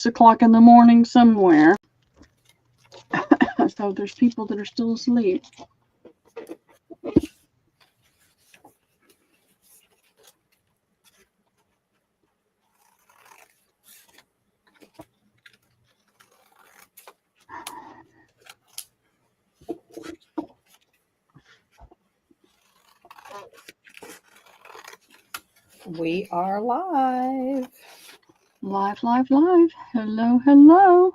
o'clock in the morning somewhere. So there's people that are still asleep. We are live. Live. Hello, hello.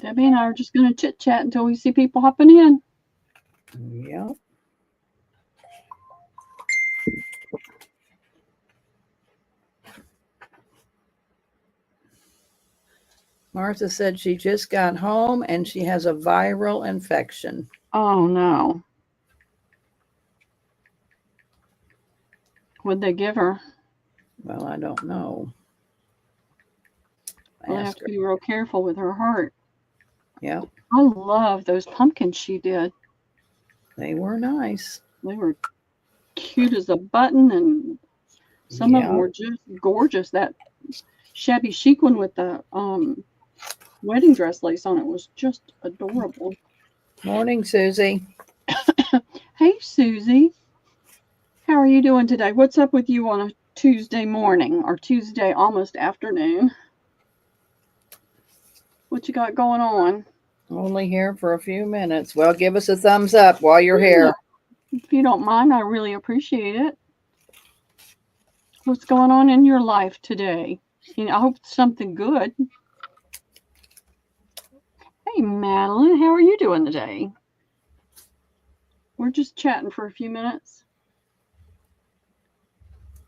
Debbie and I are just going to chit-chat until we see people hopping in. Yep. Martha said she just got home and she has a viral infection. Oh, no. What'd they give her? Well, I don't know. We'll have to be real careful with her heart. Yeah. I love those pumpkins she did. They were nice. They were cute as a button, and some of them were just gorgeous. That shabby chic one with the wedding dress lace on it was just adorable. Morning, Susie. Hey, Susie. How are you doing today? What's up with you on a Tuesday morning or Tuesday almost afternoon? What you got going on? Only here for a few minutes. Well, give us a thumbs up while you're here. If you don't mind, I really appreciate it. What's going on in your life today? I hope it's something good. Hey, Madeline, how are you doing today? We're just chatting for a few minutes.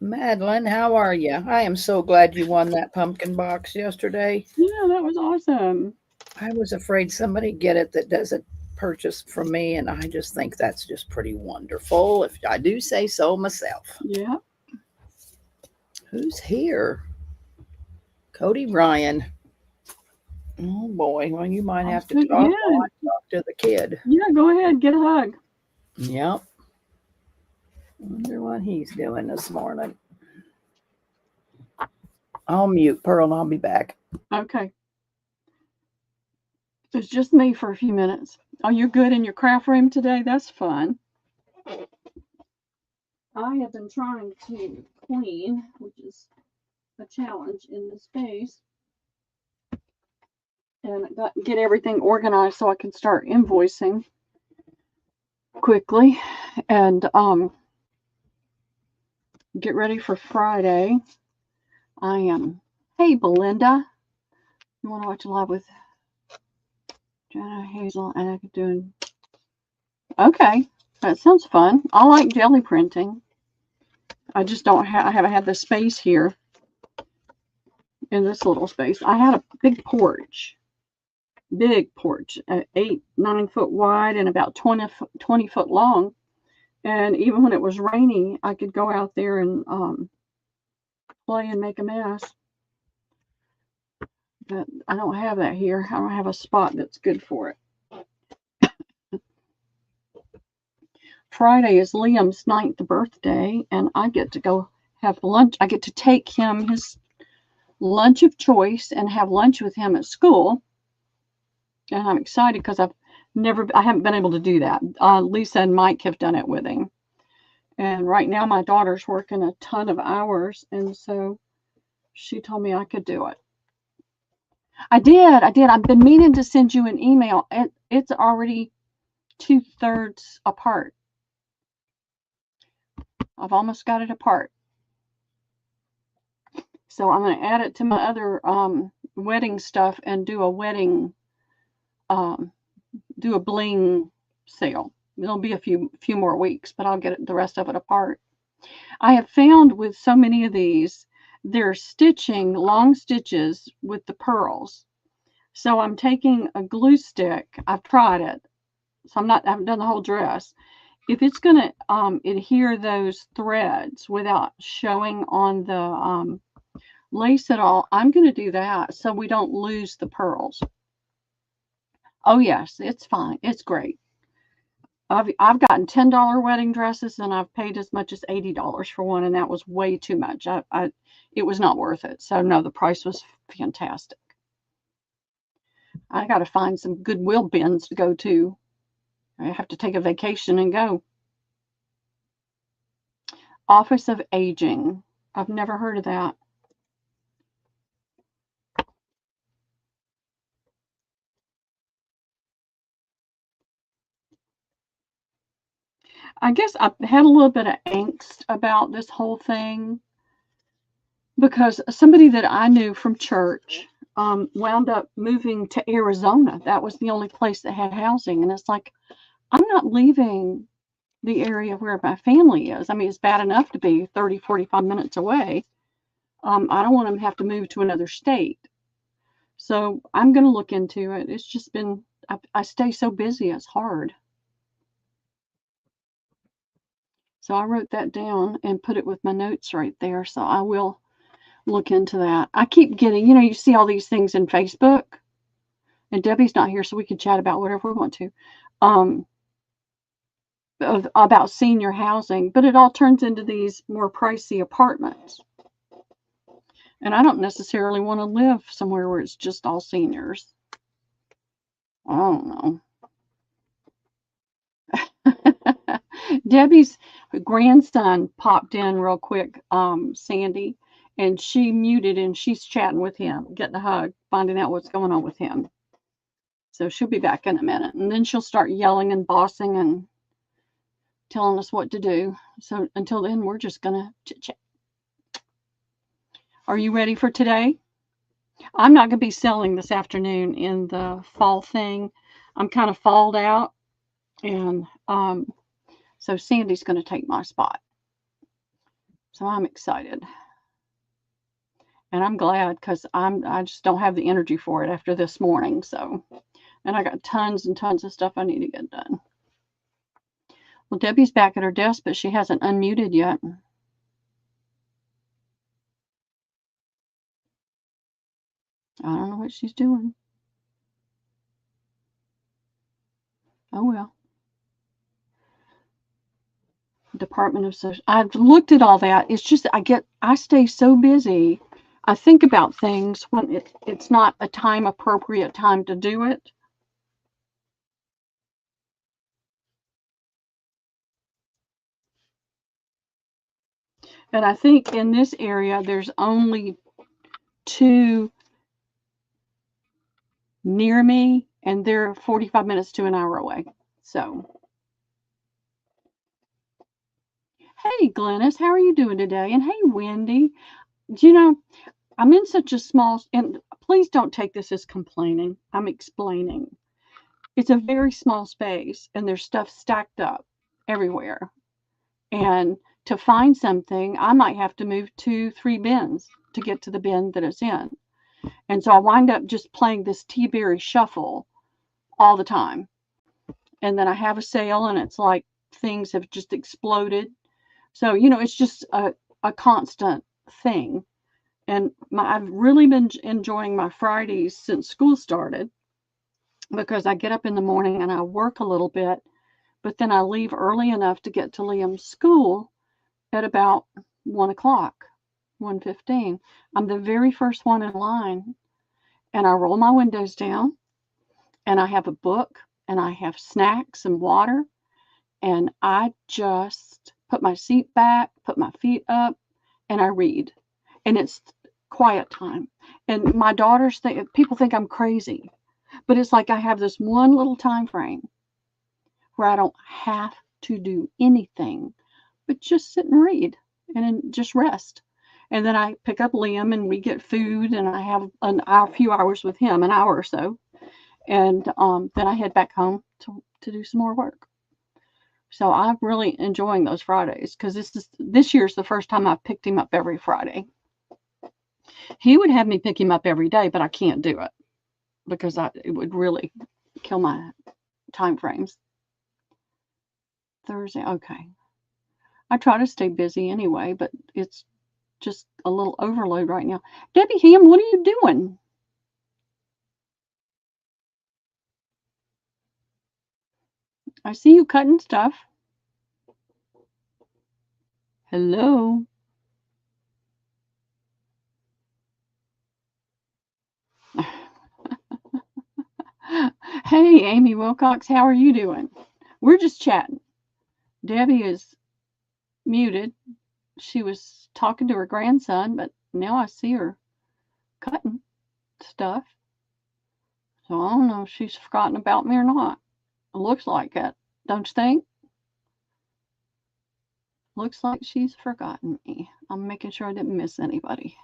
Madeline, how are you? I am so glad you won that pumpkin box yesterday. Yeah, that was awesome. I was afraid somebody get it that doesn't purchase from me, and I just think that's just pretty wonderful, if I do say so myself. Yeah. Who's here? Cody Ryan. Oh boy, well, you might have to talk while I talk to the kid. Yeah, go ahead, get a hug. Yep. Wonder what he's doing this morning. I'll mute Pearl and I'll be back. Okay. It's just me for a few minutes. Are you good in your craft room today? That's fun. I have been trying to clean, which is a challenge in this space, and get everything organized so I can start invoicing quickly and get ready for Friday. I am. Hey, Belinda. You want to watch live with Jenna, Hazel, and I could do. Okay, that sounds fun. I like jelly printing. I just don't have. I haven't had the space here in this little space. I had a big porch, 8-9 foot wide and about 20 foot long. And even when it was raining, I could go out there and play and make a mess. But I don't have that here. I don't have a spot that's good for it. Friday is Liam's 9th birthday, and I get to go have lunch. I get to take him his lunch of choice and have lunch with him at school. And I'm excited because I haven't been able to do that. Lisa and Mike have done it with him. And right now my daughter's working a ton of hours, and so she told me I could do it. I did. I've been meaning to send you an email. It's already 2/3 apart. I've almost got it apart. So I'm going to add it to my other wedding stuff and do a wedding, do a bling sale. It'll be a few more weeks, but I'll get the rest of it apart. I have found with so many of these, they're stitching long stitches with the pearls. So I'm taking a glue stick. I've tried it. So I haven't done the whole dress. If it's going to adhere those threads without showing on the lace at all, I'm going to do that so we don't lose the pearls. Oh yes, it's fine. It's great. I've gotten $10 wedding dresses, and I've paid as much as $80 for one, and that was way too much. It was not worth it. So no, the price was fantastic. I got to find some Goodwill bins to go to. I have to take a vacation and go. Office of Aging. I've never heard of that. I guess I had a little bit of angst about this whole thing because somebody that I knew from church wound up moving to Arizona. That was the only place that had housing. And it's like, I'm not leaving the area where my family is. I mean, it's bad enough to be 30, 45 minutes away. I don't want them to have to move to another state. So I'm going to look into it. It's just been, I stay so busy, it's hard. So I wrote that down and put it with my notes right there. So I will look into that. I keep getting, you see all these things in Facebook, and Debbie's not here, so we can chat about whatever we want to, about senior housing, but it all turns into these more pricey apartments. And I don't necessarily want to live somewhere where it's just all seniors. I don't know. Debbie's grandson popped in real quick, Sandy, and she muted and she's chatting with him, getting a hug, finding out what's going on with him. So she'll be back in a minute, and then she'll start yelling and bossing and telling us what to do. So until then, we're just going to chit-chat. Are you ready for today? I'm not going to be selling this afternoon in the fall thing. I'm kind of falled out, and so Sandy's going to take my spot. So I'm excited. And I'm glad because I just don't have the energy for it after this morning. So, and I got tons and tons of stuff I need to get done. Well, Debbie's back at her desk, but she hasn't unmuted yet. I don't know what she's doing. Oh well. Department of Social. I've looked at all that. It's just I stay so busy. I think about things when it's not a time appropriate time to do it. And I think in this area, there's only 2 near me, and they're 45 minutes to an hour away. So, hey, Glennis, how are you doing today? And hey, Wendy, I'm in such a small, and please don't take this as complaining. I'm explaining. It's a very small space, and there's stuff stacked up everywhere. And to find something, I might have to move 2, 3 bins to get to the bin that it's in. And so I wind up just playing this T-Berry shuffle all the time. And then I have a sale, and it's like things have just exploded. So, it's just a constant thing. And I've really been enjoying my Fridays since school started because I get up in the morning and I work a little bit, but then I leave early enough to get to Liam's school at about 1 o'clock, 1:15. I'm the very first one in line, and I roll my windows down, and I have a book, and I have snacks and water, and I just put my seat back, put my feet up, and I read. And it's quiet time. And my daughters people think I'm crazy, but it's like I have this one little time frame where I don't have to do anything but just sit and read and then just rest. And then I pick up Liam and we get food, and I have a few hours with him, an hour or so. And then I head back home to do some more work. So I'm really enjoying those Fridays because this year's the first time I've picked him up every Friday. He would have me pick him up every day, but I can't do it because it would really kill my time frames. Thursday, okay. I try to stay busy anyway, but it's just a little overload right now. Debbie Ham, what are you doing? I see you cutting stuff. Hello. Hey, Amy Wilcox, how are you doing? We're just chatting. Debbie is muted. She was talking to her grandson, but now I see her cutting stuff. So I don't know if she's forgotten about me or not. It looks like it, don't you think? Looks like she's forgotten me. I'm making sure I didn't miss anybody.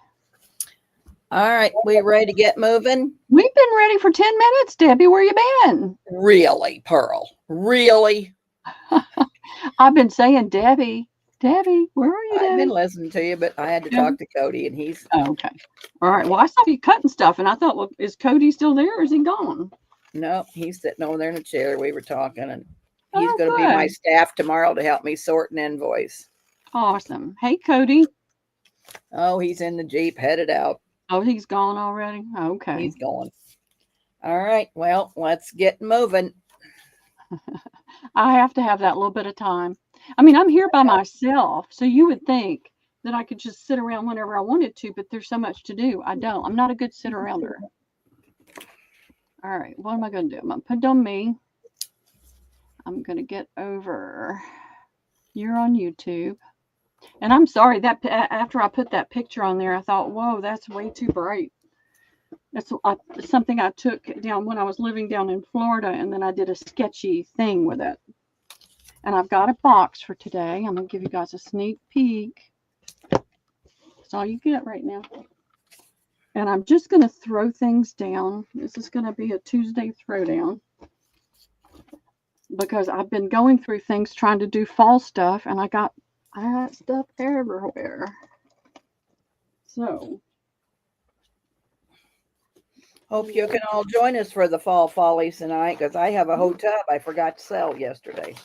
All right, we ready to get moving? We've been ready for 10 minutes, Debbie. Where you been? Really, Pearl? Really? I've been saying, Debbie, where are you, Debbie? I've been listening to you, but I had to talk to Cody, and he's... Oh, okay. All right. Well, I saw you cutting stuff, and I thought, well, is Cody still there or is he gone? No, he's sitting over there in a chair. We were talking, and he's going to good. be my staff tomorrow to help me sort an invoice. Awesome. Hey, Cody. Oh, he's in the Jeep, headed out. Oh, he's gone already? Okay. He's going. All right. Well, let's get moving. I have to have that little bit of time. I mean, I'm here by myself, so you would think that I could just sit around whenever I wanted to, but there's so much to do. I don't. I'm not a good sit-arounder. All right. What am I going to do? I'm going to put it on me. I'm going to get over. You're on YouTube. And I'm sorry that after I put that picture on there, I thought, whoa, that's way too bright. That's something I took down when I was living down in Florida, and then I did a sketchy thing with it. And I've got a box for today. I'm going to give you guys a sneak peek. That's all you get right now. And I'm just going to throw things down. This is going to be a Tuesday throwdown, because I've been going through things trying to do fall stuff, and I got stuff everywhere. So hope you can all join us for the fall follies tonight, because I have a whole tub I forgot to sell yesterday.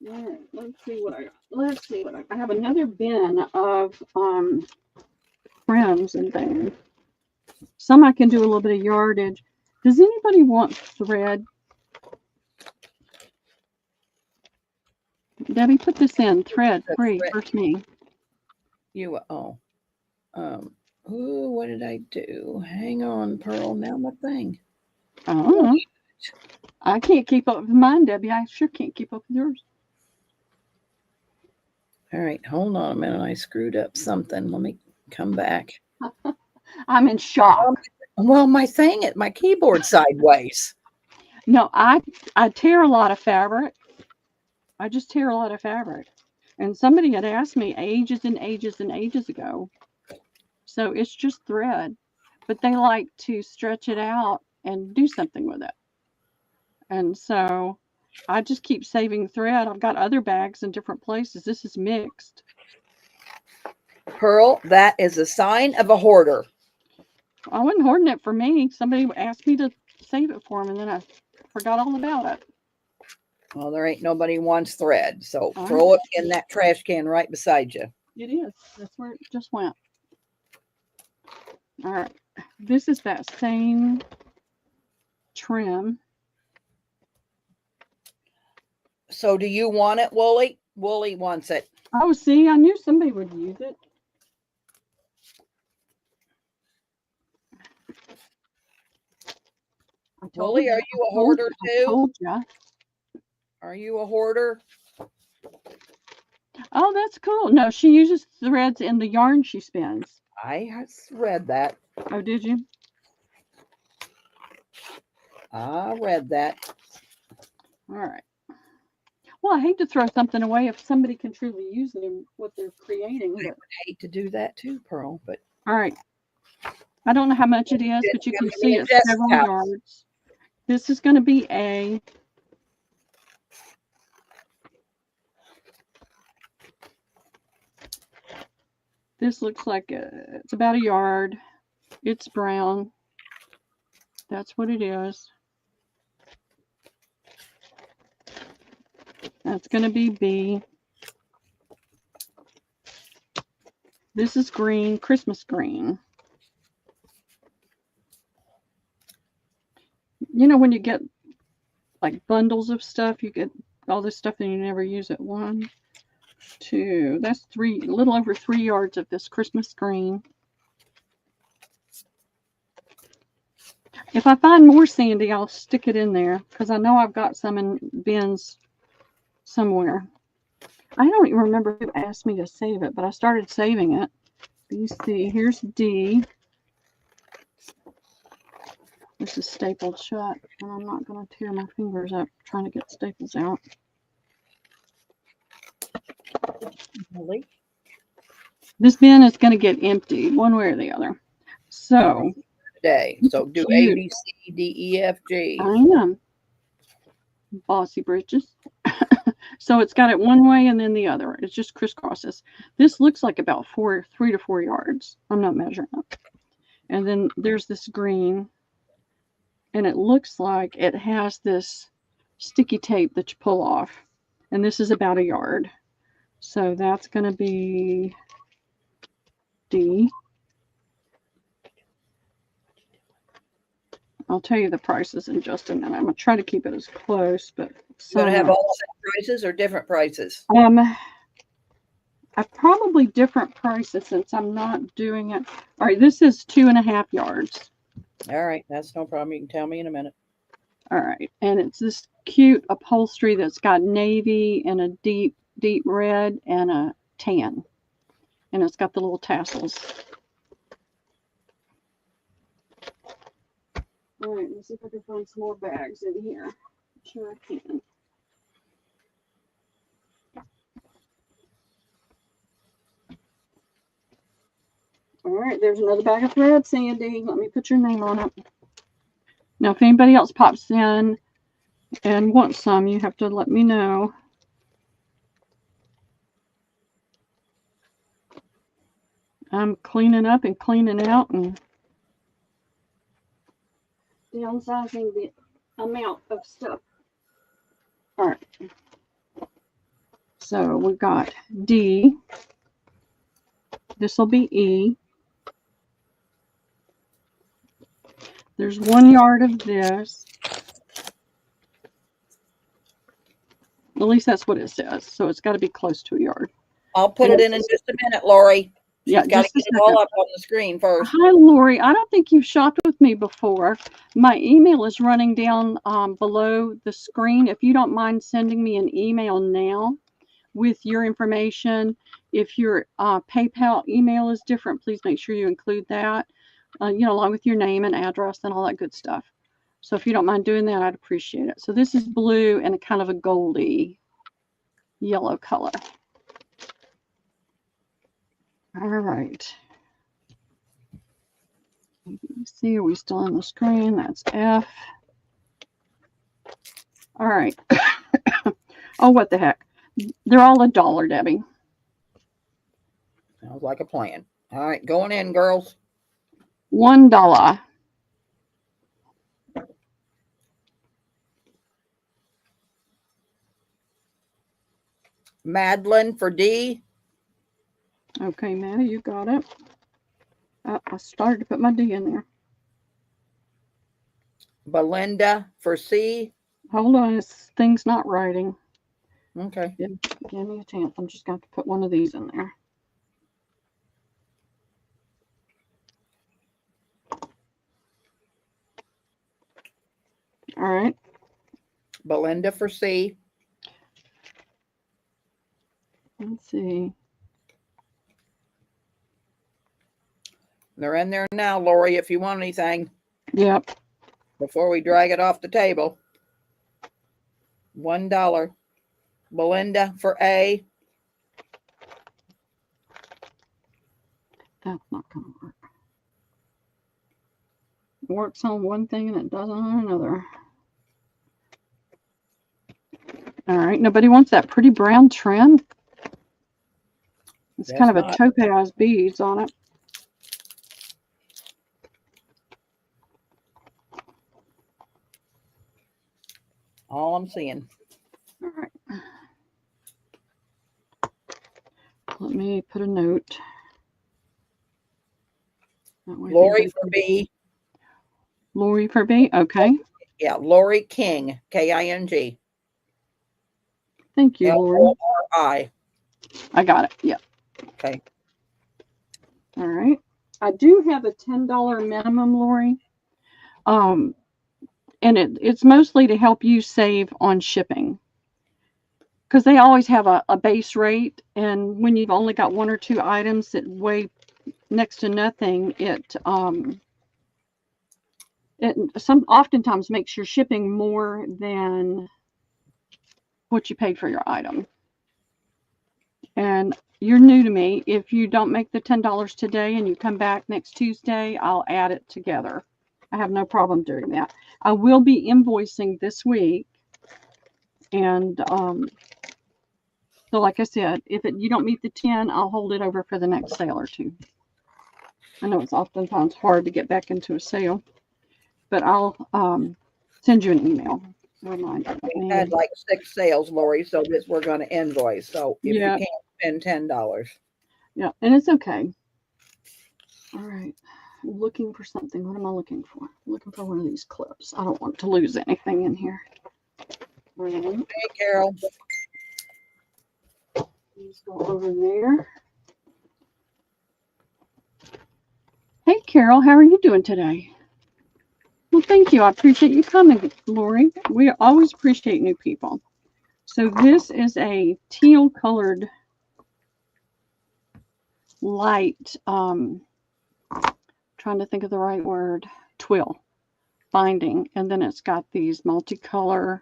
All right, let's see what I got. I have another bin of trims and things. Some I can do a little bit of yardage. Does anybody want thread? Debbie, put this in. Thread free. First me. You ooh, what did I do? Hang on, Pearl. Now my thing. Oh, I can't keep up with mine, Debbie. I sure can't keep up with yours. All right, hold on a minute. I screwed up something. Let me come back. I'm in shock. Well, my keyboard sideways. No, I tear a lot of fabric. I just tear a lot of fabric. And somebody had asked me ages and ages and ages ago. So it's just thread. But they like to stretch it out and do something with it. And so I just keep saving thread. I've got other bags in different places. This is mixed. Pearl, that is a sign of a hoarder. I wasn't hoarding it for me. Somebody asked me to save it for them, and then I forgot all about it. Well, there ain't nobody wants thread, so throw it in that trash can right beside you. It is. That's where it just went. All right. This is that same trim. So do you want it, Wooly? Wooly wants it. Oh, see, I knew somebody would use it. Wooly, are you a hoarder too? I told you. Are you a hoarder? Oh, that's cool. No, she uses threads in the yarn she spins. I read that. Oh, did you? I read that. All right. Well, I hate to throw something away if somebody can truly use it in what they're creating. I would hate to do that too, Pearl. But all right. I don't know how much it is, but you can see it's several yards. This is going to be a this looks like it's about a yard. It's brown. That's what it is. That's going to be B. This is green, Christmas green. You know, when you get like bundles of stuff, you get all this stuff and you never use it. 1, 2, that's 3, a little over 3 yards of this Christmas green. If I find more Sandy, I'll stick it in there because I know I've got some in bins somewhere. I don't even remember who asked me to save it, but I started saving it. BC, here's D. This is stapled shut, and I'm not going to tear my fingers up trying to get staples out. Really? This bin is going to get emptied one way or the other. So, today. So do A, B, C, D, E, F, G. I am. Bossy britches. So it's got it one way and then the other. It's just crisscrosses. This looks like about 3 to 4 yards. I'm not measuring it. And then there's this green. And it looks like it has this sticky tape that you pull off. And this is about 1 yard. So that's going to be D. I'll tell you the prices in just a minute. I'm going to try to keep it as close, but you going to have all the same prices or different prices? I probably different prices since I'm not doing it. All right, this is 2.5 yards. All right, that's no problem. You can tell me in a minute. All right, and it's this cute upholstery that's got navy and a deep red and a tan, and it's got the little tassels. All right, let's see if I can find some more bags in here. Sure I can. All right, there's another bag of thread, Sandy. Let me put your name on it. Now, if anybody else pops in and wants some, you have to let me know. I'm cleaning up and cleaning out and downsizing the amount of stuff. All right. So we've got D. This will be E. There's 1 yard of this. At least that's what it says. So it's got to be close to 1 yard. I'll put it in just a minute, Lori. She's got to get it all up on the screen first. Hi, Lori. I don't think you've shopped with me before. My email is running down below the screen. If you don't mind sending me an email now with your information. If your PayPal email is different, please make sure you include that, along with your name and address and all that good stuff. So if you don't mind doing that, I'd appreciate it. So this is blue and a kind of a goldy yellow color. All right. Let's see, are we still on the screen? That's F. All right. Oh, what the heck. They're all $1, Debbie. Sounds like a plan. All right, going in, girls. $1. Madeline for D. Okay, Maddie, you got it. I started to put my D in there. Belinda for C. Hold on, this thing's not writing. Okay. Give me a chance. I'm just going to put one of these in there. All right. Belinda for C. Let's see. They're in there now, Lori, if you want anything. Yep. Before we drag it off the table. $1. Belinda for A. That's not going to work. It works on one thing and it doesn't on another. All right. Nobody wants that pretty brown trim? It's kind of a topaz beads on it. All I'm seeing. All right. Let me put a note. Lori for B. Lori for B. Okay. Yeah, Lori King, King. Thank you, Lori. Lori. I got it. Yeah. Okay. All right. I do have a $10 minimum, Lori. And it's mostly to help you save on shipping. Because they always have a base rate, and when you've only got one or two items that weigh next to nothing, it oftentimes makes your shipping more than what you paid for your item. And you're new to me. If you don't make the $10 today and you come back next Tuesday, I'll add it together. I have no problem doing that. I will be invoicing this week, and so like I said, if you don't meet the 10, I'll hold it over for the next sale or two. I know it's oftentimes hard to get back into a sale, but I'll send you an email reminder. We had like 6 sales, Lori, so this we're going to invoice. So if you can't spend $10. Yeah, and it's okay. All right. I'm looking for something. What am I looking for? I'm looking for one of these clips. I don't want to lose anything in here. Hey, Carol. Let's go over there. Hey, Carol, how are you doing today? Well, thank you. I appreciate you coming, Lori. We always appreciate new people. So this is a teal colored light, trying to think of the right word, twill binding. And then it's got these multicolor,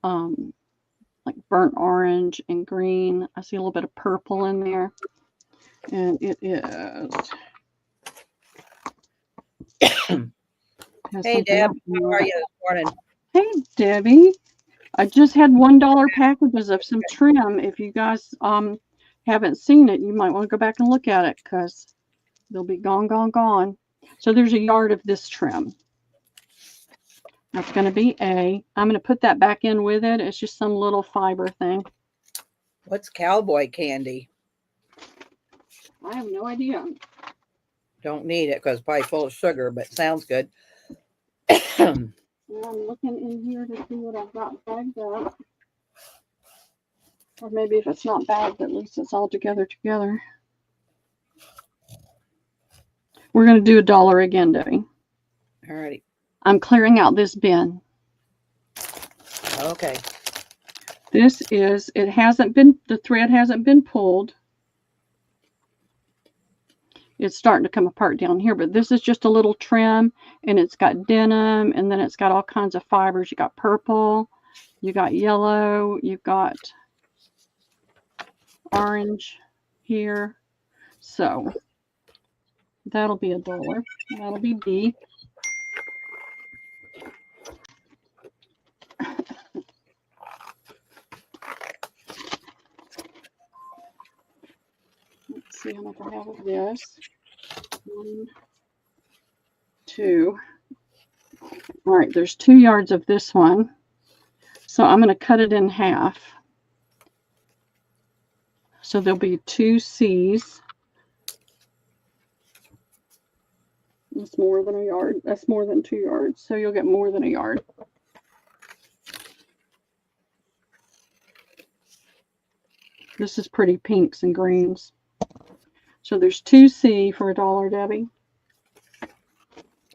like burnt orange and green. I see a little bit of purple in there. And it is. Hey, Deb, how are you this morning? Hey, Debbie. I just had $1 packages of some trim. If you guys haven't seen it, you might want to go back and look at it because they'll be gone. So there's a yard of this trim. That's going to be I'm going to put that back in with it. It's just some little fiber thing. What's cowboy candy? I have no idea. Don't need it because it's probably full of sugar, but sounds good. I'm looking in here to see what I've got bagged up. Or maybe if it's not bagged, at least it's all together. We're going to do $1 again, Debbie. All righty. I'm clearing out this bin. Okay. The thread hasn't been pulled. It's starting to come apart down here, but this is just a little trim, and it's got denim, and then it's got all kinds of fibers. You got purple, you got yellow, you've got orange here. So that'll be $1. That'll be B. Let's see how much I have of this. 1, 2. All right, there's 2 yards of this one. So I'm going to cut it in half. So there'll be 2 C's. That's more than a yard. That's more than 2 yards. So you'll get more than a yard. This is pretty pinks and greens. So there's 2 C for $1, Debbie.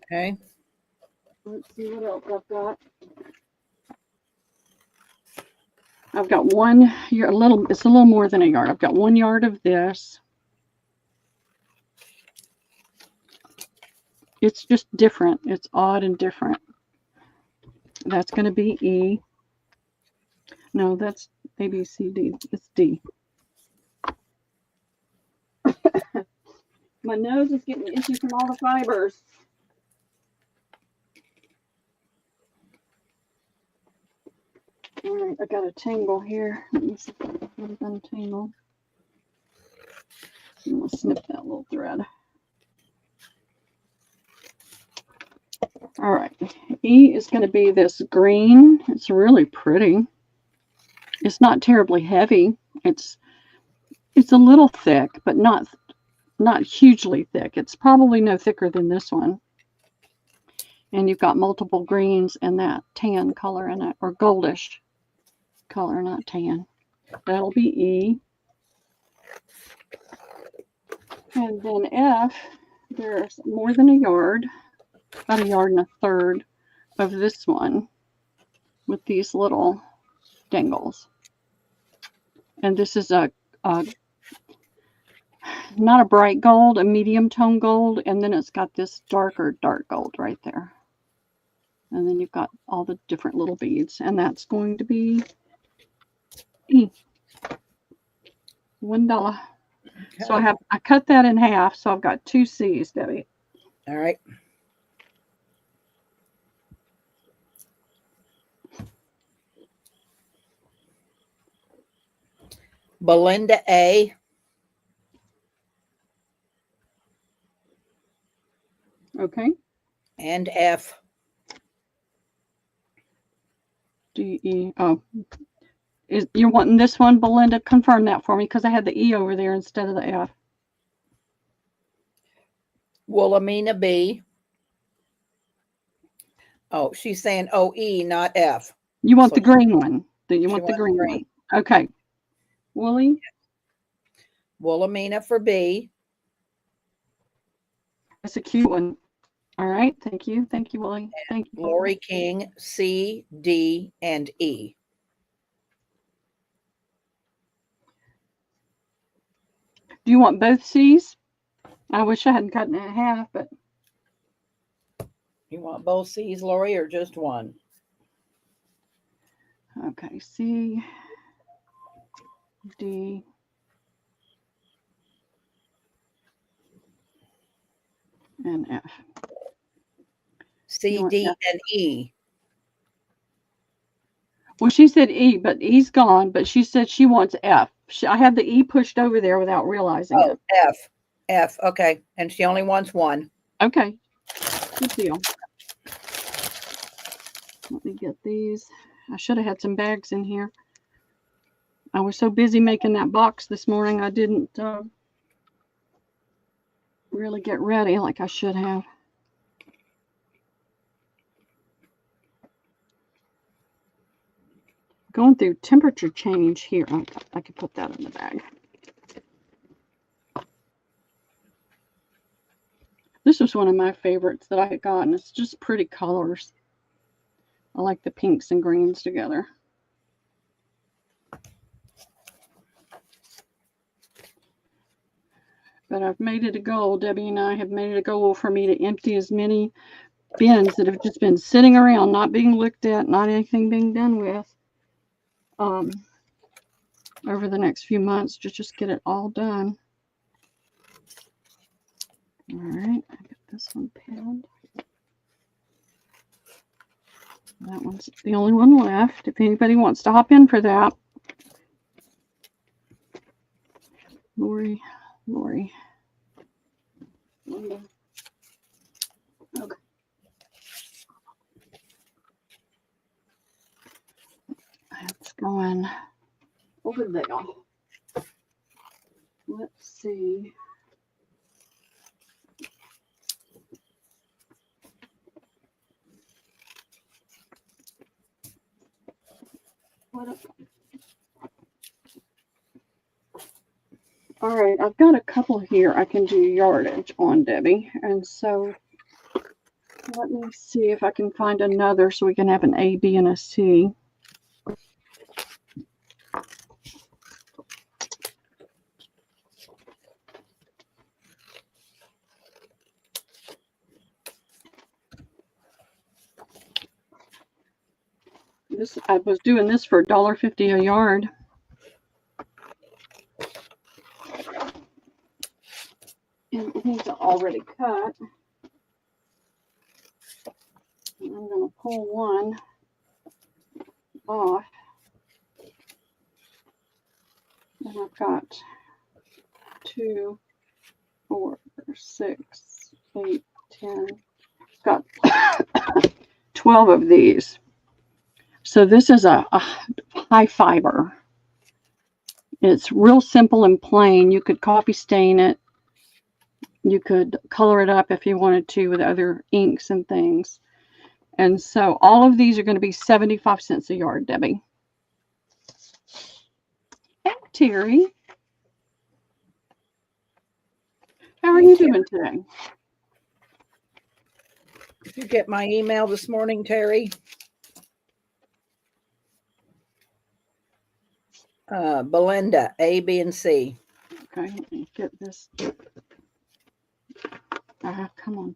Okay. Let's see what else I've got. I've got 1 yard, it's a little more than a yard. I've got 1 yard of this. It's just different. It's odd and different. That's going to be E. No, that's A, B, C, D. It's D. My nose is getting itchy from all the fibers. All right, I got a tangle here. Let me see if I can untangle. I'm going to snip that little thread. All right, E is going to be this green. It's really pretty. It's not terribly heavy. It's a little thick, but not hugely thick. It's probably no thicker than this one. And you've got multiple greens and that tan color in it, or goldish color, not tan. That'll be E. And then F, there's more than a yard About 1.33 yards of this one with these little dangles. And this is a not a bright gold, a medium tone gold, and then it's got this darker dark gold right there. And then you've got all the different little beads, and that's going to be $1. Okay. So I cut that in half, so I've got 2 C's, Debbie. All right. Belinda A. Okay. And F. D, E, oh. You're wanting this one, Belinda? Confirm that for me, because I had the E over there instead of the F. Wilhelmina B. Oh, she's saying OE, not F. You want the green one? Do you want the green one? Okay. Willie? Wilhelmina for B. That's a cute one. All right. Thank you. Thank you, Willie. Thank you. Lori King, C, D, and E. Do you want both C's? I wish I hadn't cut it in half, but. You want both C's, Lori, or just one? Okay, C, D, and F. C, D, and E. Well, she said E, but E's gone, but she said she wants F. I had the E pushed over there without realizing it. F, okay. And she only wants one. Okay, good deal. Let me get these. I should have had some bags in here. I was so busy making that box this morning, I didn't really get ready like I should have. Going through temperature change here. I could put that in the bag. This was one of my favorites that I had gotten. It's just pretty colors. I like the pinks and greens together. But I've made it a goal. Debbie and I have made it a goal for me to empty as many bins that have just been sitting around, not being looked at, not anything being done with, over the next few months to just get it all done. All right, I got this one pinned. That one's the only one left. If anybody wants to hop in for that. Lori. Okay. That's going over there. Let's see. All right, I've got a couple here I can do yardage on, Debbie. And so let me see if I can find another so we can have an A, B, and a C. I was doing this for $1.50 a yard. And these are already cut. And I'm going to pull one off. And I've got 2, 4, 6, 8, 10. Got 12 of these. So this is a high fiber. It's real simple and plain. You could coffee stain it. You could color it up if you wanted to with other inks and things. And so all of these are going to be 75 cents a yard, Debbie. Hey, Terry. How are you doing today? Did you get my email this morning, Terry? Belinda, A, B, and C. Okay, let me get this. Come on.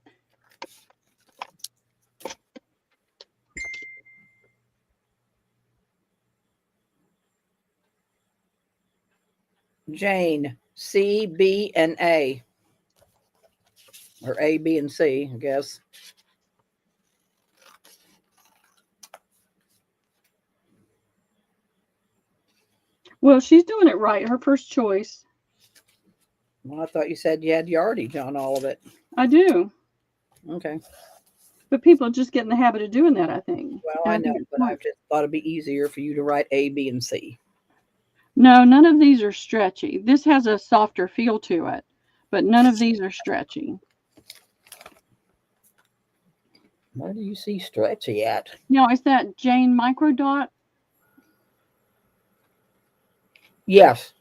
Jane, C, B, and A. Or A, B, and C, I guess. Well, she's doing it right. Her first choice. Well, I thought you said you had yardage on all of it. I do. Okay. But people just get in the habit of doing that, I think. Well, I know, but I just thought it'd be easier for you to write A, B, and C. No, none of these are stretchy. This has a softer feel to it, but none of these are stretchy. Where do you see stretchy at? Now, is that Jane Micro Dot? Yes.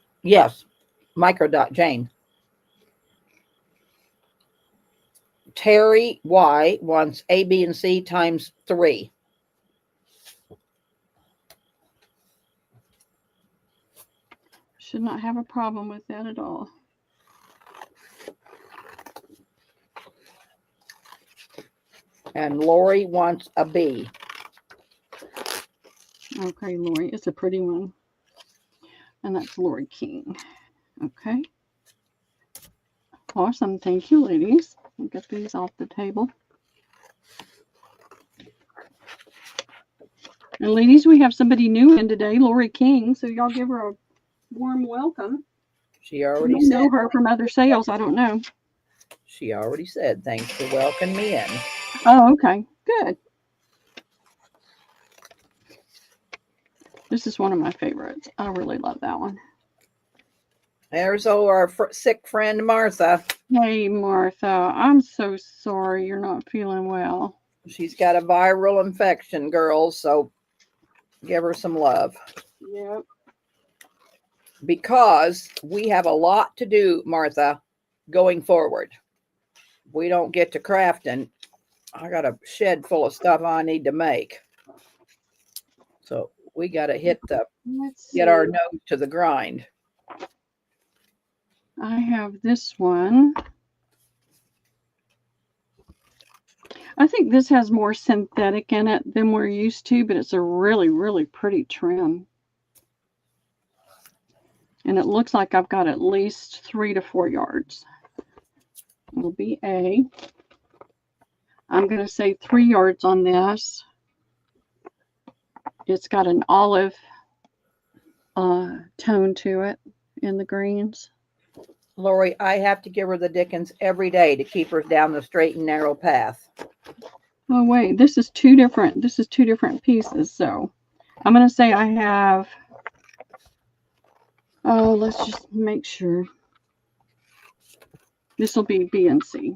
Micro dot Jane. Terry Y wants A, B, and C times 3. Should not have a problem with that at all. And Lori wants a B. Okay, Lori, it's a pretty one. And that's Lori King. Okay. Awesome. Thank you, ladies. I'll get these off the table. And ladies, we have somebody new in today, Lori King. So y'all give her a warm welcome. She already said. Know her from other sales. I don't know. She already said, thanks for welcoming me in. Oh, okay. Good. This is one of my favorites. I really love that one. There's our sick friend, Martha. Hey, Martha. I'm so sorry you're not feeling well. She's got a viral infection, girls, so give her some love. Yep. Because we have a lot to do, Martha, going forward. We don't get to crafting. I got a shed full of stuff I need to make. So we got to get our nose to the grind. I have this one. I think this has more synthetic in it than we're used to, but it's a really, really pretty trim. And it looks like I've got at least 3 to 4 yards. It'll be A. I'm going to say 3 yards on this. It's got an olive tone to it in the greens. Lori, I have to give her the dickens every day to keep her down the straight and narrow path. Oh wait, this is two different pieces. So I'm going to say I have, let's just make sure. This will be B and C.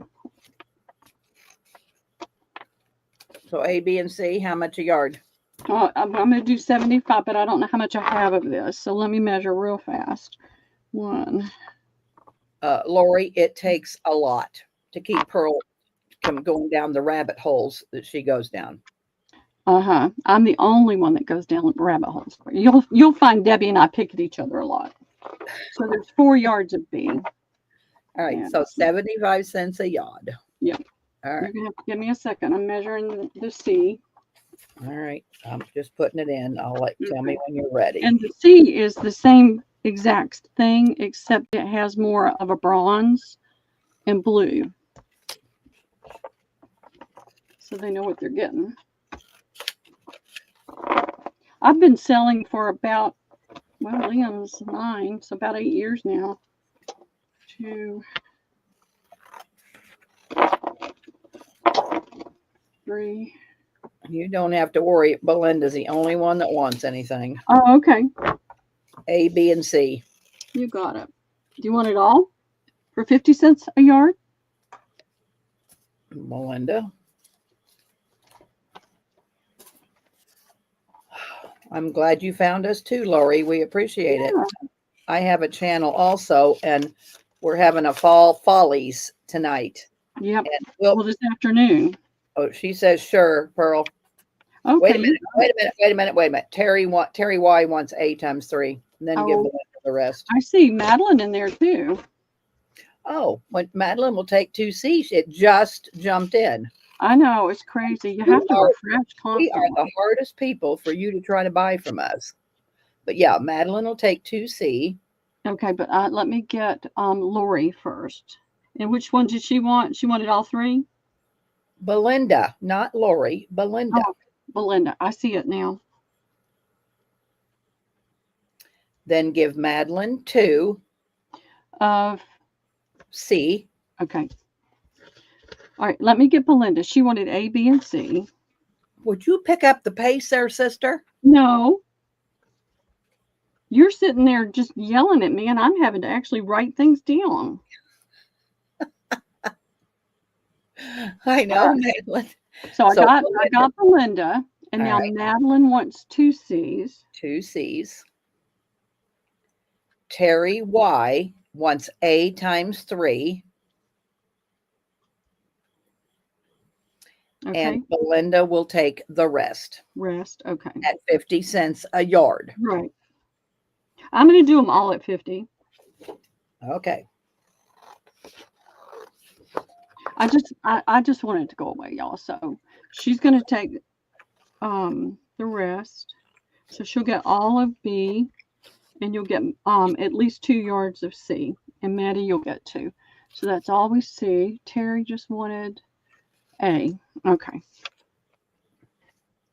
So A, B, and C, how much a yard? I'm going to do 75, but I don't know how much I have of this. So let me measure real fast. 1. Lori, it takes a lot to keep Pearl from going down the rabbit holes that she goes down. I'm the only one that goes down rabbit holes. You'll find Debbie and I pick at each other a lot. So there's 4 yards of B. All right, so 75 cents a yard. Yep. All right. You're gonna have to give me a second. I'm measuring the C. All right, I'm just putting it in. Tell me when you're ready. And the C is the same exact thing, except it has more of a bronze and blue. So they know what they're getting. I've been selling for about, well, Liam's 9, so about 8 years now. 2, 3. You don't have to worry. Belinda's the only one that wants anything. Oh, okay. A, B, and C. You got it. Do you want it all for 50 cents a yard? Melinda. I'm glad you found us too, Lori. We appreciate it. I have a channel also, and we're having a fall follies tonight. Yep. Well, this afternoon. Oh, she says sure, Pearl. Wait a Okay. minute. Wait a minute. Terry Y wants A times 3, and then give Oh, Belinda the rest. I see Madeline in there too. Oh, when Madeline will take 2C. It just jumped in. I know, it's crazy. You have to refresh We are constantly. the hardest people for you to try to buy from us. But yeah, Madeline will take 2C. Okay, but let me get Lori first. And which one did she want? She wanted all three? Belinda, not Lori, Belinda. Oh, Belinda. I see it now. Then give Madeline 2C. Of okay. All right, let me get Belinda. She wanted A, B, and C. Would you pick up the pace there, sister? No. You're sitting there just yelling at me, and I'm having to actually write things down. I know, Madeline. So I got Belinda, and now right. Madeline wants 2Cs. 2Cs. Terry Y wants A times 3. Okay. And Belinda will take the rest. Okay. At 50 cents a yard. Right. I'm going to do them all at 50. Okay. I just want it to go away, y'all. So she's going to take the rest. So she'll get all of B, and you'll get at least 2 yards of C. And Maddie, you'll get 2. So that's all we see. Terry just wanted A. Okay.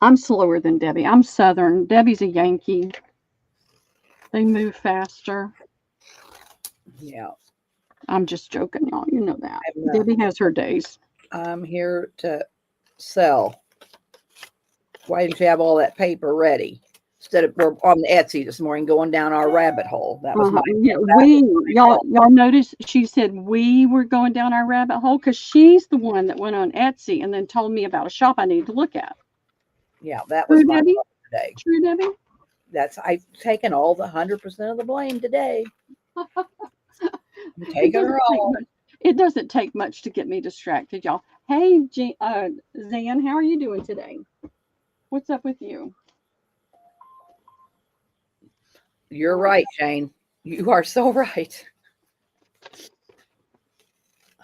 I'm slower than Debbie. I'm Southern. Debbie's a Yankee. They move faster. Yeah. I'm just joking, y'all. You know that. Debbie has her days. I'm here to sell. Why didn't you have all that paper ready? Instead of we're on the Etsy this morning going down our rabbit hole. That was y'all notice she said we were going down our rabbit hole because she's the one that went on Etsy and then told me about a shop I need to look at. Yeah, that was my Debbie? today. True, Debbie? I've taken all the 100% of the blame today. I'm taking her all. It doesn't take much to get me distracted, y'all. Hey, Zan, how are you doing today? What's up with you? You're right, Jane. You are so right.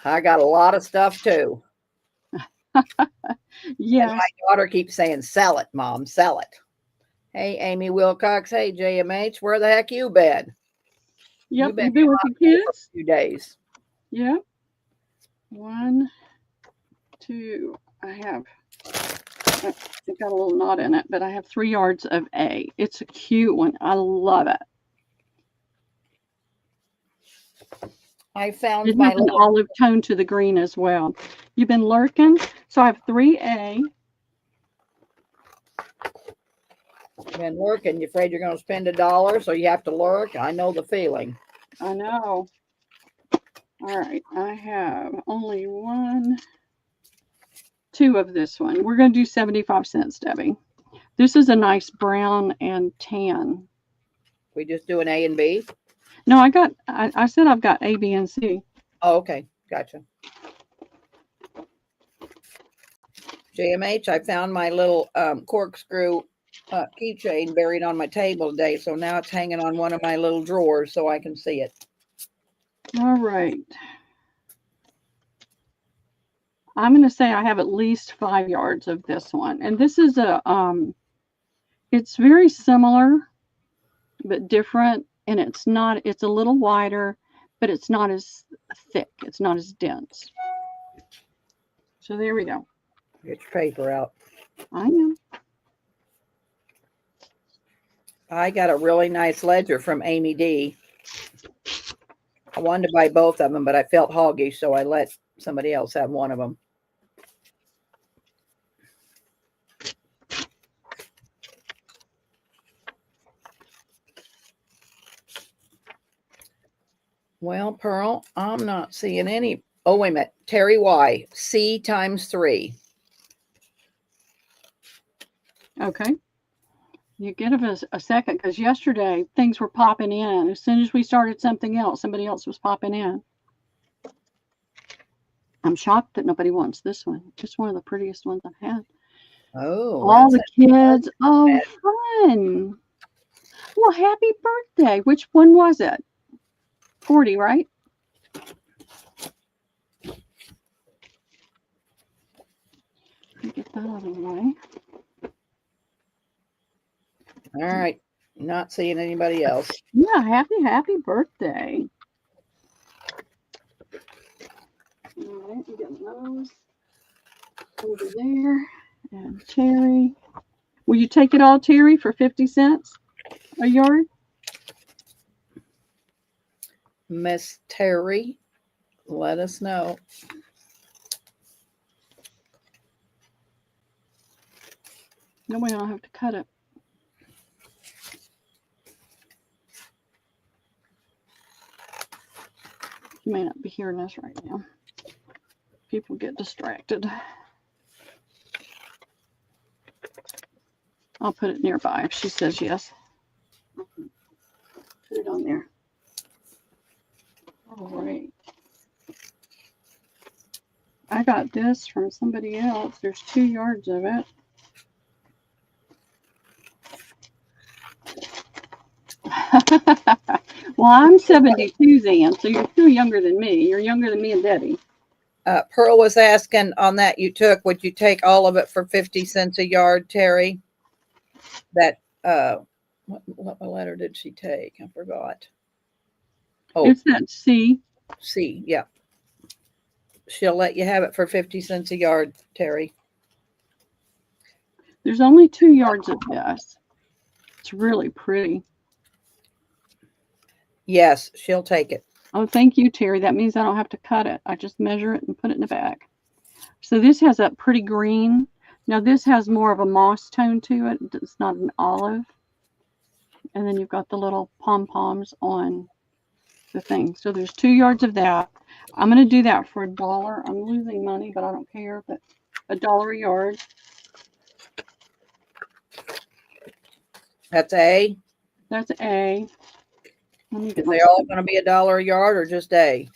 I got a lot of stuff too. Yeah. My daughter keeps saying, sell it, Mom, sell it. Hey, Amy Wilcox. Hey, JMH, where the heck you been? Yep, you've been with the kids? A few days. Yep. 1, 2. I got a little knot in it, but I have 3 yards of A. It's a cute one. I love it. I found it has an olive tone to the green as well. You've been lurking, so I have 3A. Been lurking. You afraid you're going to spend $1, so you have to lurk? I know the feeling. I know. All right, I have only 1, 2 of this one. We're going to do 75 cents, Debbie. This is a nice brown and tan. We just do an A and B? No, I said I've got A, B, and C. Oh, okay. Gotcha. JMH, I found my little corkscrew keychain buried on my table today, so now it's hanging on one of my little drawers so I can see it. All right. I'm going to say I have at least 5 yards of this one. And this is it's very similar, but different. And it's a little wider, but it's not as thick. It's not as dense. So there we go. Get your paper out. I am. I got a really nice ledger from Amy D. I wanted to buy both of them, but I felt hoggish, so I let somebody else have one of them. Well, Pearl, I'm not seeing any. Oh, wait a minute. Terry Y. C times 3. Okay. You give us a second, because yesterday things were popping in. As soon as we started something else, somebody else was popping in. I'm shocked that nobody wants this one. Just one of the prettiest ones I've had. Oh, All that's the kids. Oh, fun. Well, happy birthday. Which one was it? 40, right? Get that out of the way. all right. Not seeing anybody else. Yeah, happy birthday. All right, we got those over there. And Terry. Will you take it all, Terry, for 50 cents a yard? Miss Terry, let us know. No way, I don't have to cut it. You may not be hearing us right now. People get distracted. I'll put it nearby if she says yes. Put it on there. All right. I got this from somebody else. There's 2 yards of it. Well, I'm 72, Zan, so you're 2 younger than me. You're younger than me and Debbie. Pearl was asking on that you took, would you take all of it for 50 cents a yard, Terry? That, what letter did she take? I forgot. Oh, It's that C. C, yeah. She'll let you have it for 50 cents a yard, Terry. There's only 2 yards of this. It's really pretty. Yes, she'll take it. Oh, thank you, Terry. That means I don't have to cut it. I just measure it and put it in the bag. So this has a pretty green. Now this has more of a moss tone to it. It's not an olive. And then you've got the little pom-poms on the thing. So there's 2 yards of that. I'm going to do that for $1. I'm losing money, but I don't care. But $1 a yard. That's A. That's A. Let me get Are they all going to be $1 a yard or just A?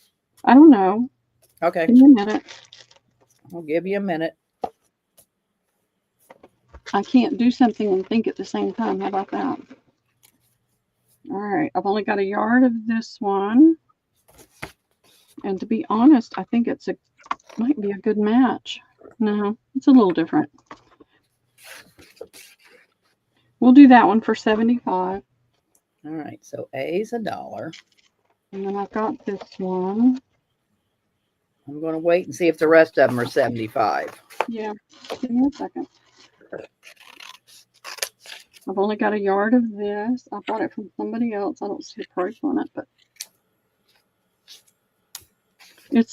I don't know. Okay. Give me a minute. I'll give you a minute. I can't do something and think at the same time. How about that? All right. I've only got a yard of this one. And to be honest, I think might be a good match. No, it's a little different. We'll do that one for 75. All right. So A's $1. And then I've got this one. I'm going to wait and see if the rest of them are 75. Yeah. Give me a second. I've only got a yard of this. I bought it from somebody else. I don't see a price on it, but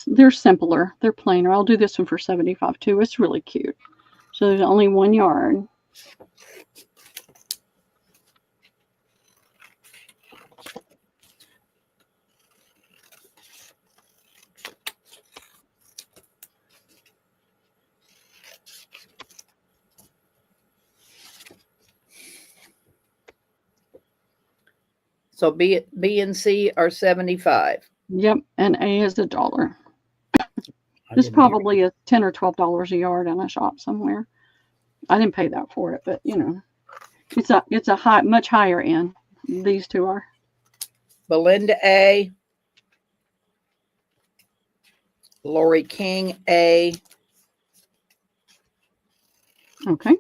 they're simpler. They're plainer. I'll do this one for 75 too. It's really cute. So there's only 1 yard. So B and C are 75. Yep, and A is $1. This probably is $10 or $12 a yard in a shop somewhere. I didn't pay that for it, but you know, it's a much higher end. These 2 are. Belinda A. Lori King A. Okay.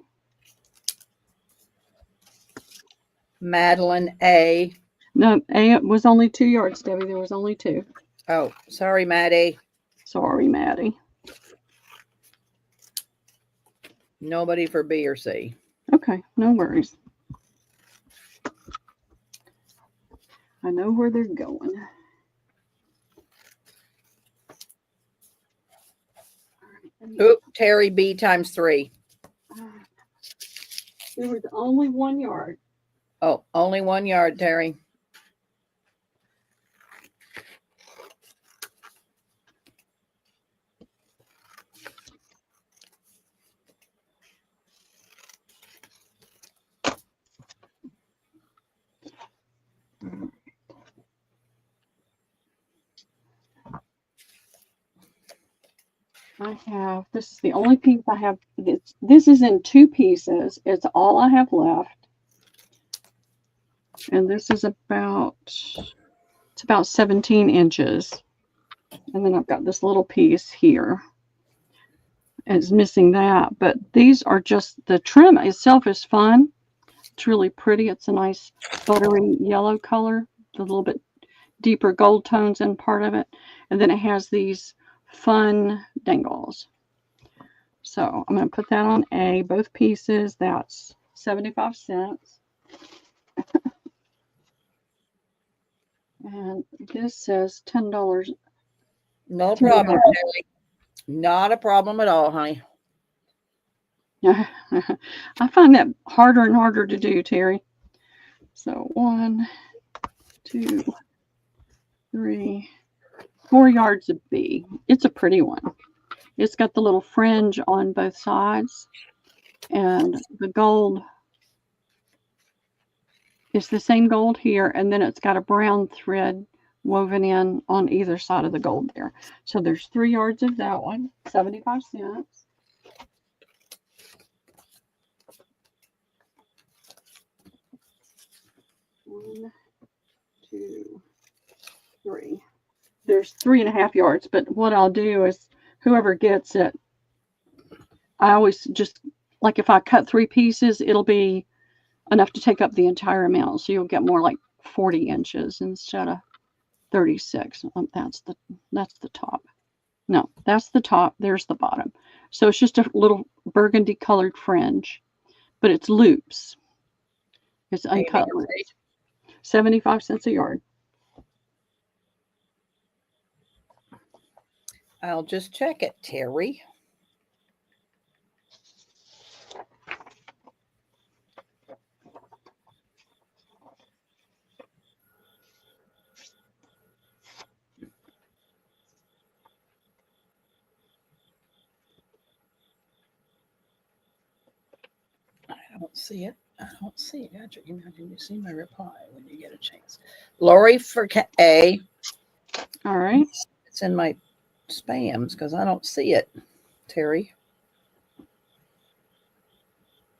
Madeline A. No, A was only 2 yards, Debbie. There was only 2. Oh, sorry, Maddie. Sorry, Maddie. Nobody for B or C. Okay, no worries. I know where they're going. Oop, Terry B times 3. There was only 1 yard. Oh, only 1 yard, Terry. I have, this is the only piece I have. This is in 2 pieces. It's all I have left. And this is it's about 17 inches. And then I've got this little piece here. It's missing that. But these are just, the trim itself is fun. It's really pretty. It's a nice buttery yellow color, the little bit deeper gold tones in part of it. And then it has these fun dangles. So I'm going to put that on A, both pieces. That's 75 cents. And this says $10. No problem, Terry. Not a problem at all, honey. I find that harder and harder to do, Terry. So 1, 2, 3, 4 yards of B. It's a pretty one. It's got the little fringe on both sides, and the gold is the same gold here, and then it's got a brown thread woven in on either side of the gold there. So there's 3 yards of that one, 75 cents. One, 2, 3. There's 3.5 yards, but what I'll do is whoever gets it, I always just, like if I cut 3 pieces, it'll be enough to take up the entire amount. So you'll get more like 40 inches instead of 36. That's the top. No, that's the top. There's the bottom. So it's just a little burgundy colored fringe, but it's loops. It's uncut loops. 75 cents a yard. I'll just check it, Terry. I don't see it. I don't see it. Got your email. Can you see my reply when you get a chance? Lori for A. All right. It's in my spams because I don't see it, Terry.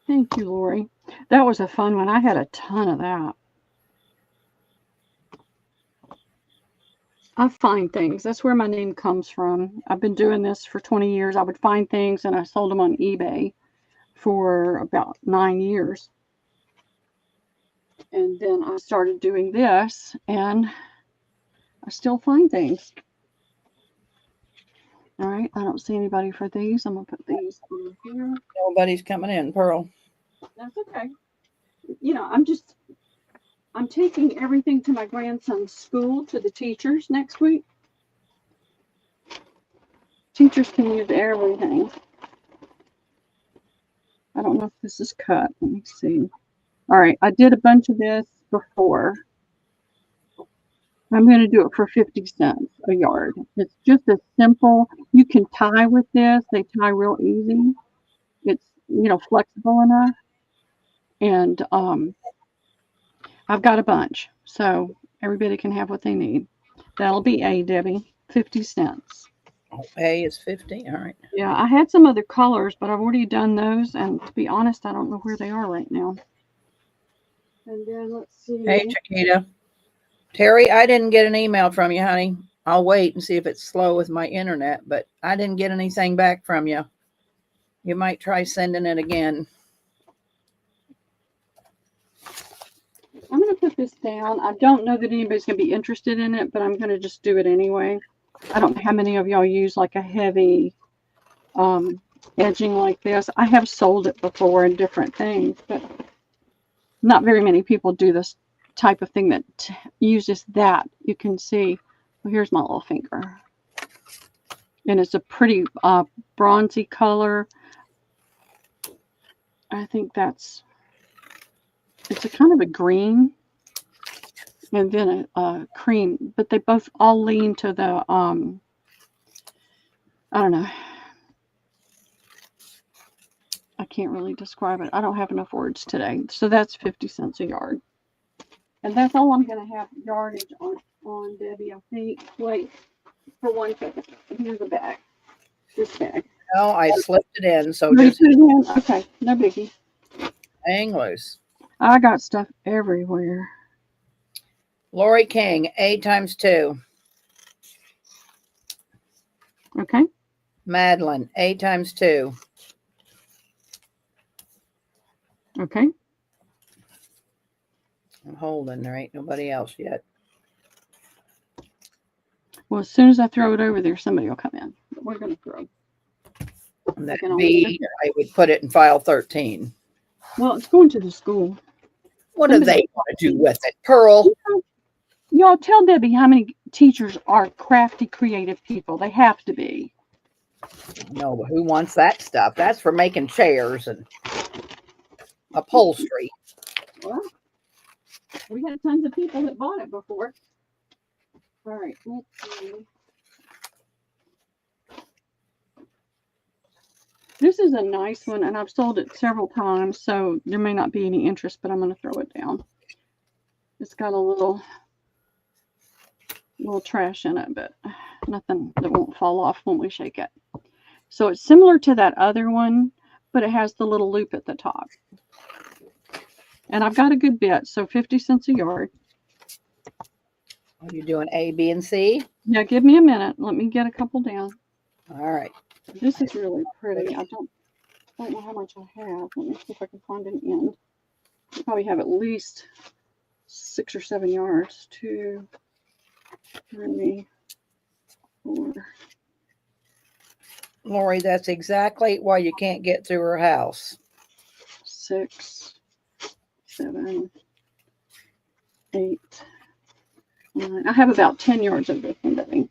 Thank you, Lori. That was a fun one. I had a ton of that. I find things. That's where my name comes from. I've been doing this for 20 years. I would find things and I sold them on eBay for about 9 years. And then I started doing this and I still find things. All right. I don't see anybody for these. I'm going to put these over here. Nobody's coming in, Pearl. That's okay. You know, I'm taking everything to my grandson's school to the teachers next week. Teachers can use everything. I don't know if this is cut. Let me see. All right. I did a bunch of this before. I'm going to do it for 50 cents a yard. It's just a simple, you can tie with this. They tie real easy. It's, flexible enough. And I've got a bunch. So everybody can have what they need. That'll be A, Debbie. 50 cents. A is 50. All right. Yeah, I had some other colors, but I've already done those. And to be honest, I don't know where they are right now. And then let's see. Hey, Chiquita. Terry, I didn't get an email from you, honey. I'll wait and see if it's slow with my internet, but I didn't get anything back from you. You might try sending it again. I'm going to put this down. I don't know that anybody's going to be interested in it, but I'm going to just do it anyway. I don't know how many of y'all use like a heavy edging like this. I have sold it before in different things, but not very many people do this type of thing that uses that. You can see, well, here's my little finger. And it's a pretty bronzy color. I think it's a kind of a green and then a cream, but they both all lean to the, I don't know. I can't really describe it. I don't have enough words today. So that's 50 cents a yard. And that's all I'm going to have yardage on, Debbie, I think. Wait for 1 second. Here's the bag. this bag. No, I slipped it in, so You just put it in? Okay, no biggie. hang loose. I got stuff everywhere. Lori King, A times 2. Okay. Madeline, A times 2. Okay. I'm holding. There ain't nobody else yet. Well, as soon as I throw it over there, somebody will come in. But we're going to throw. And that can only B, sit there. I would put it in file 13. Well, it's going to the school. What do they want to do with it? Pearl? Y'all tell Debbie how many teachers are crafty, creative people. They have to be. No, but who wants that stuff? That's for making chairs and upholstery. Well, we had tons of people that bought it before. All right, let's see. This is a nice one, and I've sold it several times, so there may not be any interest, but I'm going to throw it down. It's got a little trash in it, but nothing that won't fall off when we shake it. So it's similar to that other one, but it has the little loop at the top. And I've got a good bit, so 50 cents a yard. Are you doing A, B, and C? Yeah, give me a minute. Let me get a couple down. All right. This is really pretty. I don't know how much I have. Let me see if I can find an end. I probably have at least 6 or 7 yards. 2, 3, 4. Lori, that's exactly why you can't get through her house. 6, 7, 8, 9. I have about 10 yards of this one, I think.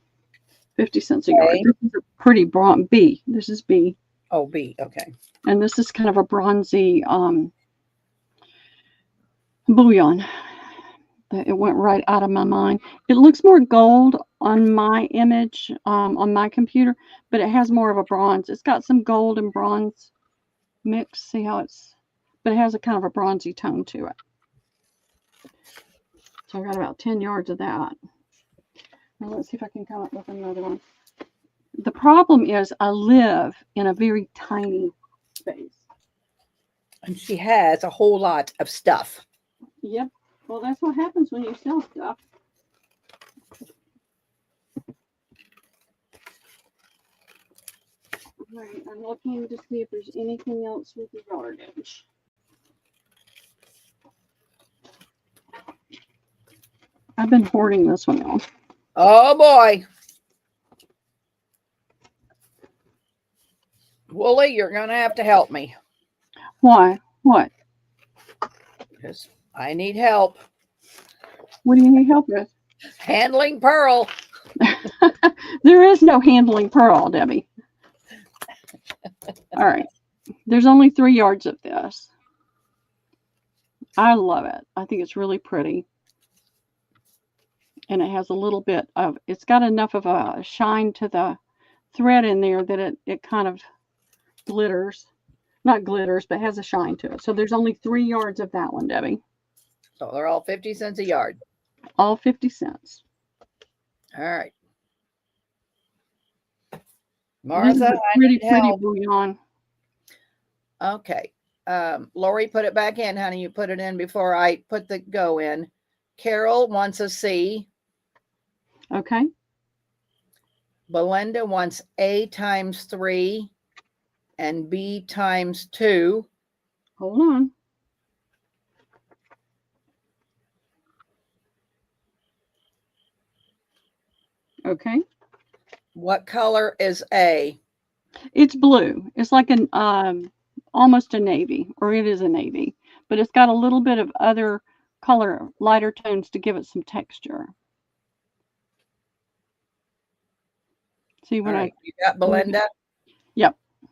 50 cents a yard. This is a pretty bronze B. This is B. Oh, B. Okay. And this is kind of a bronzy bullion. It went right out of my mind. It looks more gold on my image on my computer, but it has more of a bronze. It's got some gold and bronze mix. See how it's, but it has a kind of a bronzy tone to it. So I got about 10 yards of that. Now let's see if I can come up with another one. The problem is I live in a very tiny space. And she has a whole lot of stuff. Yep. Well, that's what happens when you sell stuff. All right, I'm looking to see if there's anything else with the yardage. I've been hoarding this one now. Oh boy. Wooly, you're going to have to help me. Why? What? Because I need help. What do you need help with? Handling Pearl. There is no handling Pearl, Debbie. All right. There's only 3 yards of this. I love it. I think it's really pretty. And it has a little bit of, it's got enough of a shine to the thread in there that it kind of glitters. Not glitters, but has a shine to it. So there's only 3 yards of that one, Debbie. So they're all 50 cents a yard. All 50 cents. All right. Martha, pretty bouillon. Okay. Lori, put it back in, honey. You put it in before I put the go in. Carol wants a C. Okay. Belinda wants A times 3 and B times 2. Hold on. Okay. What color is A? It's blue. It's like an almost a navy, or it is a navy, but it's got a little bit of other color, lighter tones to give it some texture. See when you got Belinda? Yep. All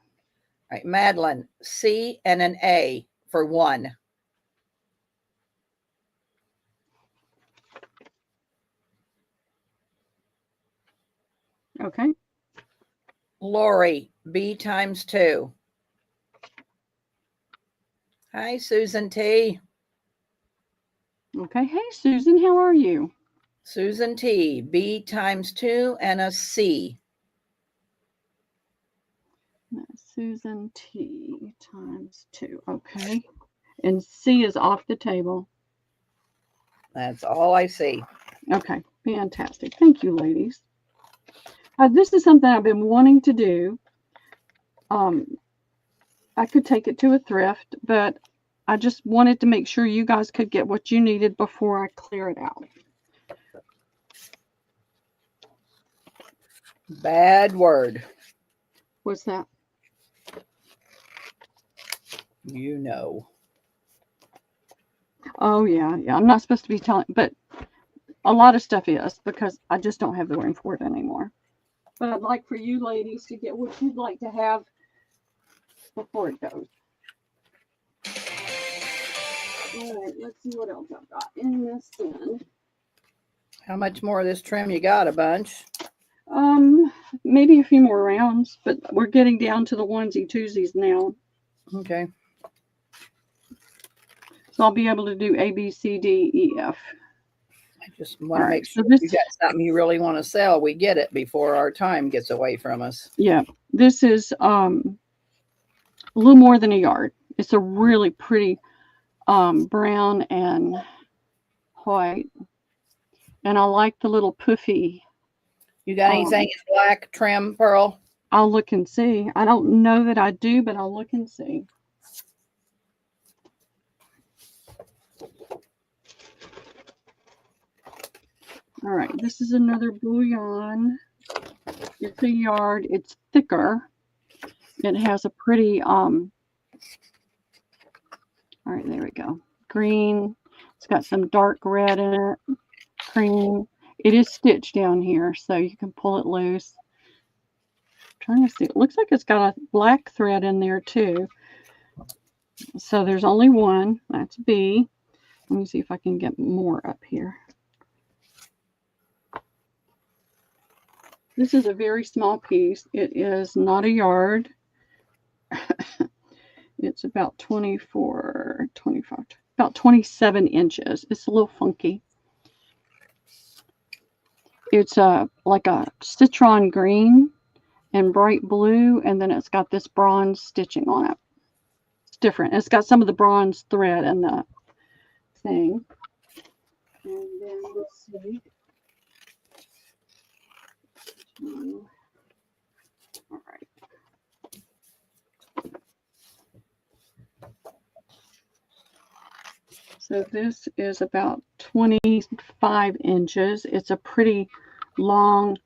right, Madeline, C and an A for 1. Okay. Lori, B times 2. Hi, Susan T. Okay. Hey, Susan, how are you? Susan T, B times 2 and a C. Susan T times 2. Okay. And C is off the table. That's all I see. Okay. Fantastic. Thank you, ladies. This is something I've been wanting to do. I could take it to a thrift, but I just wanted to make sure you guys could get what you needed before I clear it out. Bad word. What's that? You know. Oh, yeah. I'm not supposed to be telling, but a lot of stuff is because I just don't have the room for it anymore. But I'd like for you ladies to get what you'd like to have before it goes. All right, let's see what else I've got in this bin. How much more of this trim you got? A bunch? Maybe a few more rounds, but we're getting down to the onesie twosies now. Okay. So I'll be able to do A, B, C, D, E, F. I just want to make sure so if you got something you really want to sell, we get it before our time gets away from us. Yeah, this is a little more than a yard. It's a really pretty brown and white. And I like the little poofy. You got anything in black trim, Pearl? I'll look and see. I don't know that I do, but I'll look and see. All right, this is another bouillon. It's a yard. It's thicker. It has a pretty all right, there we go. Green. It's got some dark red in it. Cream. It is stitched down here, so you can pull it loose. I'm trying to see. It looks like it's got a black thread in there too. So there's only one. That's B. Let me see if I can get more up here. This is a very small piece. It is not a yard. It's about 24, 25, about 27 inches. It's a little funky. It's like a citron green and bright blue, and then it's got this bronze stitching on it. It's different. It's got some of the bronze thread in the thing. And then let's see. All right. So this is about 25 inches. It's a pretty long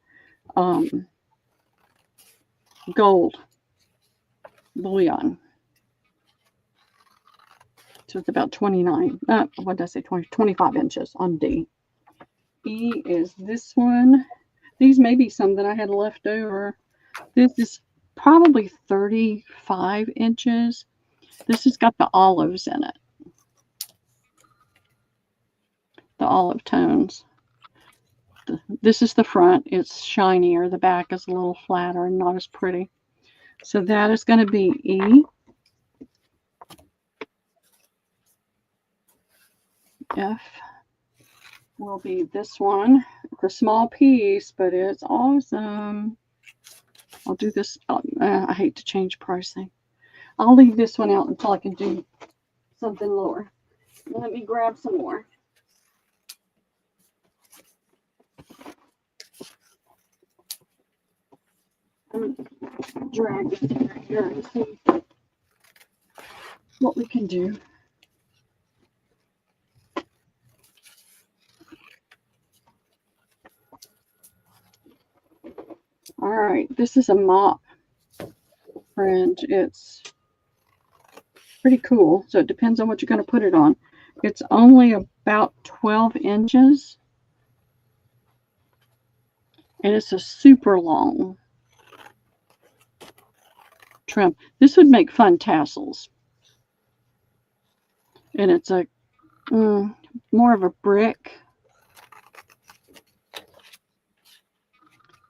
gold bullion. So it's about 29. What did I say? 25 inches on D. E is this one. These may be some that I had left over. This is probably 35 inches. This has got the olives in it. The olive tones. This is the front. It's shinier. The back is a little flatter and not as pretty. So that is going to be E. F will be this one. It's a small piece, but it's awesome. I'll do this. I hate to change pricing. I'll leave this one out until I can do something lower. Let me grab some more. I'm going to drag this right here and see what we can do. All right, this is a mop fringe. It's pretty cool. So it depends on what you're going to put it on. It's only about 12 inches. And it's a super long trim. This would make fun tassels. And it's a more of a brick.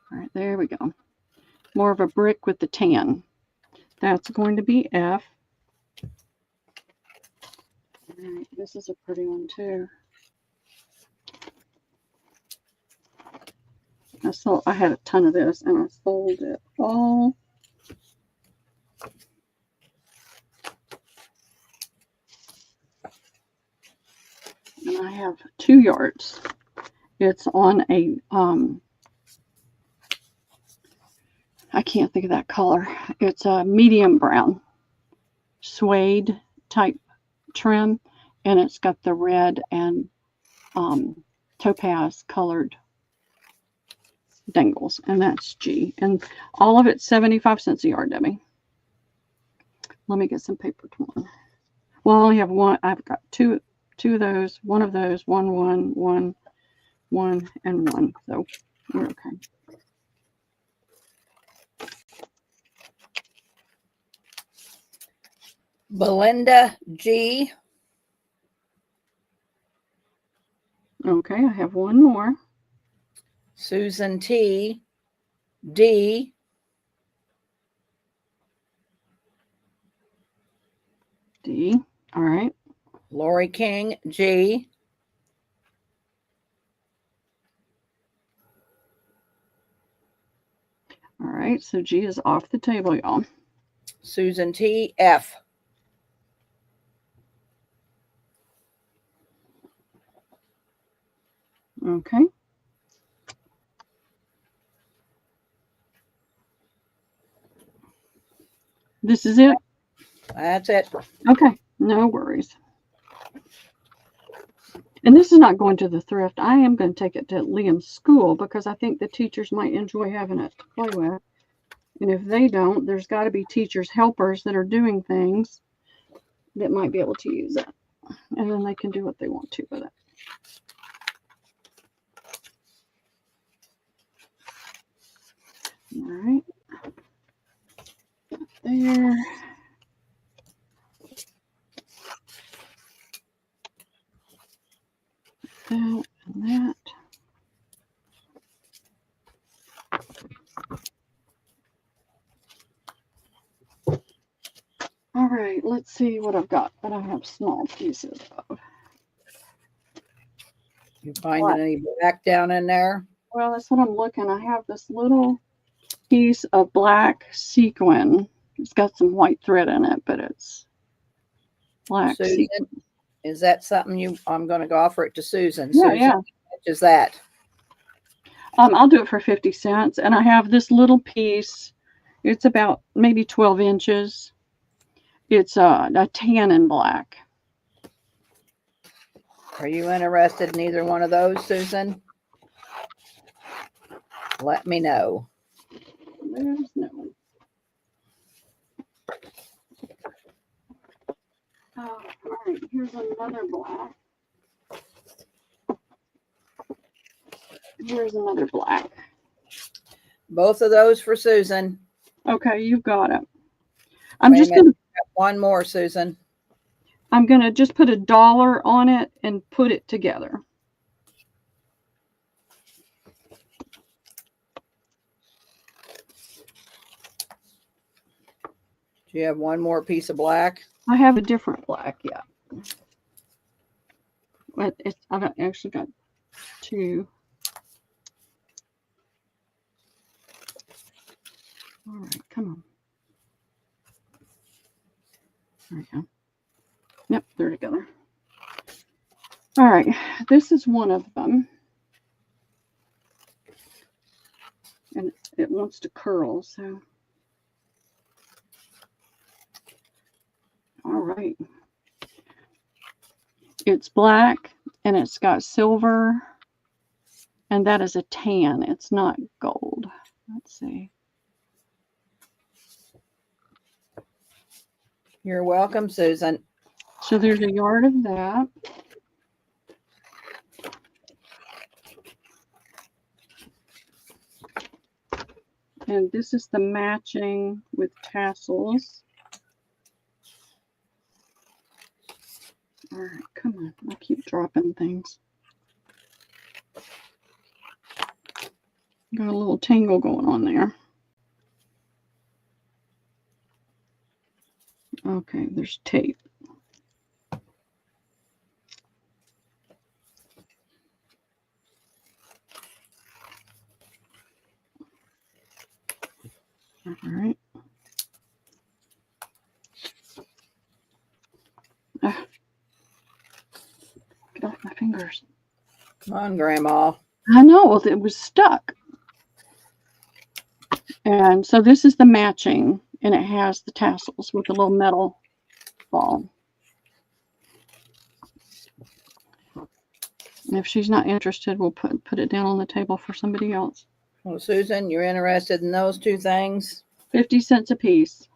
All right, there we go. More of a brick with the tan. That's going to be F. All right, this is a pretty one too. I had a ton of this and I sold it all. have 2 yards. It's on a, I can't think of that color. It's a medium brown suede type trim, and it's got the red and topaz colored dangles, and that's G. And all of it's 75 cents a yard, Debbie. Let me get some paper torn. Well, I only have one. I've got two of those, one of those, one, and one. So we're okay. Belinda G. Okay, I have one more. Susan T. D. D. All right. Lori King G. All right, so G is off the table, y'all. Susan T. F. Okay. This is it? That's it. Okay, no worries. And this is not going to the thrift. I am going to take it to Liam's school because I think the teachers might enjoy having it to play with. And if they don't, there's got to be teachers' helpers that are doing things that might be able to use it. And then they can do what they want to with it. All right. There. That and that. All right, let's see what I've got that I have small pieces of. You finding any black down in there? Well, that's what I'm looking. I have this little piece of black sequin. It's got some white thread in it, but it's black Susan, sequin. is that something I'm going to offer it to Susan? Yeah, Susan, yeah. how much is that? I'll do it for 50 cents. And I have this little piece. It's about maybe 12 inches. It's a tan and black. Are you interested in either one of those, Susan? Let me know. There's no one. Oh, all right, here's another black. Here's another black. Both of those for Susan. Okay, you've got it. I'm just gonna one more, Susan. I'm gonna just put $1 on it and put it together. Do you have one more piece of black? I have a different black, yeah. But I've actually got 2. All right, come on. There we go. Yep, they're together. All right, this is one of them. And it wants to curl, so. All right. It's black and it's got silver, and that is a tan. It's not gold. Let's see. You're welcome, Susan. So there's a yard of that. And this is the matching with tassels. All right, come on. I keep dropping things. Got a little tangle going on there. Okay, there's tape. All right. Get off my fingers. scissors. Come on, Grandma. I know, it was stuck. And so this is the matching, and it has the tassels with the little metal ball. And if she's not interested, we'll put it down on the table for somebody else. Well, Susan, you're interested in those two things? 50 cents a piece.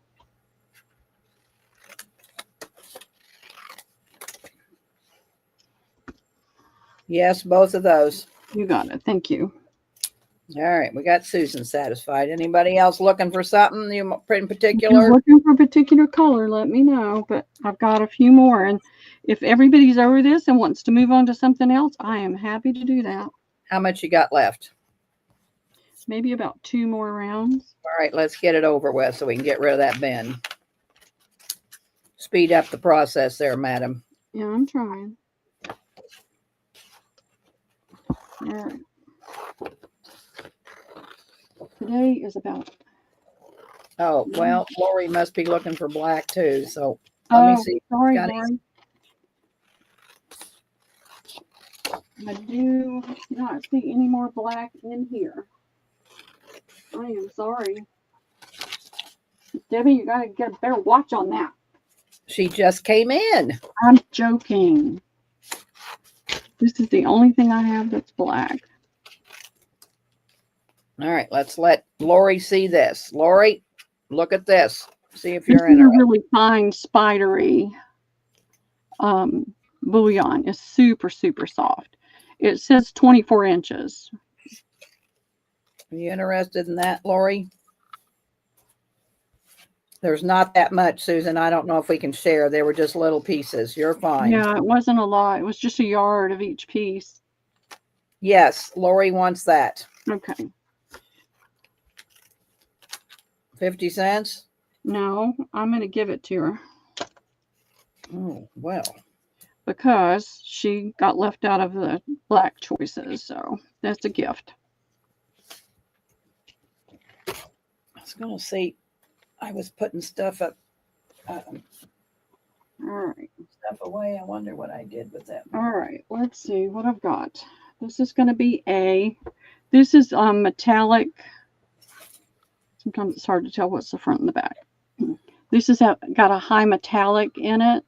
Yes, both of those. You got it. Thank you. All right, we got Susan satisfied. Anybody else looking for something in If particular? you're looking for a particular color, let me know. But I've got a few more. And if everybody's over this and wants to move on to something else, I am happy to do that. How much you got left? Maybe about 2 more rounds. All right, let's get it over with so we can get rid of that bin. Speed up the process there, madam. Yeah, I'm trying. All right. Today is about... Oh, well, Lori must be looking for black too. So let me see. Sorry, Got Lori. I do not see any more black in here. I am sorry. Debbie, you got to get a better watch on that. She just came in. I'm joking. This is the only thing I have that's black. All right, let's let Lori see this. Lori, look at this. See if This you're is a interested. really fine, spidery bullion. It's super, super soft. It says 24 inches. Are you interested in that, Lori? There's not that much, Susan. I don't know if we can share. They were just little pieces. You're fine. Yeah, it wasn't a lot. It was just a yard of each piece. Yes, Lori wants that. Okay. 50 cents? No, I'm going to give it to her Oh, well. because she got left out of the black choices. So that's a gift. I was going to say, I was putting stuff up, All right. stuff away. I wonder what I did with that. All right. Let's see what I've got. This is going to be A. This is metallic. Sometimes it's hard to tell what's the front and the back. This has got a high metallic in it.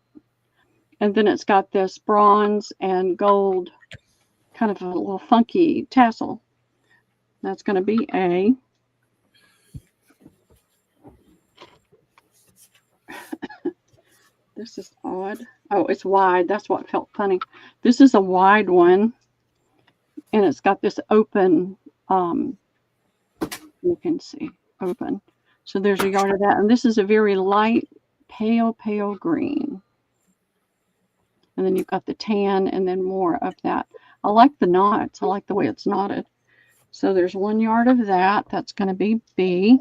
And then it's got this bronze and gold, kind of a little funky tassel. That's going to be A. This is odd. Oh, it's wide. That's what felt funny. This is a wide one. And it's got this open, you can see, open. So there's a yard of that. And this is a very light, pale green. And then you've got the tan and then more of that. I like the knots. I like the way it's knotted. So there's 1 yard of that. That's going to be B.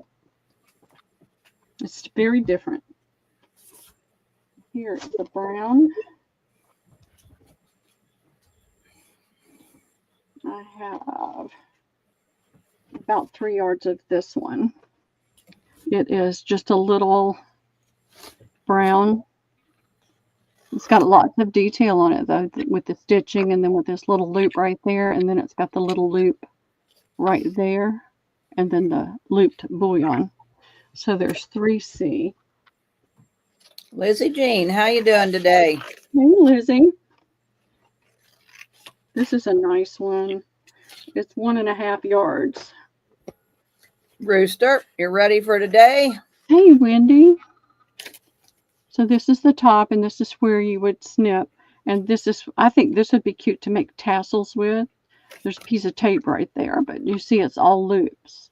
It's very different. Here is the brown. I have about 3 yards of this one. It is just a little brown. It's got lots of detail on it though, with the stitching and then with this little loop right there. And then it's got the little loop right there. And then the looped bullion. So there's 3C. Lizzie Jean, how you doing today? Hey, Lizzie. This is a nice one. It's 1.5 yards. Rooster, you ready for today? Hey, Wendy. So this is the top, and this is where you would snip. And this is, I think this would be cute to make tassels with. There's a piece of tape right there, but you see it's all loops.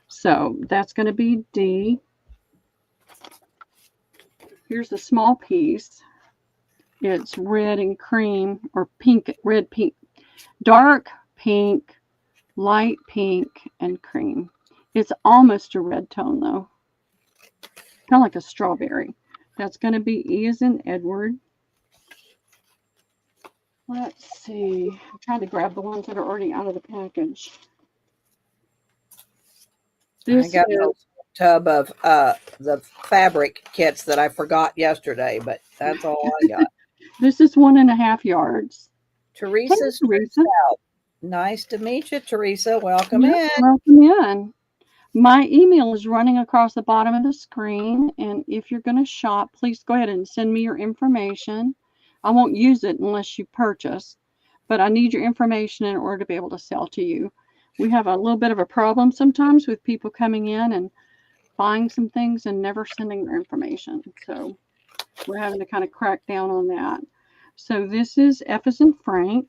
So that's going to be D. Here's the small piece. It's red and cream, or pink, red, pink, dark pink, light pink, and cream. It's almost a red tone though. Kind of like a strawberry. That's going to be E as in Edward. Let's see. I'm trying to grab the ones that are already out of the package. This I got is, a tub of the fabric kits that I forgot yesterday, but that's all I got. this is 1.5 yards. Hey, Teresa's Teresa. nice to meet you, Teresa. Welcome Yep, in. welcome in. My email is running across the bottom of the screen, and if you're going to shop, please go ahead and send me your information. I won't use it unless you purchase, but I need your information in order to be able to sell to you. We have a little bit of a problem sometimes with people coming in and buying some things and never sending their information. So we're having to kind of crack down on that. So this is F as in Frank.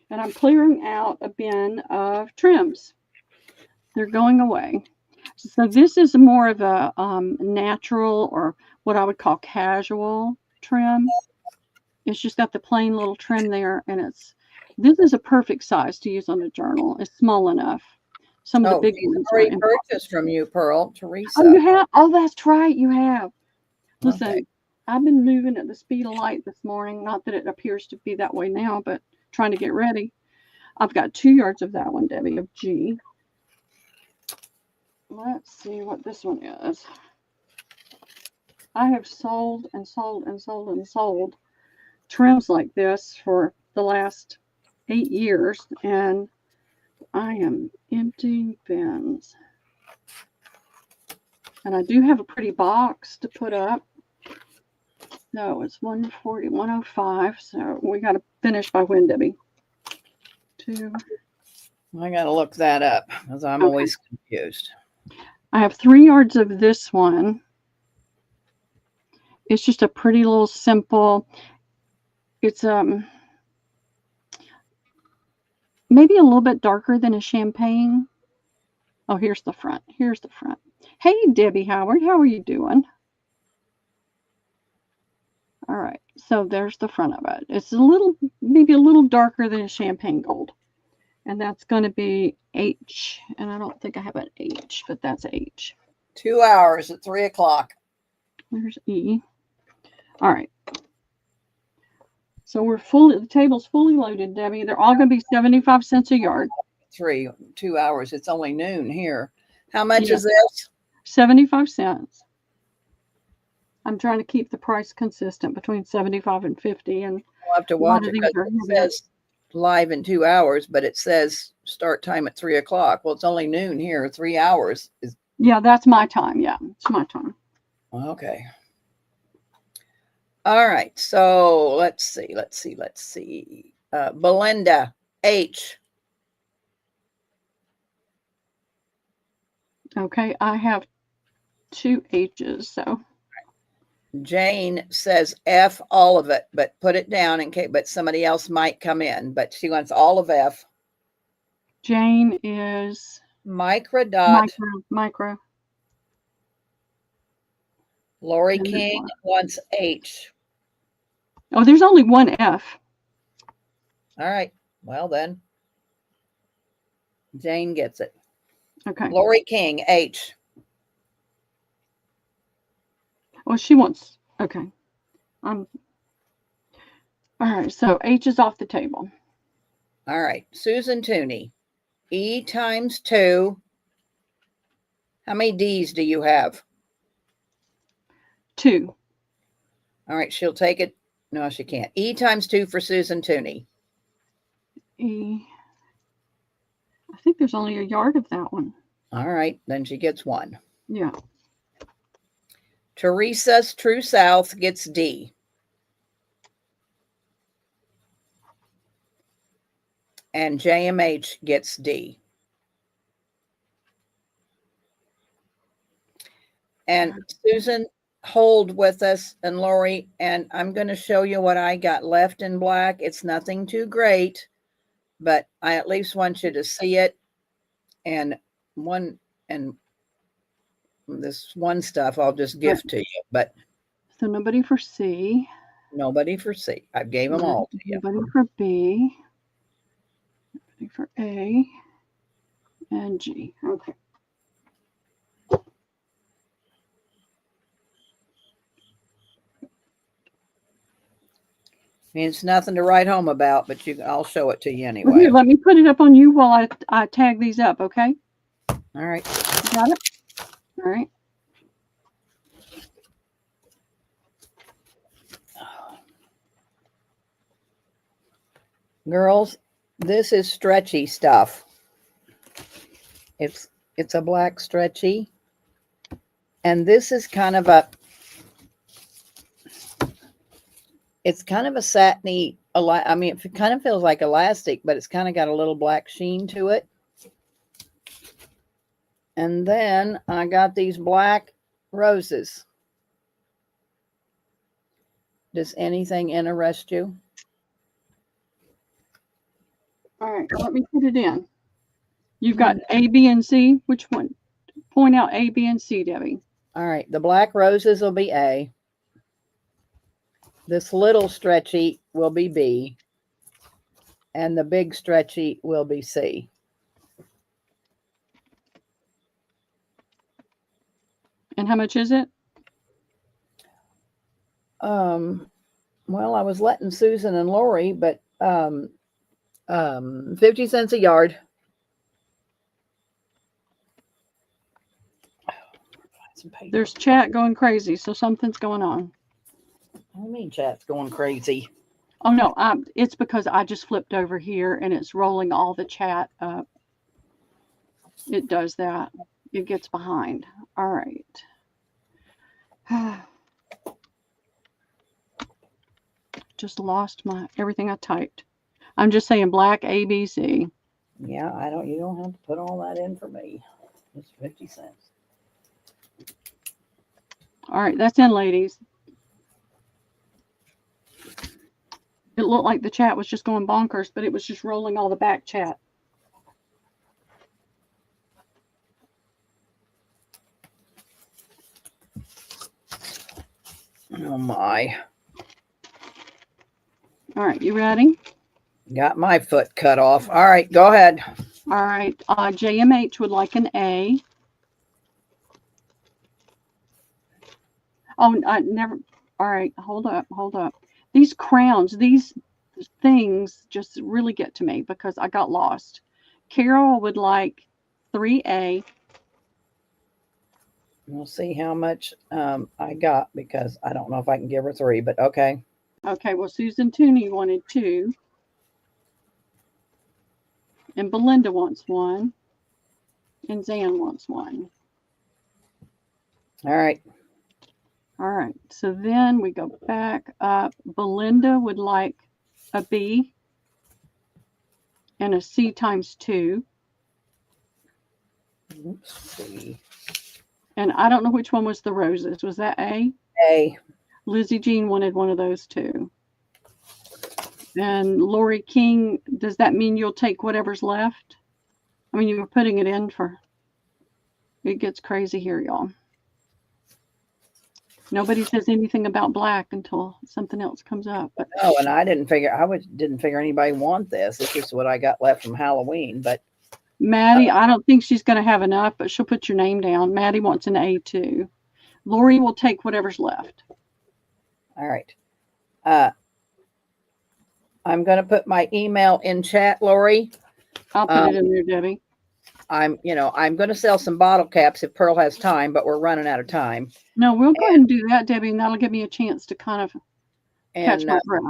And I'm clearing out a bin of trims. They're going away. So this is more of a natural, or what I would call casual trim. It's just got the plain little trim there, and this is a perfect size to use on a journal. It's small enough. Some of the big She's ones are already impossible. purchased from you, Pearl. Oh, Teresa. you have? Oh, that's right, you have. Listen, Okay. I've been moving at the speed of light this morning. Not that it appears to be that way now, but trying to get ready. I've got 2 yards of that one, Debbie, of G. Let's see what this one is. I have sold and sold and sold and sold trims like this for the last 8 years, and I am emptying bins. And I do have a pretty box to put up. No, it's 140, 105. So we got to finish by when, Debbie? 2. I got to look that up because I'm always confused. I have 3 yards of this one. It's just a pretty little simple. It's maybe a little bit darker than a champagne. Oh, here's the front. Here's the front. Hey, Debbie Howard, how are you doing? All right, so there's the front of it. It's maybe a little darker than a champagne gold. And that's going to be H. And I don't think I have an H, but that's H. 2 hours at 3 o'clock. There's E. All right. So the table's fully loaded, Debbie. They're all going to be 75 cents a yard. 2 hours. It's only noon here. How much is this? 75 cents. I'm trying to keep the price consistent between 75 and 50. And We'll have to watch it because it says live in 2 hours, but it says start time at 3 o'clock. Well, it's only noon here. 3 hours is. Yeah, that's my time. Yeah, it's my time. Okay. All right. So let's see. Belinda, H. Okay, I have 2 H's, so. Jane says F, all of it, but put it down in case, but somebody else might come in, but she wants all of F. Jane is micro. Lori King wants H. Oh, there's only one F. All right. Well, then Jane gets it. Okay. Lori King, H. Well, she wants, okay. All right, so H is off the table. All right. Susan Tooney, E times 2. How many D's do you have? 2. All right. She'll take it. No, she can't. E times 2 for Susan Tooney. E. I think there's only a yard of that one. All right. Then she gets 1. Yeah. Teresa's True South gets D. And JMH gets D. And Susan, hold with us, and Lori, and I'm going to show you what I got left in black. It's nothing too great, but I at least want you to see it. And this one stuff I'll just give to you, but so nobody for C. Nobody for C. I gave them all to you. Nobody for B. Nobody for A and G. Okay. It's nothing to write home about, but I'll show it to you anyway. Well, here, let me put it up on you while I tag these up, okay? All right. Got it? All right. Girls, this is stretchy stuff. It's a black stretchy. And this is kind of a, it's kind of a satiny, I mean, it kind of feels like elastic, but it's kind of got a little black sheen to it. And then I got these black roses. Does anything interest you? All right, let me put it in. You've got A, B, and C. Which one? Point out A, B, and C, Debbie. All right, the black roses will be A. This little stretchy will be B. And the big stretchy will be C. And how much is it? Well, I was letting Susan and Lori, but 50 cents a yard. There's chat going crazy, so something's going on. What do you mean chat's going crazy? Oh no, it's because I just flipped over here and it's rolling all the chat up. It does that. It gets behind. All right. Just lost my everything I typed. I'm just saying black ABC. Yeah, you don't have to put all that in for me. It's 50 cents. All right, that's in, ladies. It looked like the chat was just going bonkers, but it was just rolling all the back chat. Oh my. All right, you ready? Got my foot cut off. All right, go ahead. All right, JMH would like an A. Oh, I never. All right, hold up. These crowns, these things just really get to me because I got lost. Carol would like 3A. We'll see how much I got because I don't know if I can give her 3, but okay. Okay, well, Susan Tooney wanted 2. And Belinda wants 1. And Zan wants 1. All right. All right, so then we go back up. Belinda would like a B and a C times 2. Let's see. And I don't know which one was the roses. Was that A? A. Lizzie Jean wanted one of those too. And Lori King, does that mean you'll take whatever's left? I mean, you were putting it in for, it gets crazy here, y'all. Nobody says anything about black until something else comes up. But no, and I didn't figure anybody want this. This is what I got left from Halloween. But Maddie, I don't think she's going to have enough, but she'll put your name down. Maddie wants an A too. Lori will take whatever's left. All right. I'm going to put my email in chat, Lori. I'll put it in there, Debbie. I'm going to sell some bottle caps if Pearl has time, but we're running out of time. No, we'll go ahead and do that, Debbie, and that'll give me a chance to kind of catch my breath.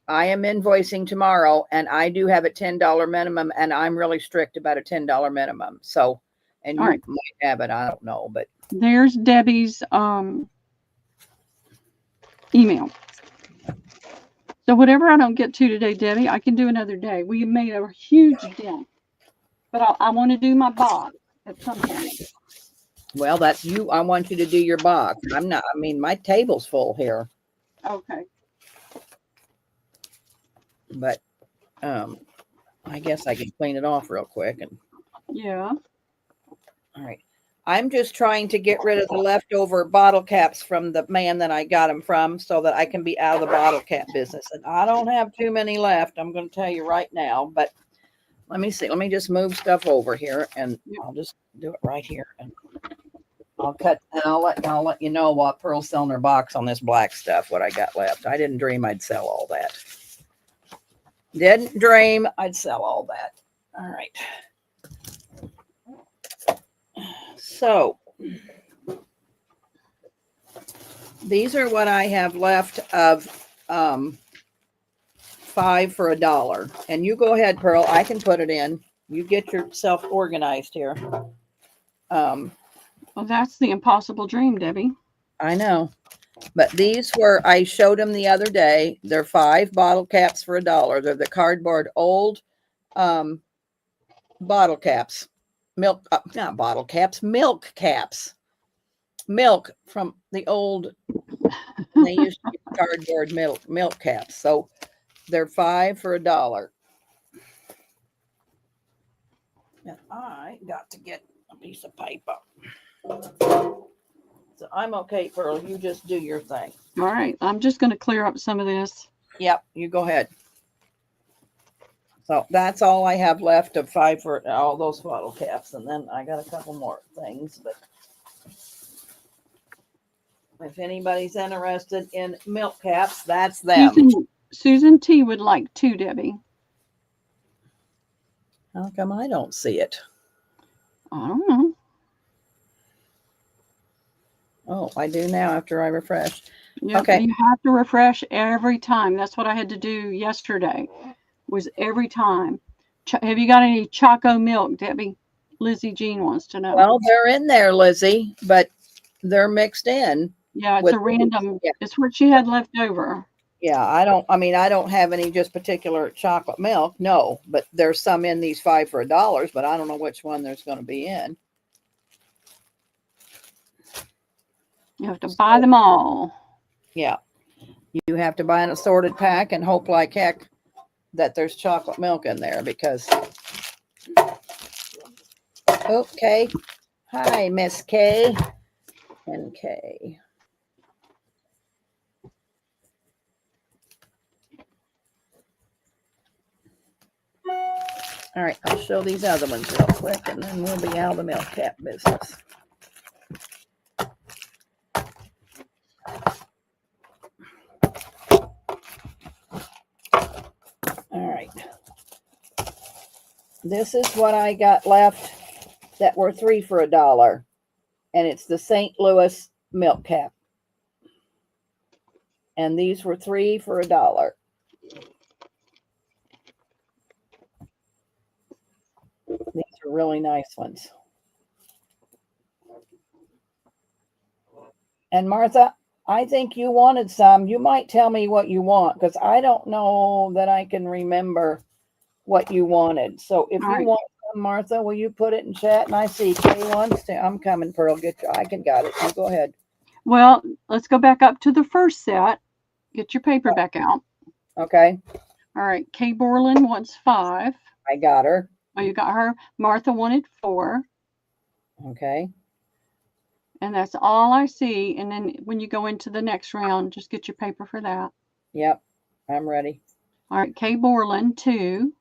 I am invoicing tomorrow, and I do have a $10 minimum, and I'm really strict about a $10 minimum. So, and you might have it, I don't know, but there's Debbie's email. So whatever I don't get to today, Debbie, I can do another day. We made a huge dent, but I want to do my box at some point. Well, that's you. I want you to do your box. I'm not. I mean, my table's full here. Okay. But I guess I can clean it off real quick. And yeah. All right. I'm just trying to get rid of the leftover bottle caps from the man that I got them from so that I can be out of the bottle cap business. And I don't have too many left. I'm going to tell you right now. But let me see. Let me just move stuff over here, and I'll just do it right here. And I'll cut, and I'll let you know what Pearl's selling her box on this black stuff, what I got left. I didn't dream I'd sell all that. Didn't dream I'd sell all that. All right. So these are what I have left of 5 for $1. And you go ahead, Pearl. I can put it in. You get yourself organized here. Well, that's the impossible dream, Debbie. I know. But these were, I showed them the other day. They're 5 bottle caps for $1. They're the cardboard old bottle caps. Milk, not bottle caps, milk caps. Milk from the old, they used to use cardboard milk caps. So they're 5 for $1. And I got to get a piece of paper. So I'm okay, Pearl. You just do your thing. All right. I'm just going to clear up some of this. Yep, you go ahead. So that's all I have left of 5 for all those bottle caps. And then I got a couple more things. But if anybody's interested in milk caps, that's them. Susan T would like 2, Debbie. How come I don't see it? I don't know. Oh, I do now after I refresh. Yep, okay. You have to refresh every time. That's what I had to do yesterday. Was every time. Have you got any Choco milk, Debbie? Lizzie Jean wants to know. Well, they're in there, Lizzie, but they're mixed in. Yeah, it's a random. Yeah. It's what she had left over. Yeah, I don't have any just particular chocolate milk. No, but there's some in these 5 for $1, but I don't know which one there's going to be in. You have to buy them all. Yeah. You have to buy an assorted pack and hope like heck that there's chocolate milk in there because. Okay. Hi, Miss K and K. All right, I'll show these other ones real quick and then we'll be out of the milk cap business. All right. This is what I got left that were 3 for $1. And it's the St. Louis milk cap. And these were 3 for $1. These are really nice ones. And Martha, I think you wanted some. You might tell me what you want because I don't know that I can remember what you wanted. So if you want some, Martha, will you put it in chat? And I see Kay wants to. I'm coming, Pearl. Get you. I can got it. You go ahead. Well, let's go back up to the first set. Get your paper back out. Okay. All right. Kay Borland wants 5. I got her. Oh, you got her. Martha wanted 4. Okay. And that's all I see. And then when you go into the next round, just get your paper for that. Yep. I'm ready. All right. Kay Borland, 2.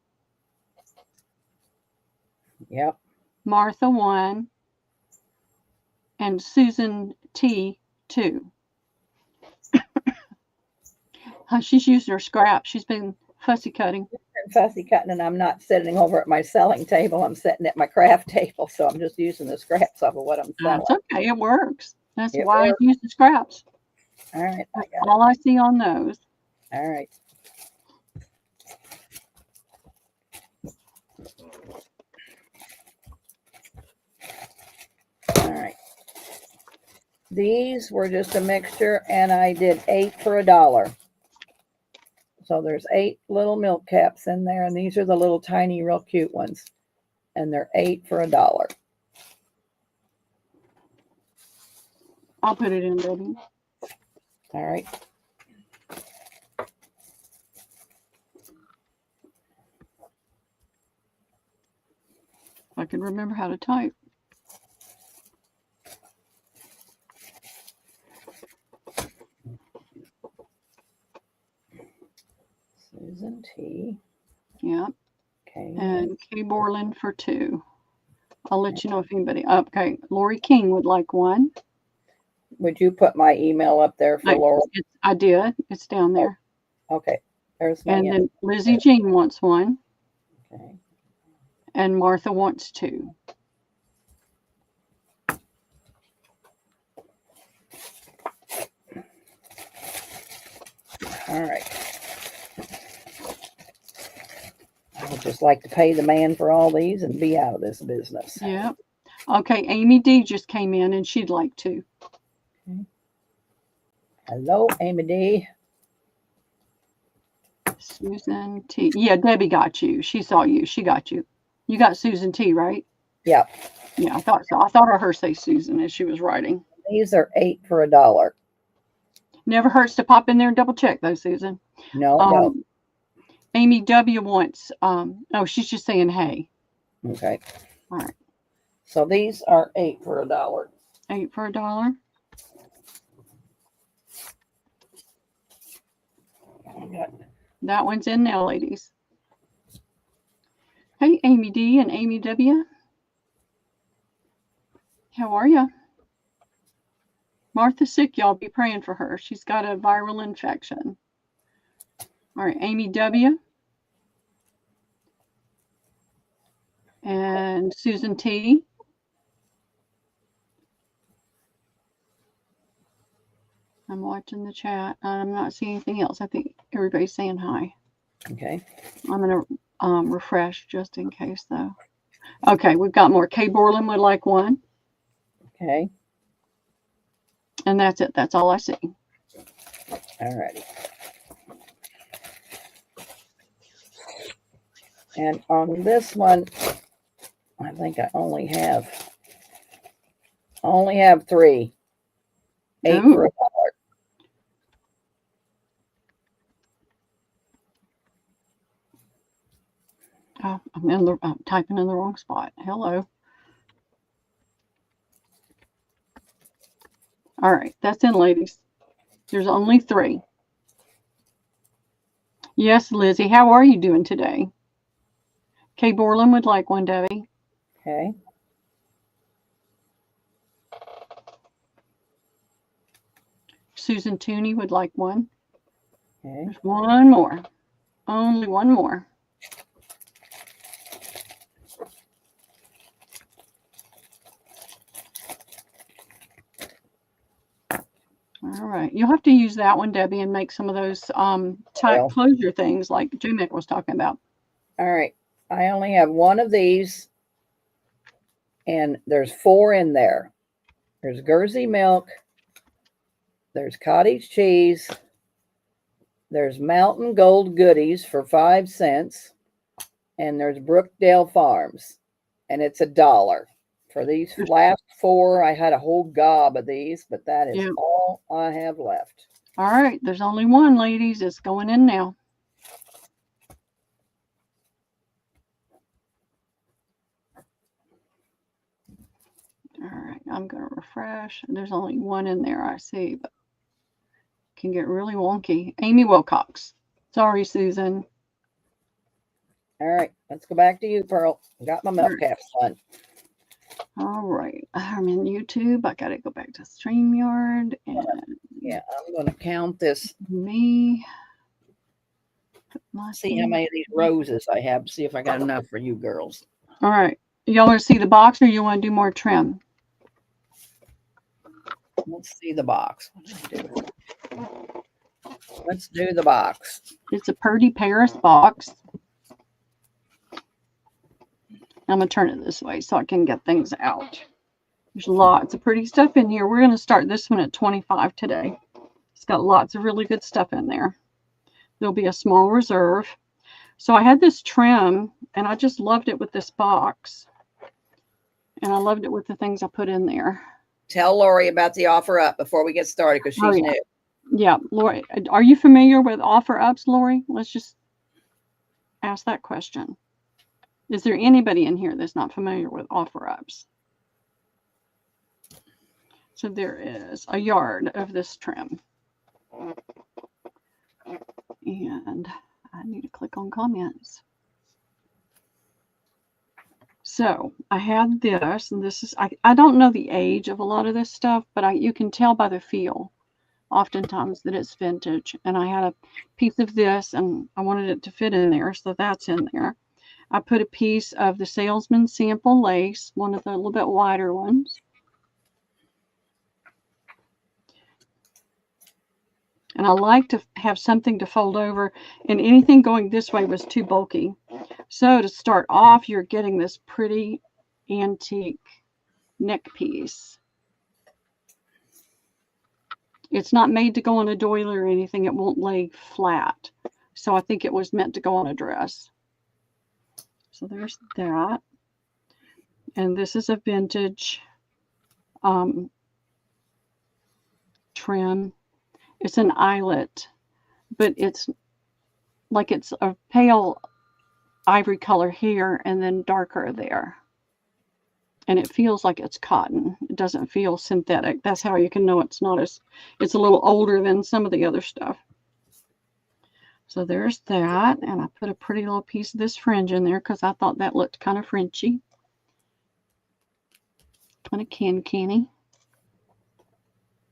Yep. Martha, 1. And Susan T, 2. She's using her scrap. She's been fussy cutting. Fussy cutting, and I'm not sitting over at my selling table. I'm sitting at my craft table, so I'm just using the scraps off of what I'm selling. That's okay. It works. That's why I use the scraps. All right. That's all I see on those. All right. All right. These were just a mixture, and I did 8 for $1. So there's 8 little milk caps in there, and these are the little tiny, real cute ones. And they're 8 for $1. I'll put it in, baby. All right. I can remember how to type. Susan T. Yep. Okay. And Kay Borland for 2. I'll let you know if anybody. Okay. Lori King would like 1. Would you put my email up there for Laura? I did. It's down there. Okay. There's my and then Lizzie Jean wants 1. Okay. And Martha wants 2. All right. just like to pay the man for all these and be out of this business. Yeah. Okay, Amy D just came in and she'd like to. Okay. Hello, Amy D. Susan T. Yeah, Debbie got you. She saw you. She got you. You got Susan T, right? Yep. Yeah, I thought so. I thought I heard say Susan as she was writing. These are 8 for $1. Never hurts to pop in there and double check though, Susan. No. Amy W wants, oh, she's just saying hey. Okay. All right. So these are 8 for $1. 8 for $1. That one's in now, ladies. Hey, Amy D and Amy W. How are you? Martha's sick, y'all. Be praying for her. She's got a viral infection. All right, Amy W. And Susan T. I'm watching the chat. I'm not seeing anything else. I think everybody's saying hi. Okay. I'm going to refresh just in case, though. Okay, we've got more. Kay Borland would like one. Okay. And that's it. That's all I see. All righty. And on this one, I think I only have 3. 8 for $1. Oh, I'm typing in the wrong spot. Hello. All right, that's in, ladies. There's only 3. Yes, Lizzie. How are you doing today? Kay Borland would like one, Debbie. Okay. Susan Tooney would like one. Okay. There's one more. Only one more. All right. You'll have to use that one, Debbie, and make some of those tight closure things like J-Mick was talking about. All right. I only have one of these, and there's 4 in there. There's Guernsey milk. There's cottage cheese. There's Mountain Gold goodies for 5 cents. And there's Brookdale Farms. And it's $1. For these last 4, I had a whole gob of these, but that is all I have left. All right. There's only one, ladies. It's going in now. All right. I'm going to refresh. There's only one in there, I see, but it can get really wonky. Amy Wilcox. Sorry, Susan. All right. Let's go back to you, Pearl. Got my milk caps on. All right. I'm in YouTube. I got to go back to StreamYard. And yeah, I'm going to count this. Me. See how many of these roses I have. See if I got enough for you girls. All right. Y'all want to see the box or you want to do more trim? Let's see the box. Let's do the box. It's a Purdy Paris box. I'm going to turn it this way so I can get things out. There's lots of pretty stuff in here. We're going to start this one at 25 today. It's got lots of really good stuff in there. There'll be a small reserve. So I had this trim, and I just loved it with this box. And I loved it with the things I put in there. Tell Lori about the offer up before we get started because she's new. Yeah, Lori, are you familiar with offer ups, Lori? Let's just ask that question. Is there anybody in here that's not familiar with offer ups? So there is a yard of this trim. And I need to click on comments. So I had this, and this is, I don't know the age of a lot of this stuff, but you can tell by the feel oftentimes that it's vintage. And I had a piece of this, and I wanted it to fit in there, so that's in there. I put a piece of the Salesman sample lace, one of the little bit wider ones. And I like to have something to fold over, and anything going this way was too bulky. So to start off, you're getting this pretty antique neck piece. It's not made to go on a doily or anything. It won't lay flat. So I think it was meant to go on a dress. So there's that. And this is a vintage trim. It's an eyelet, but it's like it's a pale ivory color here and then darker there. And it feels like it's cotton. It doesn't feel synthetic. That's how you can know it's not as, it's a little older than some of the other stuff. So there's that. And I put a pretty little piece of this fringe in there because I thought that looked kind of Frenchy. Kind of canny.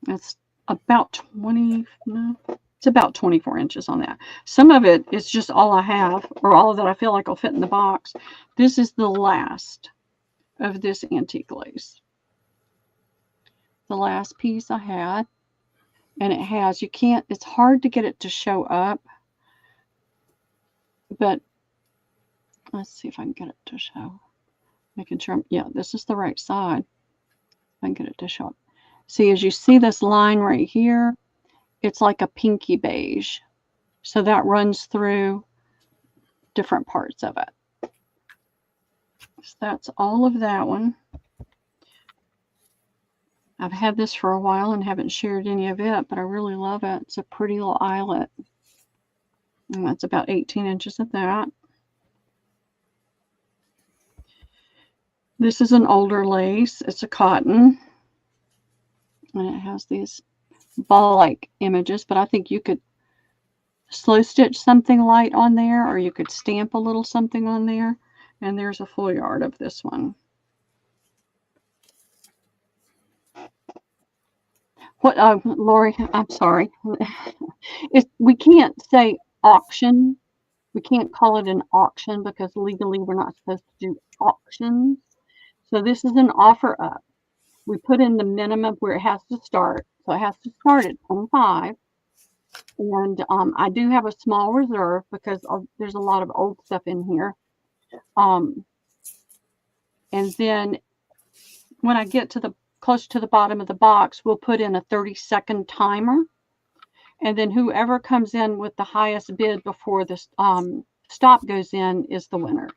That's about 20, no, it's about 24 inches on that. Some of it is just all I have, or all that I feel like will fit in the box. This is the last of this antique lace. The last piece I had, and it has, you can't, it's hard to get it to show up, but let's see if I can get it to show. Making sure, yeah, this is the right side. I can get it to show up. See, as you see this line right here, it's like a pinky beige. So that runs through different parts of it. So that's all of that one. I've had this for a while and haven't shared any of it, but I really love it. It's a pretty little eyelet. And that's about 18 inches of that. This is an older lace. It's a cotton. And it has these ball-like images, but I think you could slow stitch something light on there, or you could stamp a little something on there. And there's a full yard of this one. What, Lori, I'm sorry. We can't say auction. We can't call it an auction because legally we're not supposed to do auctions. So this is an offer up. We put in the minimum where it has to start. So it has to start at 25. And I do have a small reserve because there's a lot of old stuff in here. And then when I get to the close to the bottom of the box, we'll put in a 30-second timer. And then whoever comes in with the highest bid before the stop goes in is the winner.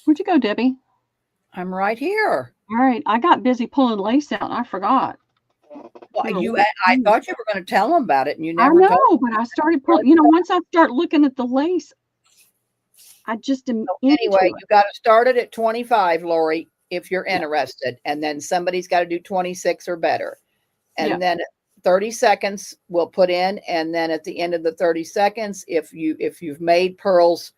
Where'd you go, Debbie? I'm right here. All right. I got busy pulling lace out. I forgot. Well, I thought you were going to tell them about it, and you never I know, told but I started pulling, you know, once I start looking at the lace, I just am anyway, you got to start it at 25, Lori, if you're interested. And then somebody's got to do 26 or better. And then 30 seconds we'll put in. And then at the end of the 30 seconds, if you've made pearls,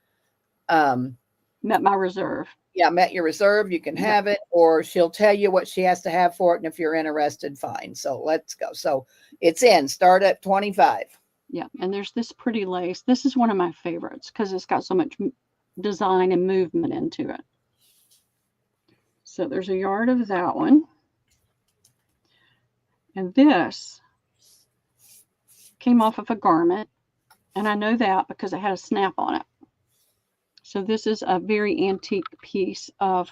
met my reserve. Yeah, met your reserve, you can have it, or she'll tell you what she has to have for it. And if you're interested, fine. So let's go. So it's in, start at 25. Yeah. And there's this pretty lace. This is one of my favorites because it's got so much design and movement into it. So there's a yard of that one. And this came off of a garment. And I know that because it had a snap on it. So this is a very antique piece of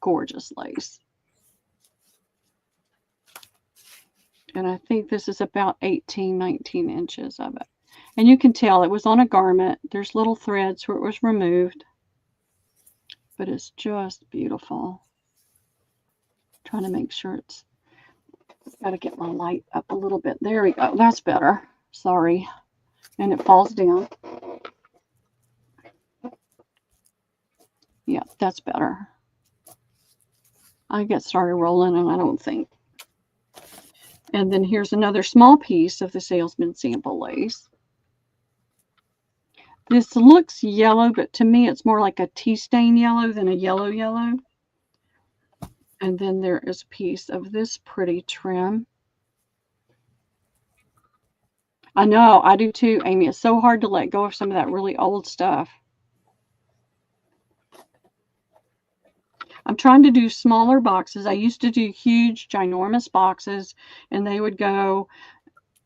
gorgeous lace. And I think this is about 18, 19 inches of it. And you can tell it was on a garment. There's little threads where it was removed. But it's just beautiful. Trying to make sure it's, got to get my light up a little bit. There we go. That's better. Sorry. And it falls down. Yeah, that's better. I get started rolling and I don't think. And then here's another small piece of the Salesman sample lace. This looks yellow, but to me it's more like a tea stain yellow than a yellow yellow. And then there is a piece of this pretty trim. I know, I do too, Amy. It's so hard to let go of some of that really old stuff. I'm trying to do smaller boxes. I used to do huge, ginormous boxes, and they would go,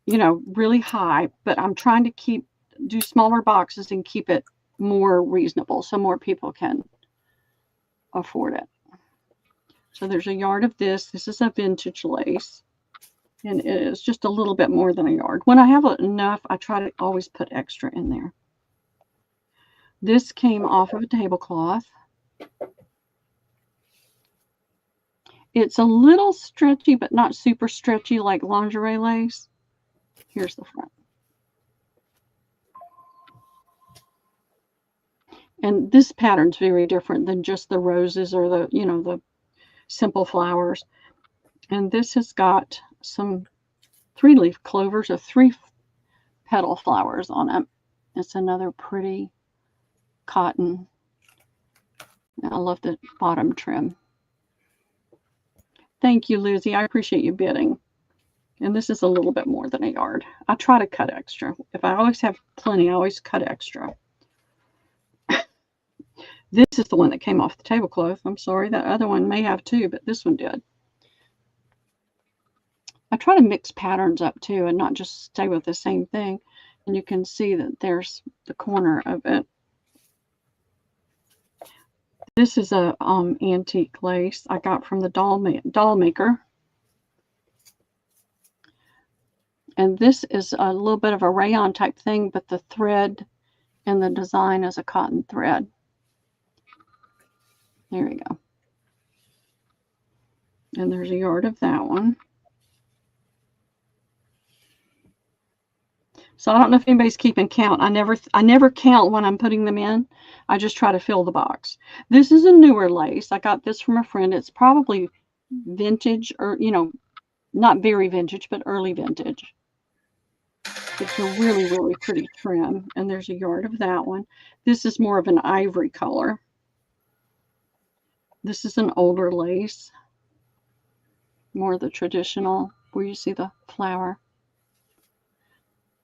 you know, really high, but I'm trying to do smaller boxes and keep it more reasonable so more people can afford it. So there's a yard of this. This is a vintage lace, and it is just a little bit more than a yard. When I have enough, I try to always put extra in there. This came off of a tablecloth. It's a little stretchy, but not super stretchy like lingerie lace. Here's the front. And this pattern's very different than just the roses or the, you know, the simple flowers. And this has got some 3-leaf clovers or 3-petal flowers on it. It's another pretty cotton. I love the bottom trim. Thank you, Lizzie. I appreciate you bidding. And this is a little bit more than a yard. I try to cut extra. If I always have plenty, I always cut extra. This is the one that came off the tablecloth. I'm sorry, that other one may have too, but this one did. I try to mix patterns up too and not just stay with the same thing. And you can see that there's the corner of it. This is a antique lace I got from the doll maker. And this is a little bit of a rayon type thing, but the thread and the design is a cotton thread. There we go. And there's a yard of that one. So I don't know if anybody's keeping count. I never count when I'm putting them in. I just try to fill the box. This is a newer lace. I got this from a friend. It's probably vintage, or, you know, not very vintage, but early vintage. It's a really, really pretty trim. And there's a yard of that one. This is more of an ivory color. This is an older lace. More of the traditional, where you see the flower.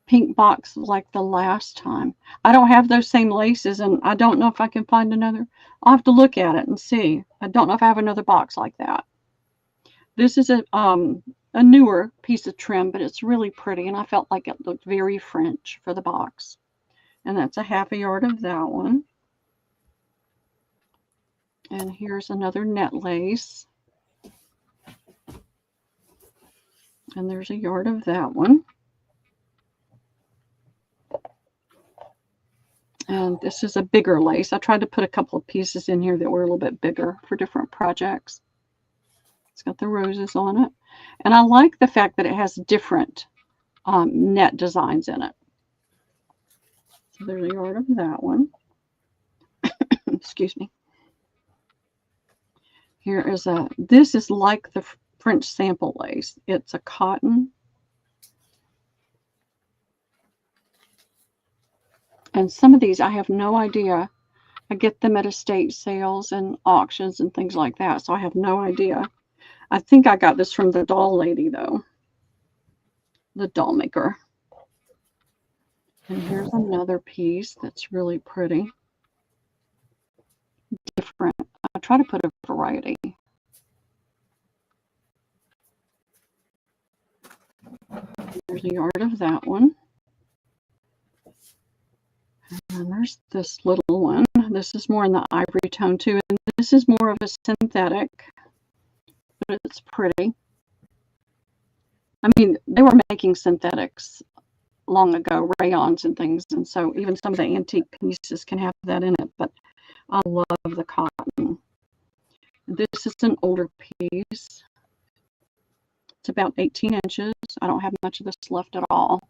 Pink box like the last time. I don't have those same laces, and I don't know if I can find another. I'll have to look at it and see. I don't know if I have another box like that. This is a newer piece of trim, but it's really pretty, and I felt like it looked very French for the box. And that's a half a yard of that one. And here's another net lace. And there's a yard of that one. And this is a bigger lace. I tried to put a couple of pieces in here that were a little bit bigger for different projects. It's got the roses on it. And I like the fact that it has different net designs in it. So there's a yard of that one. Excuse me. Here is this is like the French sample lace. It's a cotton. And some of these, I have no idea. I get them at estate sales and auctions and things like that. So I have no idea. I think I got this from the doll lady, though. The doll maker. And here's another piece that's really pretty. Different. I try to put a variety. There's a yard of that one. And there's this little one. This is more in the ivory tone too. And this is more of a synthetic, but it's pretty. I mean, they were making synthetics long ago, rayons and things. And so even some of the antique pieces can have that in it. But I love the cotton. This is an older piece. It's about 18 inches. I don't have much of this left at all.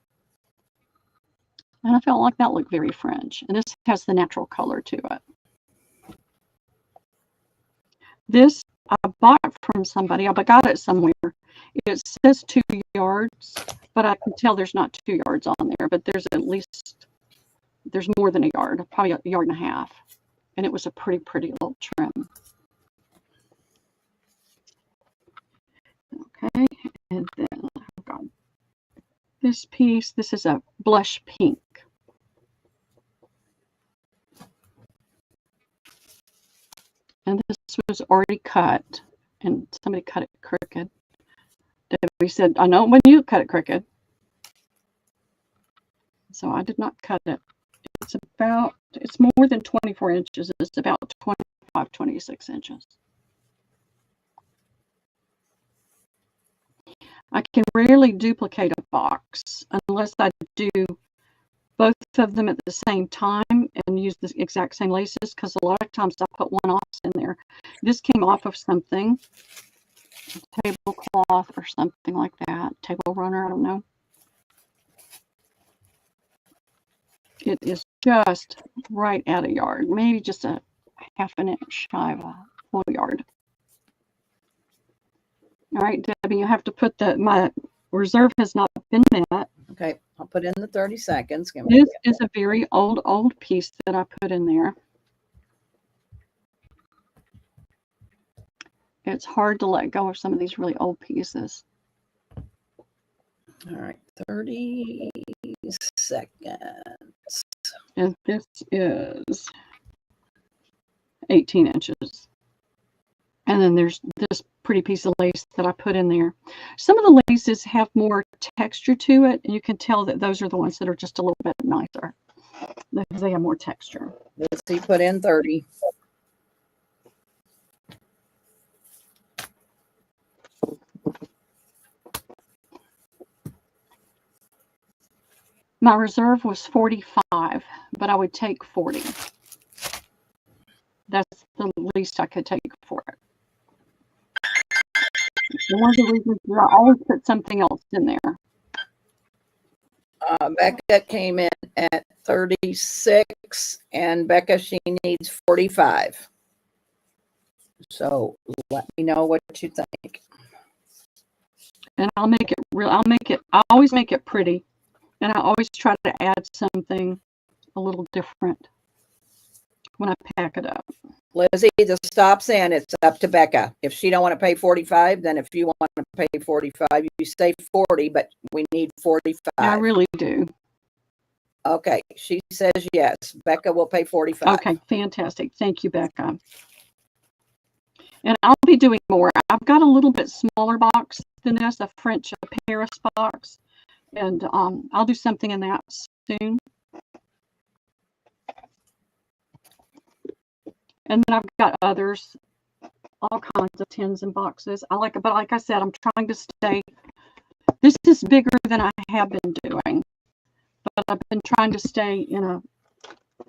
And I felt like that looked very French. And this has the natural color to it. This I bought from somebody. I got it somewhere. It says 2 yards, but I can tell there's not 2 yards on there. But there's at least, there's more than a yard, probably a yard and a half. And it was a pretty, pretty little trim. Okay, and then I've got this piece. This is a blush pink. And This was already cut, and somebody cut it crooked. Debbie said, I know when you cut it crooked. So I did not cut it. It's more than 24 inches. It's about 25, 26 inches. I can rarely duplicate a box unless I do both of them at the same time and use the exact same laces, because a lot of times I put one off in there. This came off of something, a tablecloth or something like that, table runner, I don't know. It is just right at a yard, maybe just a half an inch shy of a full yard. All right, Debbie, you have to put my reserve has not been met. Okay, I'll put in the 30 seconds. This is a very old piece that I put in there. It's hard to let go of some of these really old pieces. All right, 30 seconds. And this is 18 inches. And then there's this pretty piece of lace that I put in there. Some of the laces have more texture to it, and you can tell that those are the ones that are just a little bit nicer because they have more texture. Let's see, put in 30. My reserve was 45, but I would take 40. That's the least I could take for it. One of the reasons is I always put something else in there. Becca came in at 36, and Becca, she needs 45. So let me know what you think. And I'll make it real. I always make it pretty. And I always try to add something a little different when I pack it up. Lizzie, just stop saying it's up to Becca. If she don't want to pay 45, then if you want to pay 45, you say 40, but we need 45. I really do. Okay, she says yes. Becca will pay 45. Okay, fantastic. Thank you, Becca. And I'll be doing more. I've got a little bit smaller box than this, a French Paris box. And I'll do something in that soon. And then I've got others, all kinds of tins and boxes. But like I said, I'm trying to stay. This is bigger than I have been doing, but I've been trying to stay in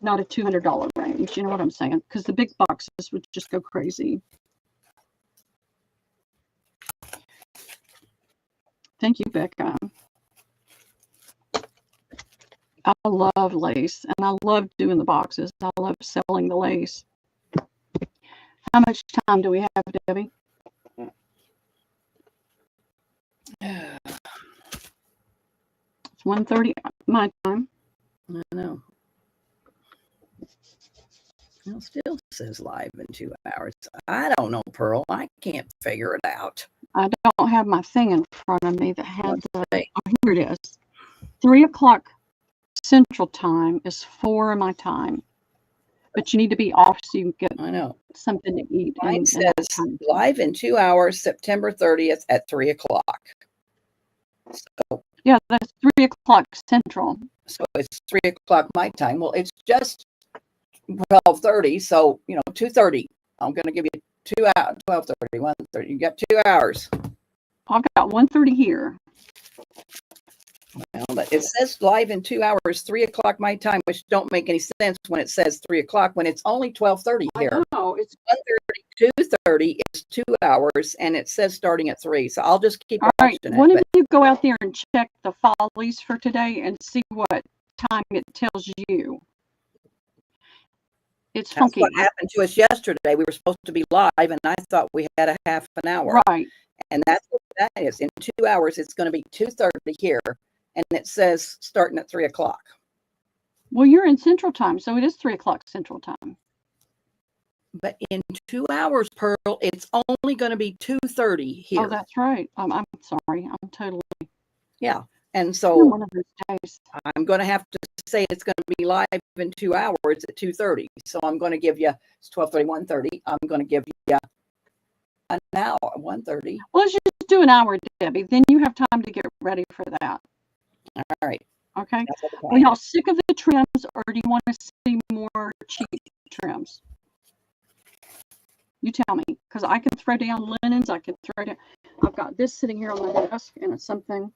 not a $200 range. You know what I'm saying? Because the big boxes would just go crazy. Thank you, Becca. I love lace, and I love doing the boxes. I love selling the lace. How much time do we have, Debbie? It's 1:30 my time. I know. It still says live in 2 hours. I don't know, Pearl. I can't figure it out. I don't have my thing in front of me that had the. Oh, here it is. 3 o'clock Central Time is 4 my time. But you need to be off so you can get something to eat. Mine says live in 2 hours, September 30th at 3 o'clock. So, yeah, that's 3 o'clock Central. So it's 3 o'clock my time. Well, it's just 12:30. So, 2:30. I'm going to give you 2 hours, 12:30, 1:30. You got 2 hours. I've got 1:30 here. Well, but it says live in 2 hours, 3 o'clock my time, which don't make any sense when it says 3 o'clock when it's only 12:30 here. No, it's 1:30, 2:30 is 2 hours, and it says starting at 3. So I'll just keep watching it. Why don't you go out there and check the follies for today and see what time it tells you? It's funky. That's what happened to us yesterday. We were supposed to be live, and I thought we had a half an hour. Right. And that's what that is. In 2 hours, it's going to be 2:30 here. And it says starting at 3 o'clock. Well, you're in Central Time, so it is 3 o'clock Central Time. But in 2 hours, Pearl, it's only going to be 2:30 here. Oh, that's right. I'm sorry. I'm totally. Yeah. And so one of those days. I'm going to have to say it's going to be live in 2 hours at 2:30. So I'm going to give you, it's 12:30, 1:30. I'm going to give Yeah. Now at 1:30. Well, let's just do an hour, Debbie. Then you have time to get ready for that. All right. Okay. That's what the Are plan y'all is. sick of the trims, or do you want to see more cheap trims? You tell me, because I can throw down linens. I can throw down. I've got this sitting here on my desk, and it's something.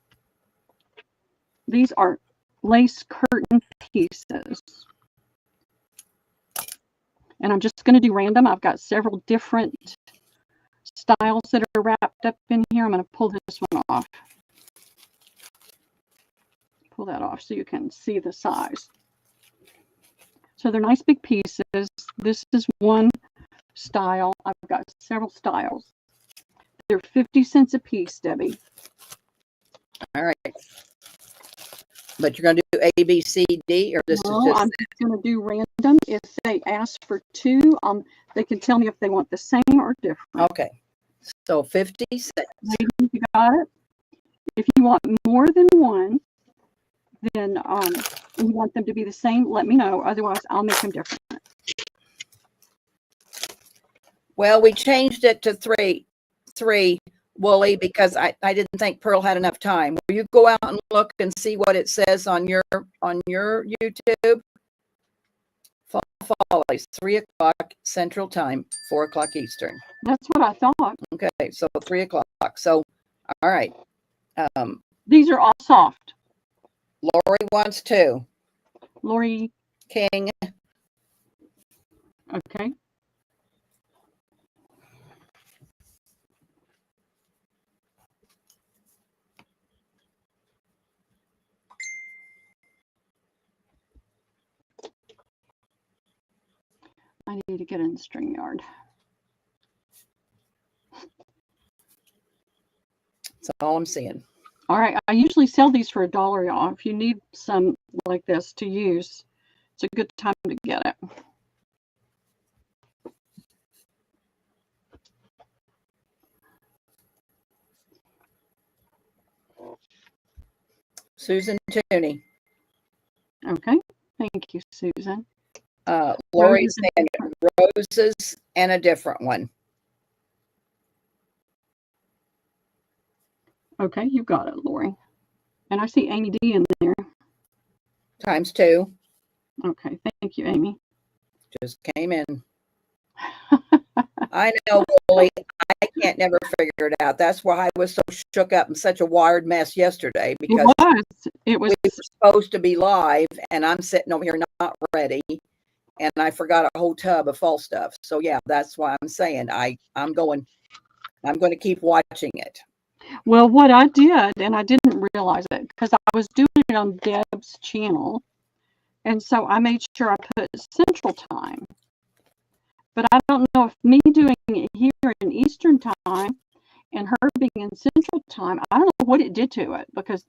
These are lace curtain pieces. And I'm just going to do random. I've got several different styles that are wrapped up in here. I'm going to pull this one off. Pull that off so you can see the size. So they're nice big pieces. This is one style. I've got several styles. They're 50 cents a piece, Debbie. All right. But you're going to do A, B, C, D, or this No, is just... I'm just going to do random. If they ask for two, they can tell me if they want the same or different. Okay. So 50 cents. Ladies, you got it? If you want more than one, then you want them to be the same, let me know. Otherwise, I'll make them different. Well, we changed it to three, Wooly, because I didn't think Pearl had enough time. Will you go out and look and see what it says on your YouTube? Fall Follies, 3 o'clock Central Time, 4 o'clock Eastern. That's what I thought. Okay, so 3 o'clock. So, all right. These are all soft. Lori wants 2. Lori. King. Okay. I need to get in the string yard. That's all I'm seeing. All right. I usually sell these for $1, y'all. If you need some like this to use, it's a good time to get it. Susan Tooney. Okay. Thank you, Susan. Lori's saying roses and a different one. Okay, you got it, Lori. And I see Amy D in there. Times 2. Okay, thank you, Amy. Just came in. I know, Wooly. I can't never figure it out. That's why I was so shook up and such a wired mess yesterday, because it was we were supposed to be live and I'm sitting over here not ready, and I forgot a whole tub of fall stuff. So yeah, that's why I'm saying I'm going to keep watching it. Well, what I did, and I didn't realize it because I was doing it on Deb's channel, and so I made sure I put Central Time. But I don't know if me doing it here in Eastern Time and her being in Central Time, I don't know what it did to it, because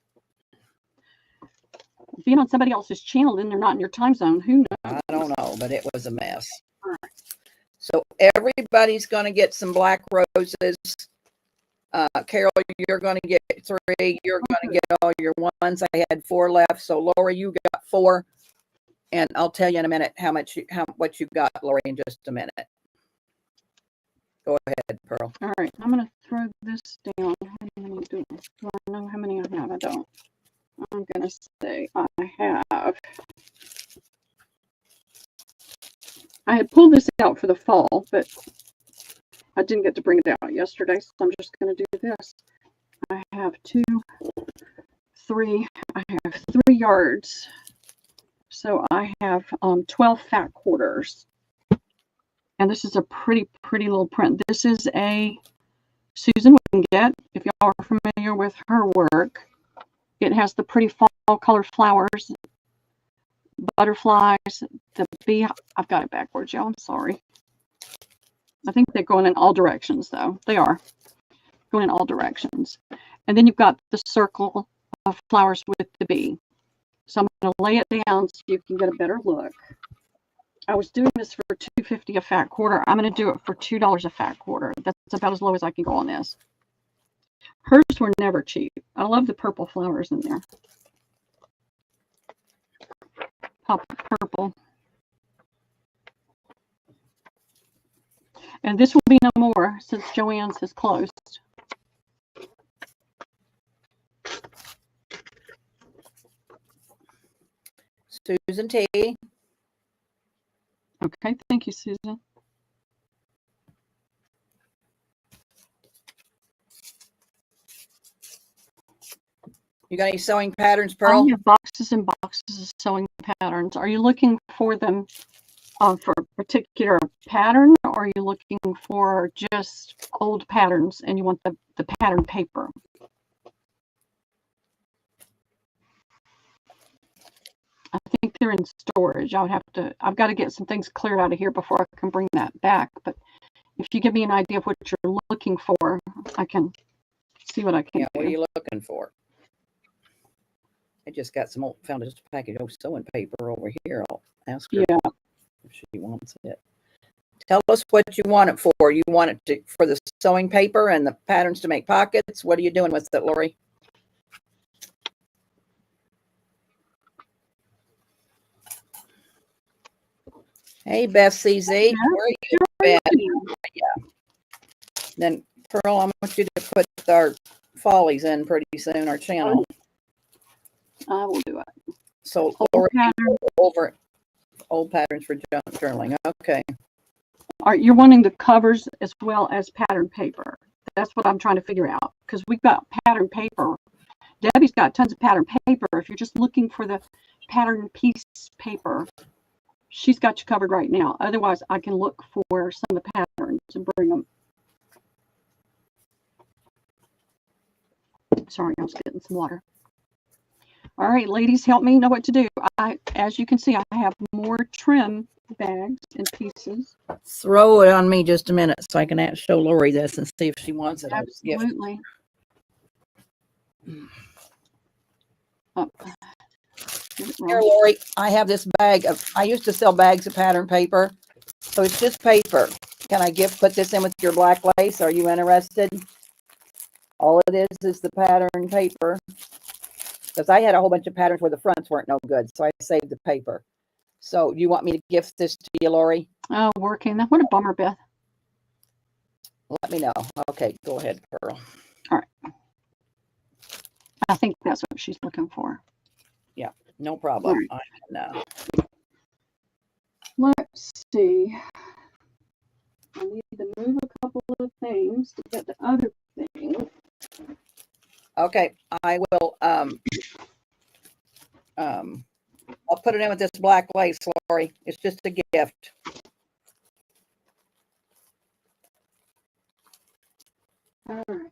being on somebody else's channel, then they're not in your time zone. Who knows? I don't know, but it was a mess. So everybody's going to get some black roses. Carol, you're going to get 3. You're going to get all your ones. I had 4 left. So Lori, you got 4. And I'll tell you in a minute what you got, Lori, in just a minute. Go ahead, Pearl. All right, I'm going to throw this down. How many do I know how many I have? I don't. I'm going to say I had pulled this out for the fall, but I didn't get to bring it out yesterday, so I'm just going to do this. I have 2, 3. I have 3 yards. So I have 12 fat quarters. And this is a pretty little print. This is a Susan Wingate, if y'all are familiar with her work. It has the pretty fall color flowers, butterflies, the bee. I've got it backwards, y'all. I'm sorry. I think they're going in all directions, though. They are going in all directions. And then you've got the circle of flowers with the bee. So I'm going to lay it down so you can get a better look. I was doing this for $2.50 a fat quarter. I'm going to do it for $2 a fat quarter. That's about as low as I can go on this. Hers were never cheap. I love the purple flowers in there. Pop purple. And this will be no more since Joann's has closed. Susan T. Okay, thank you, Susan. You got any sewing patterns, Pearl? I have boxes and boxes of sewing patterns. Are you looking for them for a particular pattern, or are you looking for just old patterns and you want the pattern paper? I think they're in storage. I've got to get some things cleared out of here before I can bring that back. But if you give me an idea of what you're looking for, I can see what I can do. What are you looking for? I just got found a package of sewing paper over here. I'll ask her if she wants it. Tell us what you want it for. You want it for the sewing paper and the patterns to make pockets? What are you doing with it, Lori? Hey, Beth CZ. Where are you, Beth? Yeah. Then, Pearl, I want you to put our follies in pretty soon, our channel. I will do it. So, Lori, over old patterns for journaling. Okay. All right, you're wanting the covers as well as pattern paper. That's what I'm trying to figure out, because we've got pattern paper. Debbie's got tons of pattern paper. If you're just looking for the pattern piece paper, she's got you covered right now. Otherwise, I can look for some of the patterns and bring them. Sorry, I was getting some water. All right, ladies, help me know what to do. As you can see, I have more trim bags and pieces. Throw it on me just a minute so I can show Lori this and see if she wants it. Absolutely. Here, Lori, I have this bag I used to sell bags of pattern paper. So it's just paper. Can I put this in with your black lace? Are you interested? All it is the pattern paper. Because I had a whole bunch of patterns where the fronts weren't no good. So I saved the paper. So you want me to gift this to you, Lori? Oh, working. What a bummer, Beth. Let me know. Okay, go ahead, Pearl. All right. I think that's what she's looking for. Yeah, no problem. Right. No. Let's see. I need to move a couple of things to get the other thing. Okay, I will I'll put it in with this black lace, Lori. It's just a gift. All right.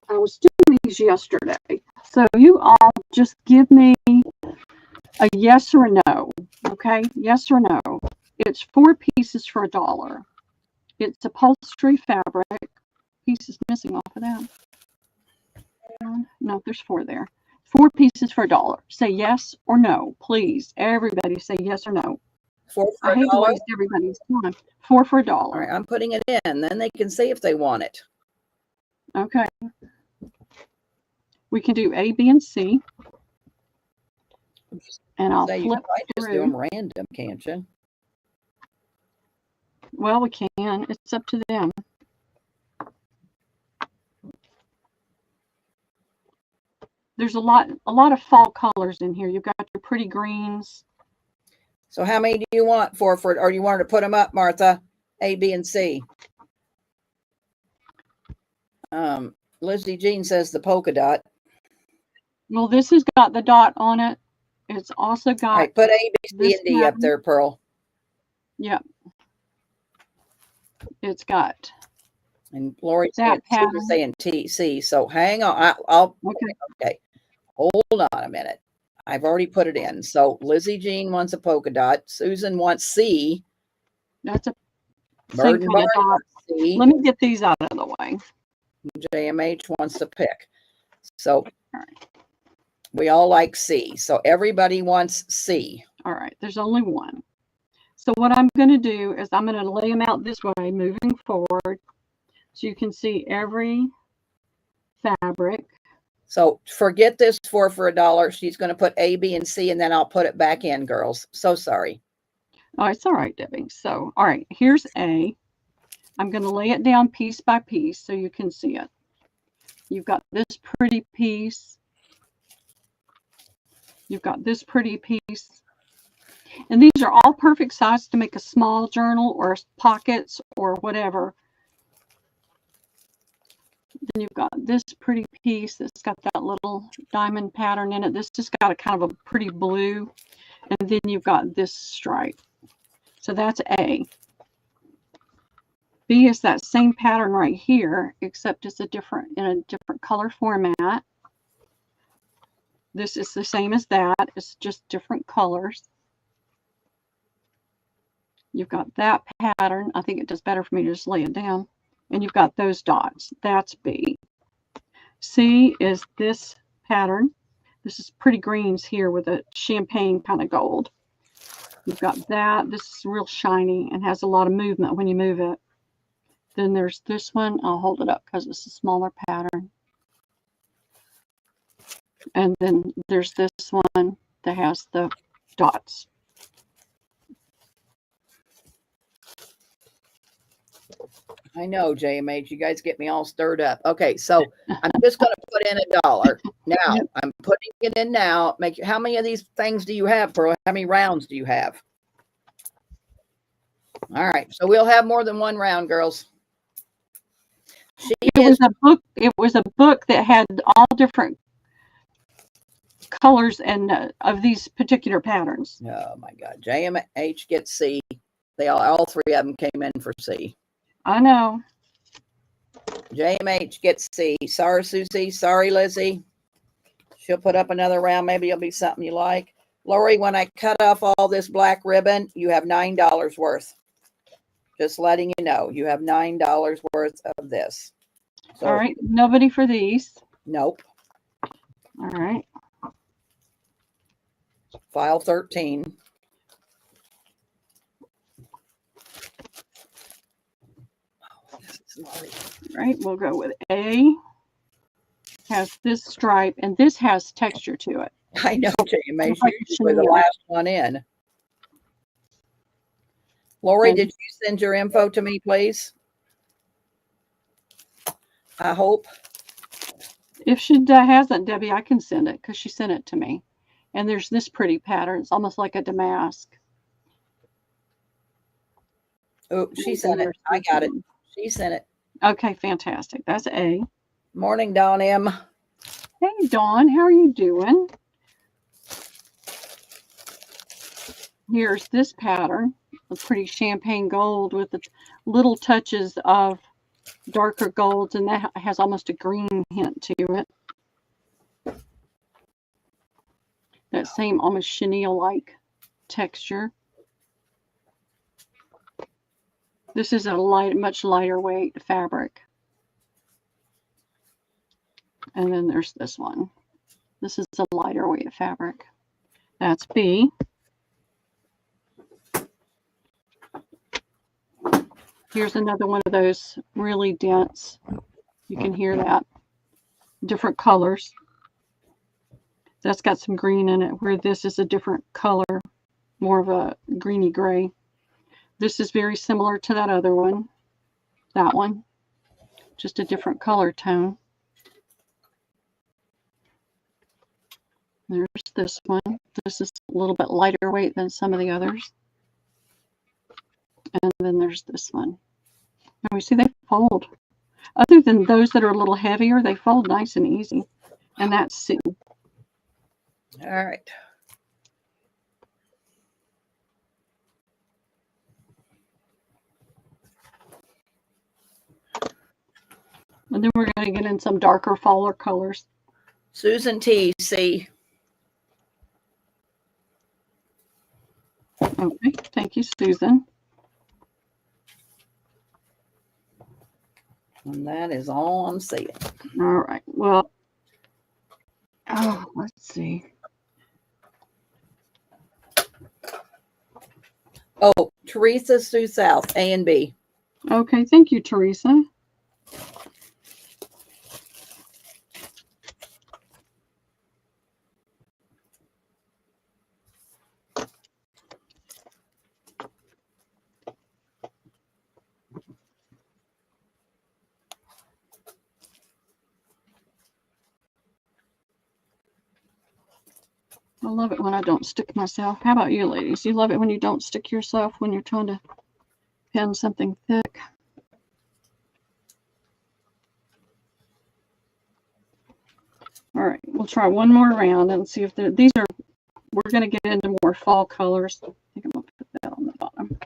I was doing these yesterday. So you all just give me a yes or a no. Okay? Yes or no. It's 4 pieces for $1. It's upholstery fabric. Pieces missing off of that. No, there's 4 there. 4 pieces for $1. Say yes or no, please. Everybody say yes or no. 4 for I hate to $1. waste everybody's time. 4 for $1. All right, I'm putting it in. Then they can see if they want it. Okay. We can do A, B, and C. And I'll flip just do them random, can't you? Well, we can. It's up to them. There's a lot of fall colors in here. You've got your pretty greens. So how many do you want for or you want her to put them up, Martha? A, B, and C. Lizzie Jean says the polka dot. Well, this has got the dot on it. It's also got. All right, put A, B, C, and D up there, Pearl. Yep. It's got. And Lori's saying T, C. So hang on. Okay. Hold on a minute. I've already put it in. So Lizzie Jean wants a polka dot. Susan wants C. That's a same kind of dot. C. Let me get these out of the way. JMH wants to pick. So we all like C. So everybody wants C. All right. There's only one. So what I'm going to do is I'm going to lay them out this way, moving forward, so you can see every fabric. So forget this 4 for $1. She's going to put A, B, and C, and then I'll put it back in, girls. So sorry. Oh, it's all right, Debbie. So, all right, here's A. I'm going to lay it down piece by piece so you can see it. You've got this pretty piece. You've got this pretty piece. And these are all perfect size to make a small journal or pockets or whatever. Then you've got this pretty piece that's got that little diamond pattern in it. This just got a kind of a pretty blue. And then you've got this stripe. So that's A. B is that same pattern right here, except it's in a different color format. This is the same as that. It's just different colors. You've got that pattern. I think it does better for me to just lay it down. And you've got those dots. That's B. C is this pattern. This is pretty greens here with a champagne kind of gold. You've got that. This is real shiny and has a lot of movement when you move it. Then there's this one. I'll hold it up because it's a smaller pattern. And then there's this one that has the dots. I know, JMH, you guys get me all stirred up. Okay, so I'm just going to put in $1. Now, Yep. I'm putting it in now. How many of these things do you have, Pearl? How many rounds do you have? All right, so we'll have more than one round, girls. It was a book. It was a book that had all different colors and of these particular patterns. Oh my God, JMH gets C. They all three of them came in for C. I know. JMH gets C. Sorry, Susie. Sorry, Lizzie. She'll put up another round. Maybe it'll be something you like. Lori, when I cut off all this black ribbon, you have $9 worth. Just letting you know, you have $9 worth of this. So, all right. Nobody for these. Nope. All right. File 13. Right. We'll go with A. Has this stripe, and this has texture to it. I know, JMH. You were the last one in. Lori, did you send your info to me, please? I hope. If she hasn't, Debbie, I can send it because she sent it to me. And there's this pretty pattern. It's almost like a damask. Oh, she sent it. I got it. She sent it. Okay, fantastic. That's A. Morning, Dawn M. Hey, Dawn, how are you doing? Here's this pattern, a pretty champagne gold with the little touches of darker golds, and that has almost a green hint to it. That same almost chenille-like texture. This is a much lighter weight fabric. And then there's this one. This is a lighter weight fabric. That's B. Here's another one of those really dense. You can hear that. Different colors. That's got some green in it, where this is a different color, more of a greeny gray. This is very similar to that other one. That one. Just a different color tone. There's this one. This is a little bit lighter weight than some of the others. And then there's this one. And we see they fold. Other than those that are a little heavier, they fold nice and easy. And that's C. All right. And then we're going to get in some darker faller colors. Susan T. C. Okay, thank you, Susan. And that is all I'm seeing. All right. Well, let's see. Oh, Teresa Sue South, A and B. Okay, thank you, Teresa. I love it when I don't stick myself. How about you, ladies? You love it when you don't stick yourself when you're trying to pin something thick? All right, we'll try one more round and see if these are, we're going to get into more fall colors. I think I'm going to put that on the bottom.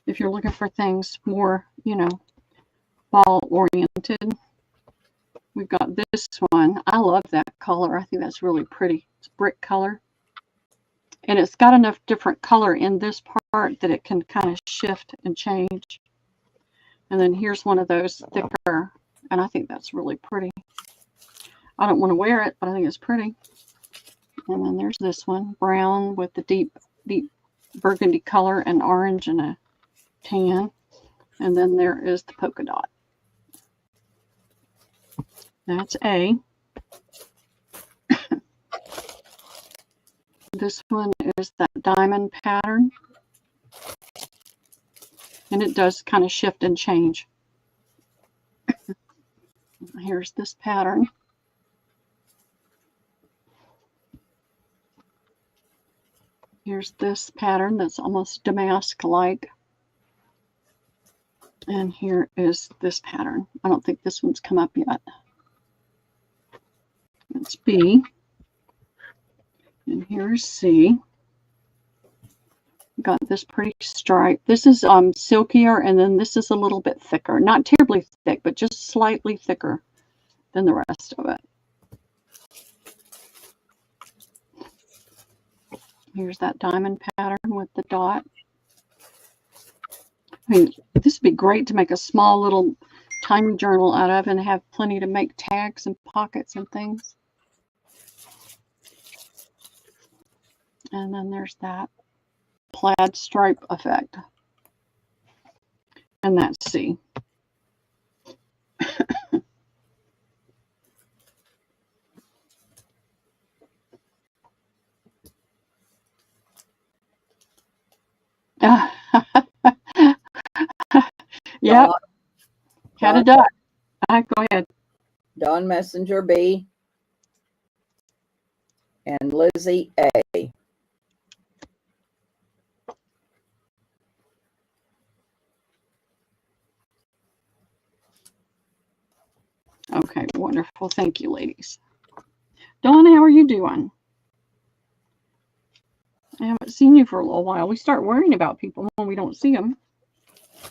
If you're looking for things more, you know, fall oriented, we've got this one. I love that color. I think that's really pretty. It's brick color. And it's got enough different color in this part that it can kind of shift and change. And then here's one of those thicker, and I think that's really pretty. I don't want to wear it, but I think it's pretty. And then there's this one, brown with the deep burgundy color and orange and a tan. And then there is the polka dot. That's A. This one is that diamond pattern. And it does kind of shift and change. Here's this pattern. Here's this pattern that's almost damask-like. And here is this pattern. I don't think this one's come up yet. That's B. And here's C. Got this pretty stripe. This is silkier, and then this is a little bit thicker. Not terribly thick, but just slightly thicker than the rest of it. Here's that diamond pattern with the dot. I mean, this would be great to make a small little tiny journal out of and have plenty to make tags and pockets and things. And then there's that plaid stripe effect. And that's C. Yep. Had a duck. Go ahead. Dawn Messenger B. And Lizzie A. Okay, wonderful. Thank you, ladies. Dawn, how are you doing? I haven't seen you for a little while. We start worrying about people when we don't see them.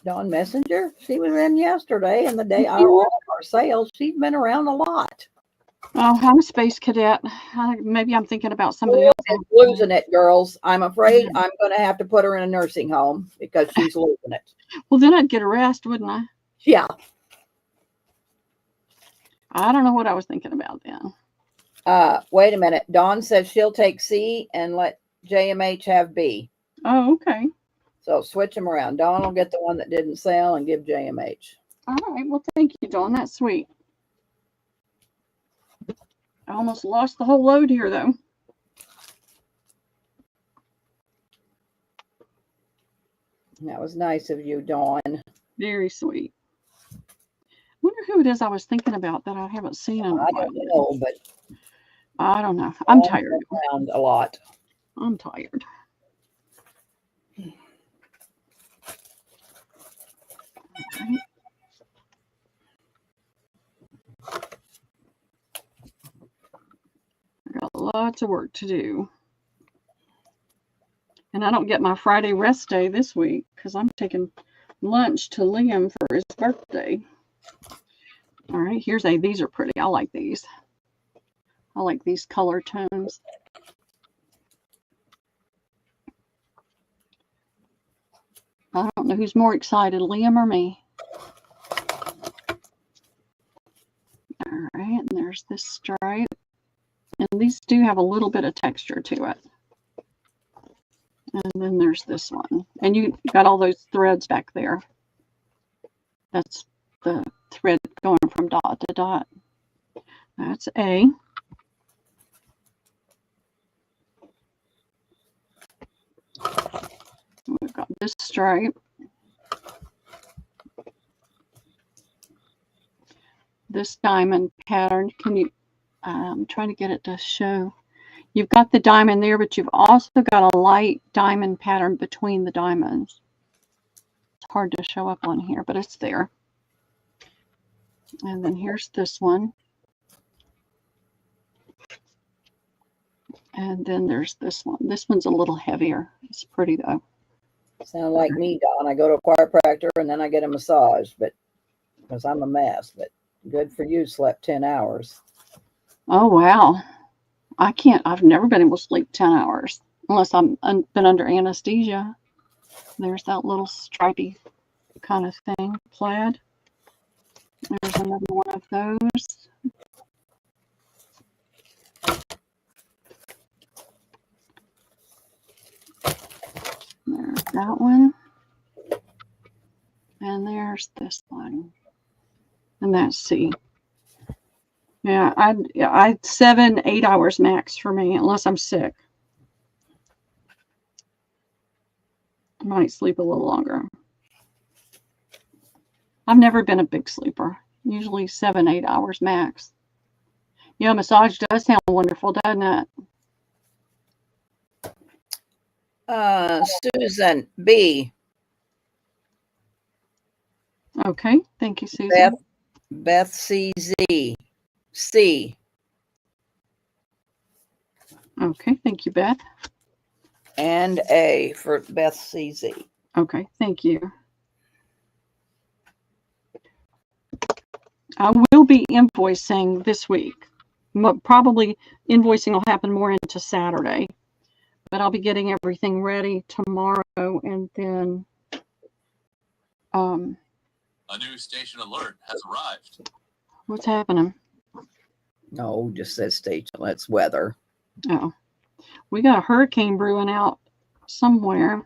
Dawn Messenger, she was in yesterday and the day of all of our sales. She's been around a lot. Oh, I'm a space cadet. Maybe I'm thinking about somebody else. She's losing it, girls. I'm afraid I'm going to have to put her in a nursing home because she's losing it. Well, then I'd get a rest, wouldn't I? Yeah. I don't know what I was thinking about then. Wait a minute. Dawn says she'll take C and let JMH have B. Oh, okay. So switch them around. Dawn will get the one that didn't sell and give JMH. All right. Well, thank you, Dawn. That's sweet. I almost lost the whole load here, though. That was nice of you, Dawn. Very sweet. Wonder who it is I was thinking about that I haven't seen in a while. I don't know, but I don't know. I'm tired. Around a lot. I'm tired. Right. I got lots of work to do. And I don't get my Friday rest day this week because I'm taking lunch to Liam for his birthday. All right, here's these are pretty. I like these. I like these color tones. I don't know who's more excited, Liam or me. All right, and there's this stripe. And these do have a little bit of texture to it. And then there's this one. And you got all those threads back there. That's the thread going from dot to dot. That's A. We've got this stripe. This diamond pattern. Can you I'm trying to get it to show. You've got the diamond there, but you've also got a light diamond pattern between the diamonds. It's hard to show up on here, but it's there. And then here's this one. And then there's this one. This one's a little heavier. It's pretty though. Sound like me, Don. I go to a chiropractor and then I get a massage, but because I'm a mess. But good for you, slept 10 hours. Oh, wow. I can't. I've never been able to sleep 10 hours unless I've been under anesthesia. There's that little stripy kind of thing, plaid. There's another one of those. There's that one. And there's this one. And that's C. Yeah, I'd 7, 8 hours max for me, unless I'm sick. I might sleep a little longer. I've never been a big sleeper. Usually 7, 8 hours max. Yeah, massage does sound wonderful, doesn't it? Susan B. Okay, thank you, Susan. Beth CZ. C. Okay, thank you, Beth. And A for Beth CZ. Okay, thank you. I will be invoicing this week. Probably invoicing will happen more into Saturday, but I'll be getting everything ready tomorrow, and then a new station alert has arrived. What's happening? No, just says station. That's weather. Oh, we got a hurricane brewing out somewhere.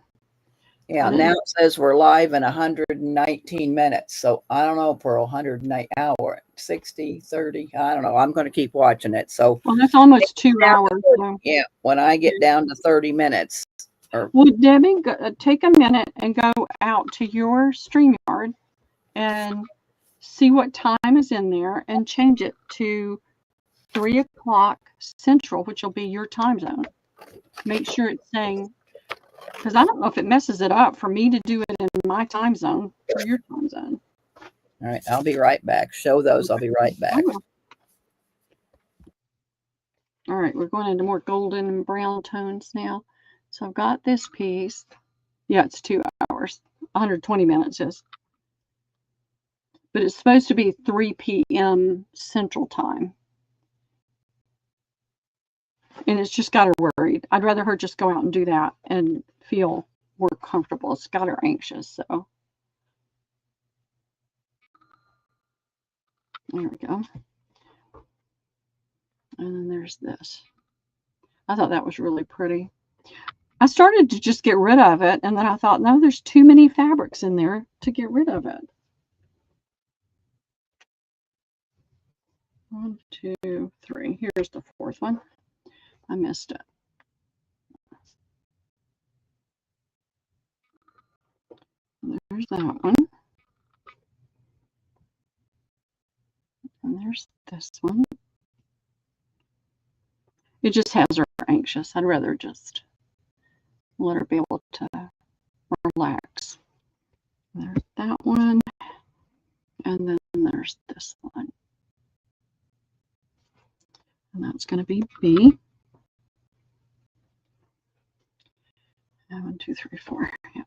Yeah, now it says we're live in 119 minutes. So I don't know, Pearl, 109 hour, 60, 30. I don't know. I'm going to keep watching it. So well, that's almost 2 hours. So. Yeah, when I get down to 30 minutes. Well, Debbie, take a minute and go out to your StreamYard and see what time is in there and change it to 3 o'clock Central, which will be your time zone. Make sure it's saying, because I don't know if it messes it up for me to do it in my time zone or your time zone. All right, I'll be right back. Show those. I'll be right back. All right, we're going into more golden and brown tones now. So I've got this piece. Yeah, it's 2 hours, 120 minutes is. But it's supposed to be 3 p.m. Central Time. And it's just got her worried. I'd rather her just go out and do that and feel more comfortable. It's got her anxious, so. There we go. And then there's this. I thought that was really pretty. I started to just get rid of it, and then I thought, no, there's too many fabrics in there to get rid of it. 1, 2, 3. Here's the 4th one. I missed it. There's that one. And there's this one. It just has her anxious. I'd rather just let her be able to relax. There's that one. And then there's this one. And that's going to be B. 1, 2, 3, 4. Yep.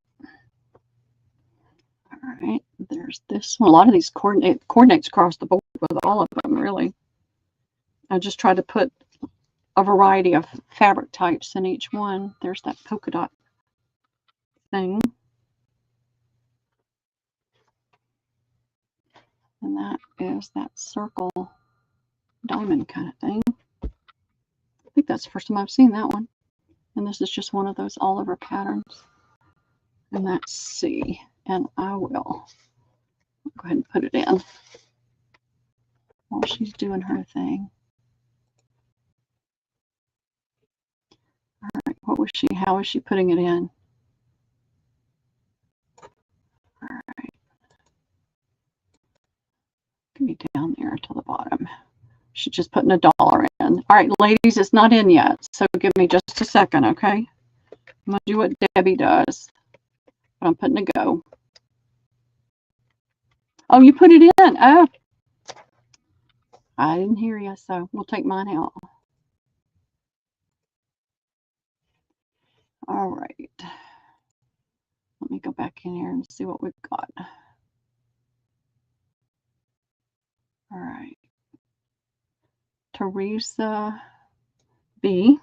All right. There's this one. A lot of these coordinates across the board with all of them, really. I just tried to put a variety of fabric types in each one. There's that polka dot thing. And that is that circle diamond kind of thing. I think that's the first time I've seen that one. And this is just one of those all over patterns. And that's C. And I will go ahead and put it in while she's doing her thing. All right, how was she putting it in? All right. Give me down there to the bottom. She's just putting $1 in. All right, ladies, it's not in yet, so give me just a second, okay? I'm going to do what Debbie does. I'm putting a go. Oh, you put it in. Oh, I didn't hear you, so we'll take mine out. All right. Let me go back in here and see what we've got. All right. Teresa B.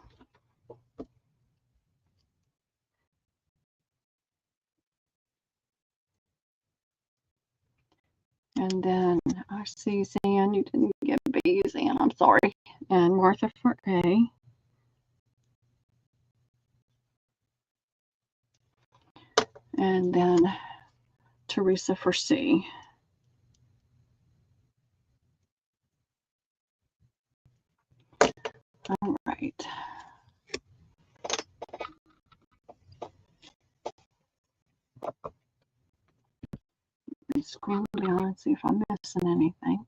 And then I see Zan, you didn't get B, Zan, I'm sorry. And Martha for A. And then Teresa for C. All right. Let me scroll down and see if I'm missing anything.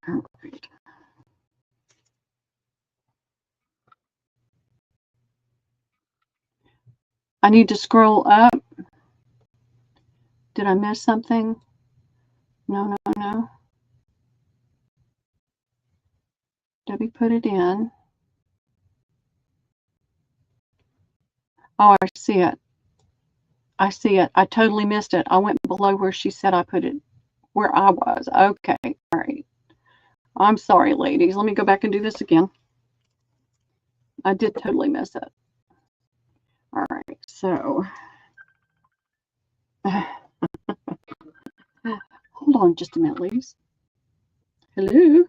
All right. I need to scroll up. Did I miss something? No. Debbie put it in. Oh, I see it. I see it. I totally missed it. I went below where she said I put it, where I was. Okay. All right. I'm sorry, ladies. Let me go back and do this again. I did totally miss it. All right. So, hold on just a minute, ladies. Hello.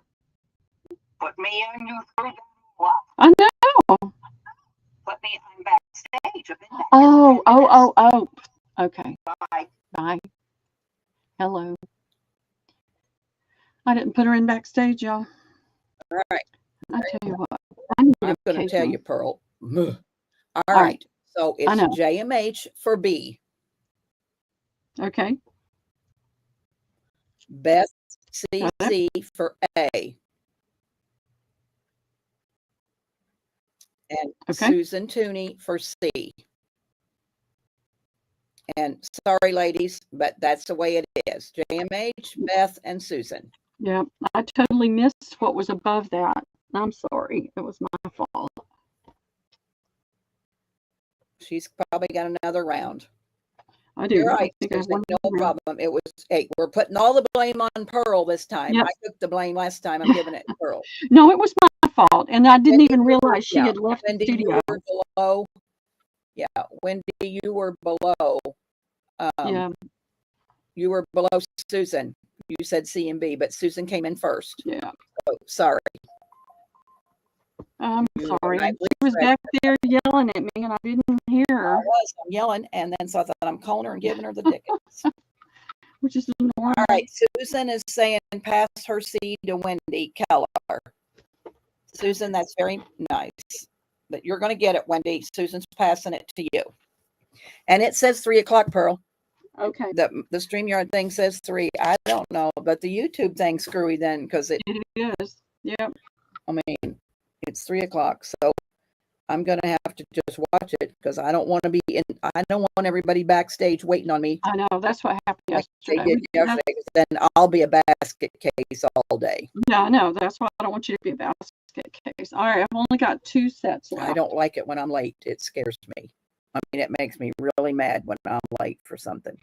Put me on your third what? I know. Put me on backstage. Oh. Okay. Bye. Bye. Hello. I didn't put her in backstage, y'all. All right. I tell you what. I'm going to tell you, Pearl. All All right. So it's JMH for B. Okay. Beth CC for A. And Susan Tooney for C. And sorry, ladies, but that's the way it is. JMH, Beth, and Susan. Yeah, I totally missed what was above that. I'm sorry. It was my fault. She's probably got another round. I do. You're right. I There's no problem. It was, hey, we're putting all the blame on Pearl this time. Yep. I took the blame last time. I'm giving it to Pearl. No, it was my fault. And I didn't even realize she had left Wendy, the studio. You were below. Yeah, Wendy, you were below. You were below Susan. You said C and B, but Susan came in first. Yeah. So, sorry. I'm sorry. She was back there yelling at me, and I didn't hear her. I'm yelling, and then so I thought I'm calling her and giving her the dickens. Which is normal. All right, Susan is saying pass her seed to Wendy Keller. Susan, that's very nice. But you're going to get it, Wendy. Susan's passing it to you. And it says 3 o'clock, Pearl. Okay. The StreamYard thing says 3. I don't know, but the YouTube thing's screwy then because it is. Yep. I mean, it's 3 o'clock, so I'm gonna have to just watch it because I don't want to be in. I don't want everybody backstage waiting on me. I know that's what happened yesterday. They did yesterday. Then I'll be a basket case all day. Yeah, I know. That's why I don't want you to be a basket case. All right, I've only got 2 sets left. I don't like it when I'm late. It scares me. I mean, it makes me really mad when I'm late for something.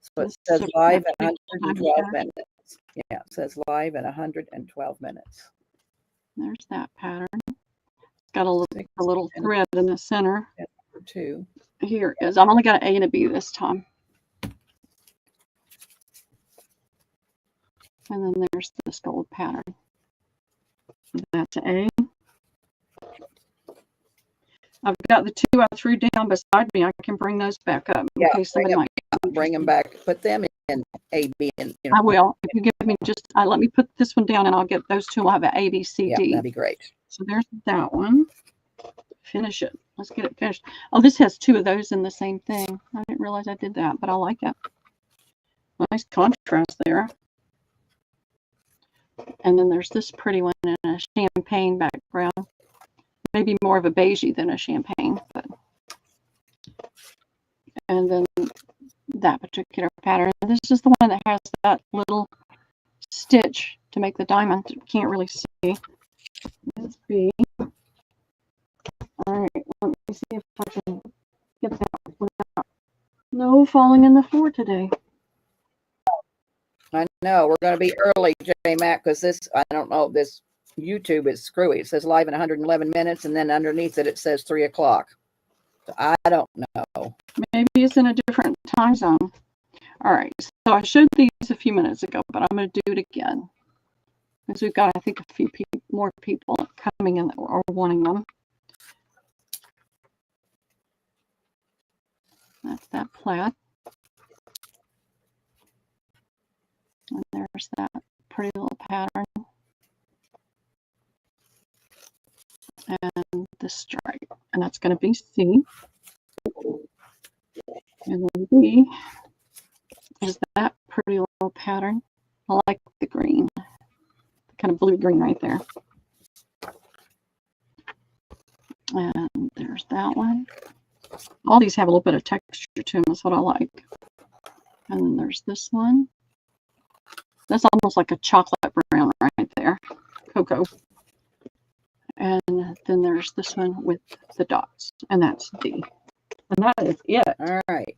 So it says live at 112 minutes. Yeah, it says live at 112 minutes. There's that pattern. It's got a little thread in the center. Number 2. Here it is. I've only got an A and a B this time. And then there's this gold pattern. That's A. I've got the 2 I threw down beside me. I can bring those back up in case somebody might bring them back. Put them in A, B, and I will. If you give me just, let me put this one down and I'll get those 2. I'll have an A, B, C, D. That'd be great. So there's that one. Finish it. Let's get it finished. Oh, this has 2 of those in the same thing. I didn't realize I did that, but I like it. Nice contrast there. And then there's this pretty one in a champagne background. Maybe more of a beigey than a champagne. But and then that particular pattern. This is the one that has that little stitch to make the diamond. Can't really see. Let's B. All right, let me see if I can get that without no falling in the floor today. I know we're going to be early, J Mac, because this, I don't know, this YouTube is screwy. It says live in 111 minutes, and then underneath it, it says 3 o'clock. So I don't know. Maybe it's in a different time zone. All right, so I showed these a few minutes ago, but I'm going to do it again. Because we've got, I think, a few more people coming in that are wanting them. That's that plaid. And there's that pretty little pattern. And the stripe. And that's going to be C. And then B is that pretty little pattern. I like the green. Kind of blue-green right there. And there's that one. All these have a little bit of texture to them. That's what I like. And then there's this one. That's almost like a chocolate brown right there. Cocoa. And then there's this one with the dots. And that's D. And that is it. All right.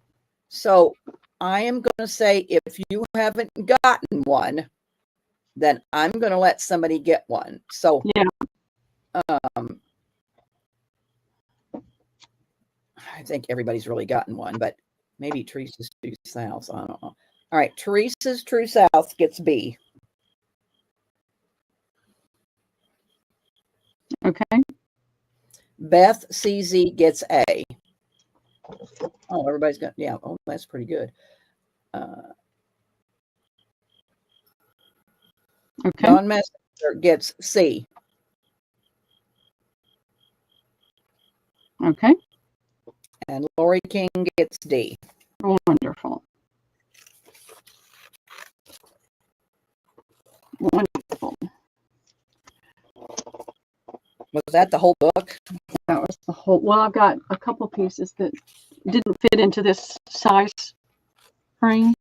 So I am going to say if you haven't gotten one, then I'm going to let somebody get one. So yeah. I think everybody's really gotten one, but maybe Teresa's True South. I don't know. All right. Teresa's True South gets B. Okay. Beth CZ gets A. Oh, everybody's got, yeah. Oh, that's pretty good. Okay. Don Messenger gets C. Okay. And Lori King gets D. Wonderful. Wonderful. Was that the whole book? That was the whole. Well, I've got a couple pieces that didn't fit into this size frame,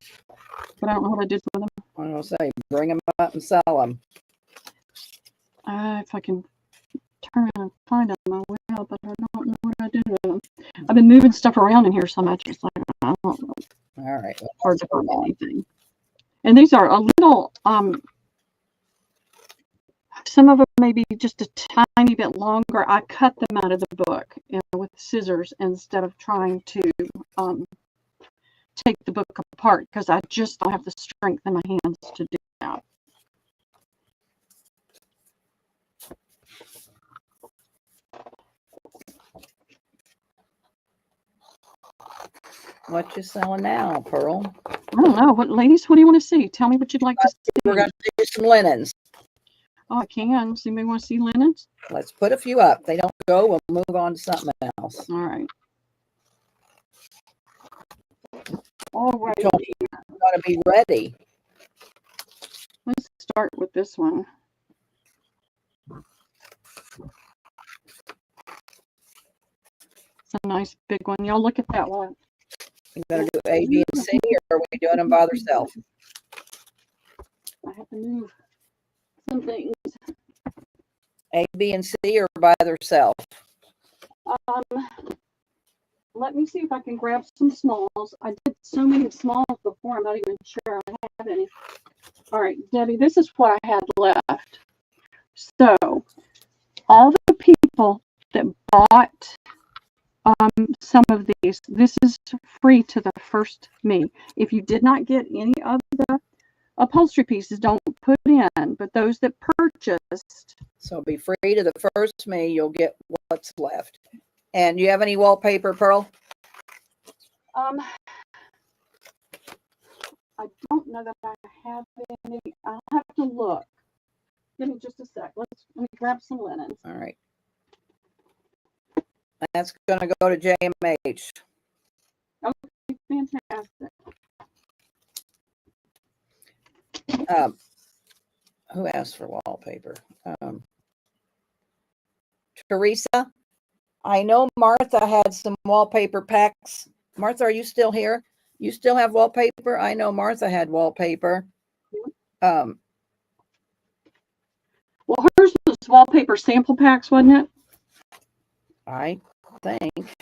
but I don't know what I did with them. I don't say bring them up and sell them. If I can turn and find them, I will, but I don't know what I did with them. I've been moving stuff around in here so much, it's like, I don't know. All right. Well, Hard to find anything. And these are a little, some of them maybe just a tiny bit longer. I cut them out of the book, with scissors instead of trying to take the book apart because I just don't have the strength in my hands to do that. what you selling now, Pearl? I don't know. Ladies, what do you want to see? Tell me what you'd like to see. We're going to do some linens. Oh, I can. Does anybody want to see linens? Let's put a few up. If they don't go, we'll move on to something else. All right. All right. You got to be ready. Let's start with this one. It's a nice big one. Y'all look at that one. You going to do A, B, and C, or are we doing them by themselves? I have to move some things. A, B, and C, or by themselves? Let me see if I can grab some smalls. I did so many smalls before, I'm not even sure I have any. All right, Debbie, this is what I had left. So, all the people that bought some of these, this is free to the first me. If you did not get any of the upholstery pieces, don't put in, but those that purchased. So it'll be free to the first me. You'll get what's left. And you have any wallpaper, Pearl? I don't know that I have any. I'll have to look. Give me just a sec. Let me grab some linens. All right. That's going to go to JMH. Okay, fantastic. Who asked for wallpaper? Teresa, I know Martha had some wallpaper packs. Martha, are you still here? You still have wallpaper? I know Martha had wallpaper. Well, hers was wallpaper sample packs, wasn't it? I think.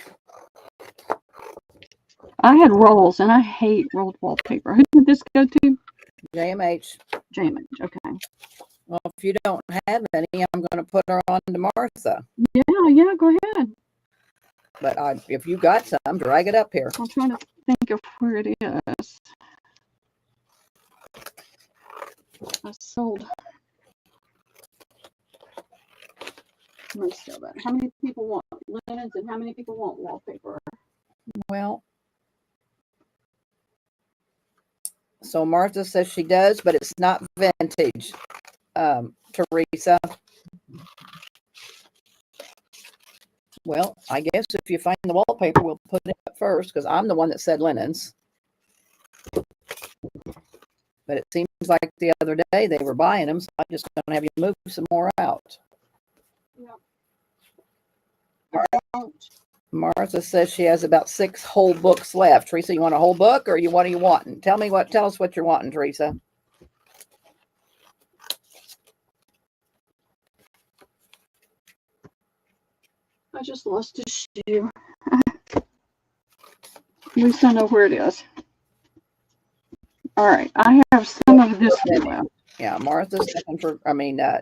I had rolls, and I hate rolled wallpaper. Who did this go to? JMH. Jamie. Okay. Well, if you don't have any, I'm going to put her on to Martha. Yeah, go ahead. But if you got some, drag it up here. I'm trying to think of where it is. I sold most of it. How many people want linens and how many people want wallpaper? Well, so Martha says she does, but it's not vintage. Teresa. Well, I guess if you find the wallpaper, we'll put it up first because I'm the one that said linens. But it seems like the other day they were buying them, so I'm just going to have you move some more out. Yeah. Martha says she has about 6 whole books left. Teresa, you want a whole book or what are you wanting? Tell us what you're wanting, Teresa. I just lost a shoe. At least I know where it is. All right, I have some of this one left. Yeah,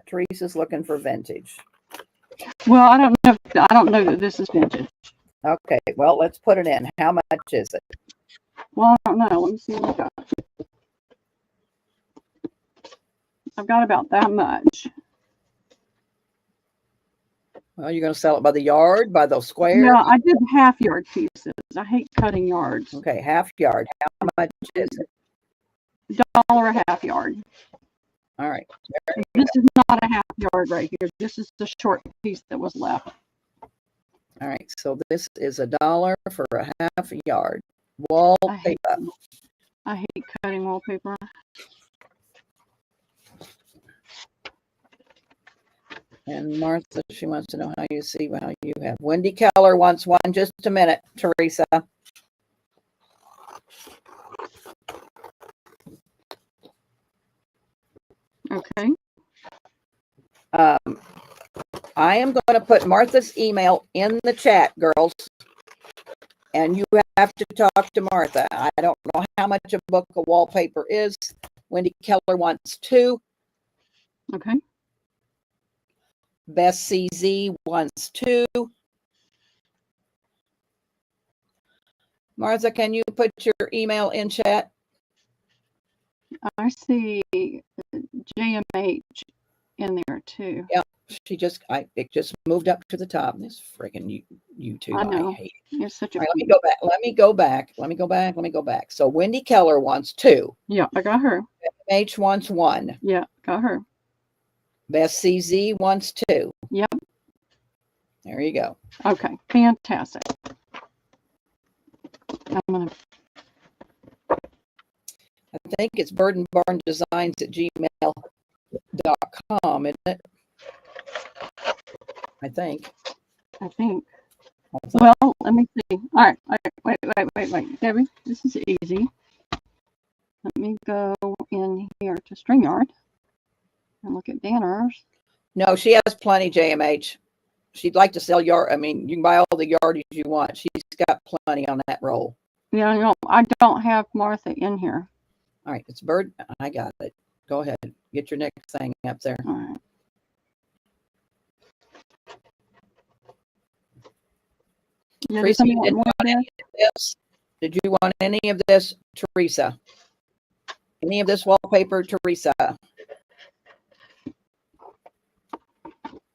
Teresa's looking for vintage. Well, I don't know that this is vintage. Okay, well, let's put it in. How much is it? Well, I don't know. Let me see what I got. I've got about that much. Well, you're going to sell it by the yard, by the square? Yeah, I did half yard pieces. I hate cutting yards. Okay, half yard. How much is it? $1 a half yard. All right. This is not a half yard right here. This is the short piece that was left. All right, so this is $1 for a half yard. Wallpaper. I hate cutting wallpaper. And Martha, she wants to know how you see how you have. Wendy Keller wants one. Just a minute, Teresa. Okay. I am going to put Martha's email in the chat, girls. And you have to talk to Martha. I don't know how much a book of wallpaper is. Wendy Keller wants 2. Okay. Best CZ wants 2. Martha, can you put your email in chat? I see JMH in there too. Yeah, it just moved up to the top. This friggin' YouTube, I know. I hate it. It's such a. All right, let me go back. So Wendy Keller wants 2. Yeah, I got her. H wants 1. Yeah, got her. Best CZ wants 2. Yep. There you go. Okay, fantastic. I'm gonna. I think it's burdenbarndesigns@gmail.com, isn't it? I think. Well, let me see. All right. Wait. Debbie, this is easy. Let me go in here to StreamYard and look at Danner's. No, she has plenty, JMH. She'd like to sell yard. I mean, you can buy all the yardage you want. She's got plenty on that roll. Yeah, no, I don't have Martha in here. All right, it's I got it. Go ahead. Get your next thing up there. All right. Yeah, Teresa, you didn't want any of this? Did you want any of this, Teresa? Any of this wallpaper, Teresa?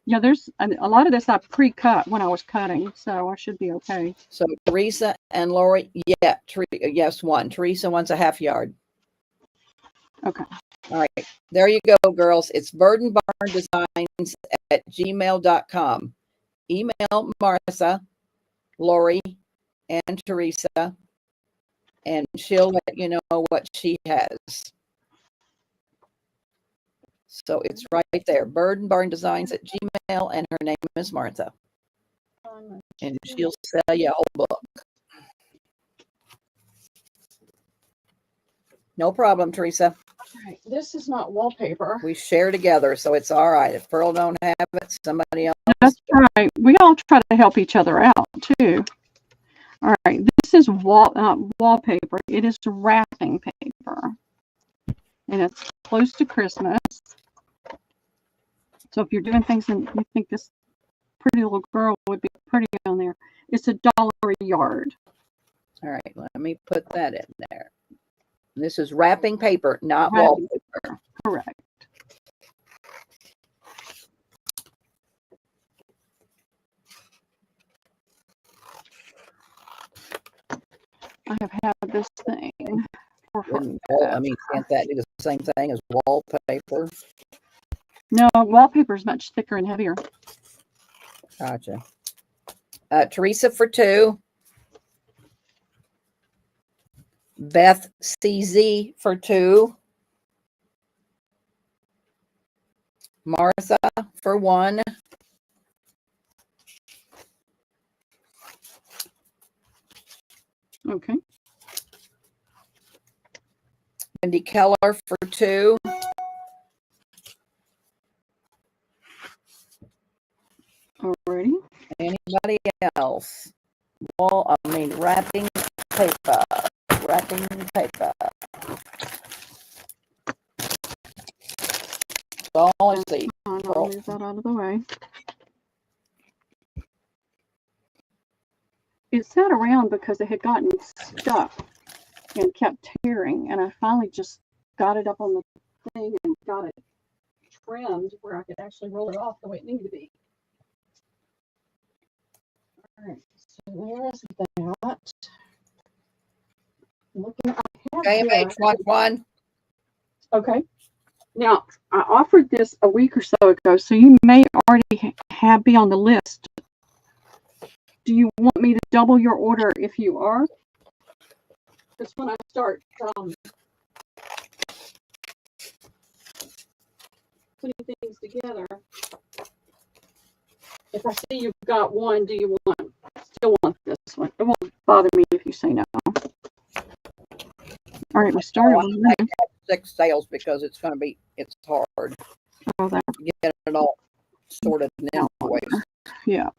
Yeah, there's a lot of this I pre-cut when I was cutting, so I should be okay. So Teresa and Lori, yeah, yes, 1. Teresa wants a half yard. Okay. All right, there you go, girls. It's burdenbarndesigns@gmail.com. Email Martha, Lori, and Teresa, and she'll let you know what she has. So it's right there. Bird and Barn Designs at Gmail, and her name is Martha. And she'll sell you a whole book. No problem, Teresa. Right. This is not wallpaper. We share together, so it's all right. If Pearl don't have it, somebody else. That's right. We all try to help each other out too. All right. This is wallpaper. It is wrapping paper, and it's close to Christmas. So if you're doing things and you think this pretty little girl would be pretty on there, it's $1 a yard. All right, let me put that in there. This is wrapping paper, not Wrapping wallpaper. Correct. I have had this thing for Can't that do the same thing as wallpaper? No, wallpaper is much thicker and heavier. Gotcha. Teresa for 2. Beth CZ for 2. Martha for 1. Okay. Wendy Keller for 2. Alrighty. Anybody else? Wrapping paper. Wrapping paper. So let's see. I'll move that out of the way. It sat around because it had gotten stuck and kept tearing, and I finally just got it up on the thing and got it trimmed where I could actually roll it off the way it needed to be. All right, so there's that. Looking at JMH 1. Okay. Now, I offered this a week or so ago, so you may already be on the list. Do you want me to double your order if you are? Because when I start putting things together, if I see you've got one, do you still want this one? It won't bother me if you say no. All right, we started with 6 sales because it's hard that. to get it all sorted now. Yeah.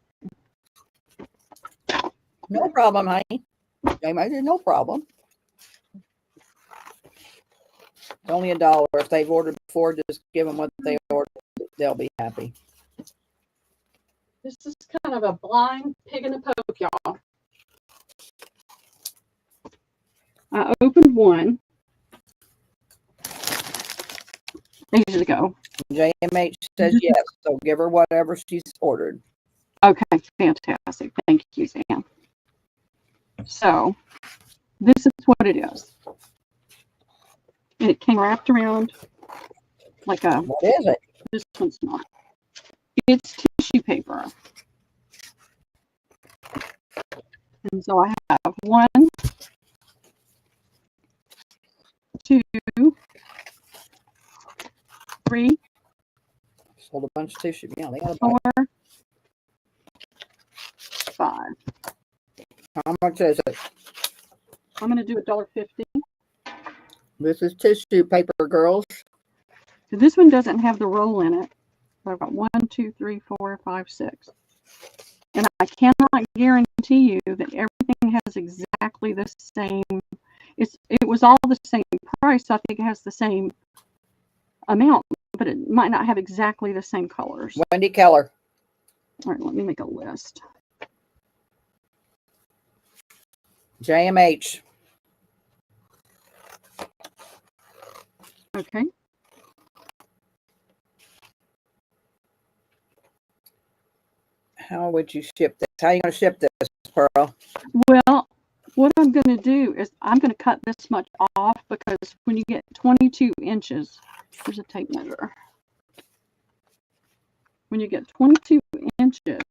No problem, honey. No problem. It's only $1. If they've ordered before, just give them what they ordered. They'll be happy. This is kind of a blind pig in the poke, y'all. I opened one ages ago. JMH says yes, so give her whatever she's ordered. Okay, fantastic. Thank you, Sam. So, this is what it is. And it came wrapped around like a... What is it? This one's not. It's tissue paper. And so I have 1, 2, 3, Sold a bunch of tissue. Yeah, they got a 4, bunch. 5. How much is it? I'm going to do $1.50. This is tissue paper, girls. This one doesn't have the roll in it. So I've got 1, 2, 3, 4, 5, 6. And I cannot guarantee you that everything has exactly the same. It was all the same price. So I think it has the same amount, but it might not have exactly the same colors. Wendy Keller. All right, let me make a list. JMH. Okay. How would you ship this? How are you going to ship this, Pearl? Well, what I'm going to do is I'm going to cut this much off because when you get 22 inches, here's a tape measure. When you get 22 inches,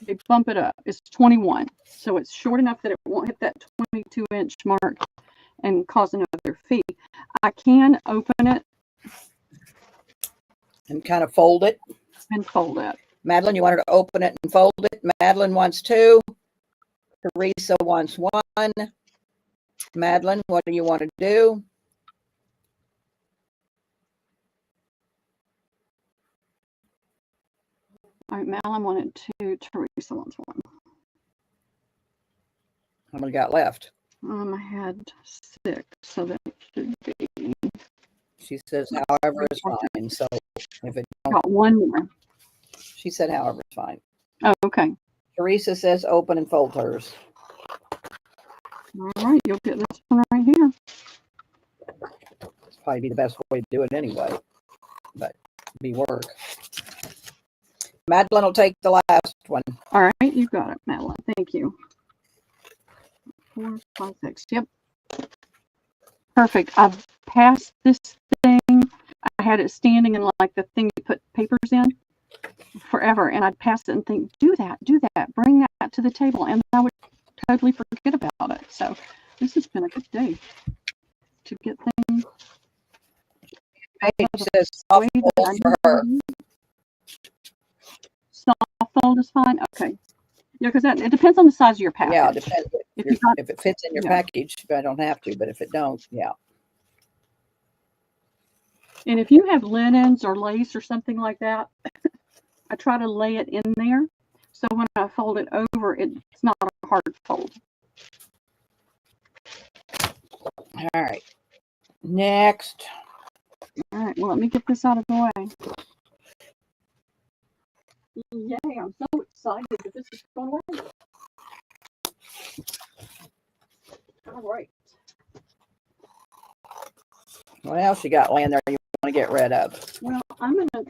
they bump it up. It's 21. So it's short enough that it won't hit that 22-inch mark. and cause another fee. I can open it And kind of fold it. and fold it. Madeline, you wanted to open it and fold it. Madeline wants 2. Teresa wants 1. Madeline, what do you want to do? All right, Malin wanted 2. Teresa wants 1. How many got left? I had 6, so that should be. She says however is fine. So if it don't, Got 1 more. she said however is fine. Oh, okay. Teresa says open and fold hers. All right, you'll get this one right here. It's probably be the best way to do it anyway, but be work. Madeline will take the last one. All right, you got it, Madeline. Thank you. 4, 5, 6. Yep. Perfect. I've passed this thing. I had it standing in like the thing you put papers in forever, and I'd pass it and think, do that, bring that to the table, and I would totally forget about it. So this has been a good day to get things. Paige says soft fold for her. Soft fold is fine. Okay. Yeah, because it depends on the size of your package. Yeah, it depends. If If it fits in your package, I don't have to, but if it don't, yeah. And if you have linens or lace or something like that, I try to lay it in there. So when I fold it over, it's not a hard fold. All right. Next. All right, well, let me get this out of the way. Yay, I'm so excited that this is going away. All right. What else you got laying there you want to get rid of? Well, I'm gonna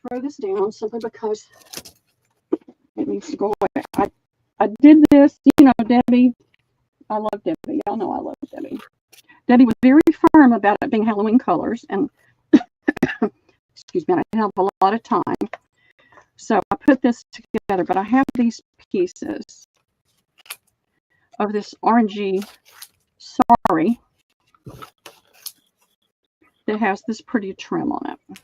throw this down simply because it needs to go away. I did this, Debbie. I love Debbie. Y'all know I love Debbie. Debbie was very firm about it being Halloween colors, and excuse me, I didn't have a lot of time. So I put this together, but I have these pieces of this orangey sari that has this pretty trim on it.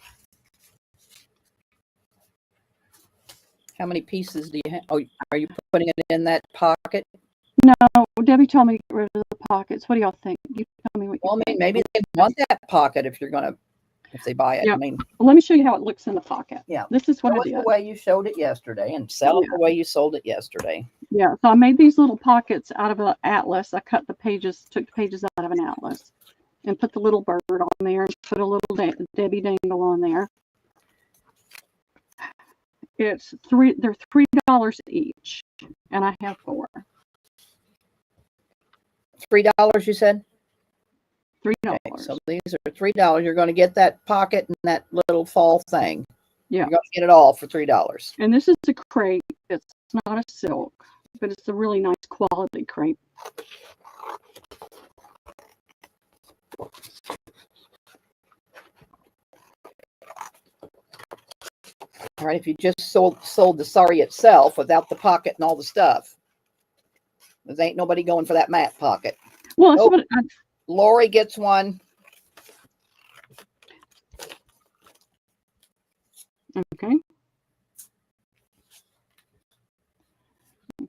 How many pieces do you have? Oh, are you putting it in that pocket? No, Debbie told me to get rid of the pockets. What do y'all think? You tell me what you Well, I mean, think. maybe they want that pocket if they buy it. Yeah. I mean, Well, let me show you how it looks in the pocket. yeah. This is what Show it it the is. way you showed it yesterday and sell it the way you sold it yesterday. Yeah, so I made these little pockets out of an atlas. I cut the pages, took the pages out of an atlas, and put the little bird on there, and put a little Debbie dangle on there. They're $3 each, and I have 4. $3, you said? $3. Okay, so these are $3. You're going to get that pocket and that little fall thing. Yeah. You're going to get it all for $3. And this is a crepe. It's not a silk, but it's a really nice quality crepe. All right, if you just sold the sari itself without the pocket and all the stuff, there ain't nobody going for that matte pocket. Well, Nope. that's what Lori gets one. okay.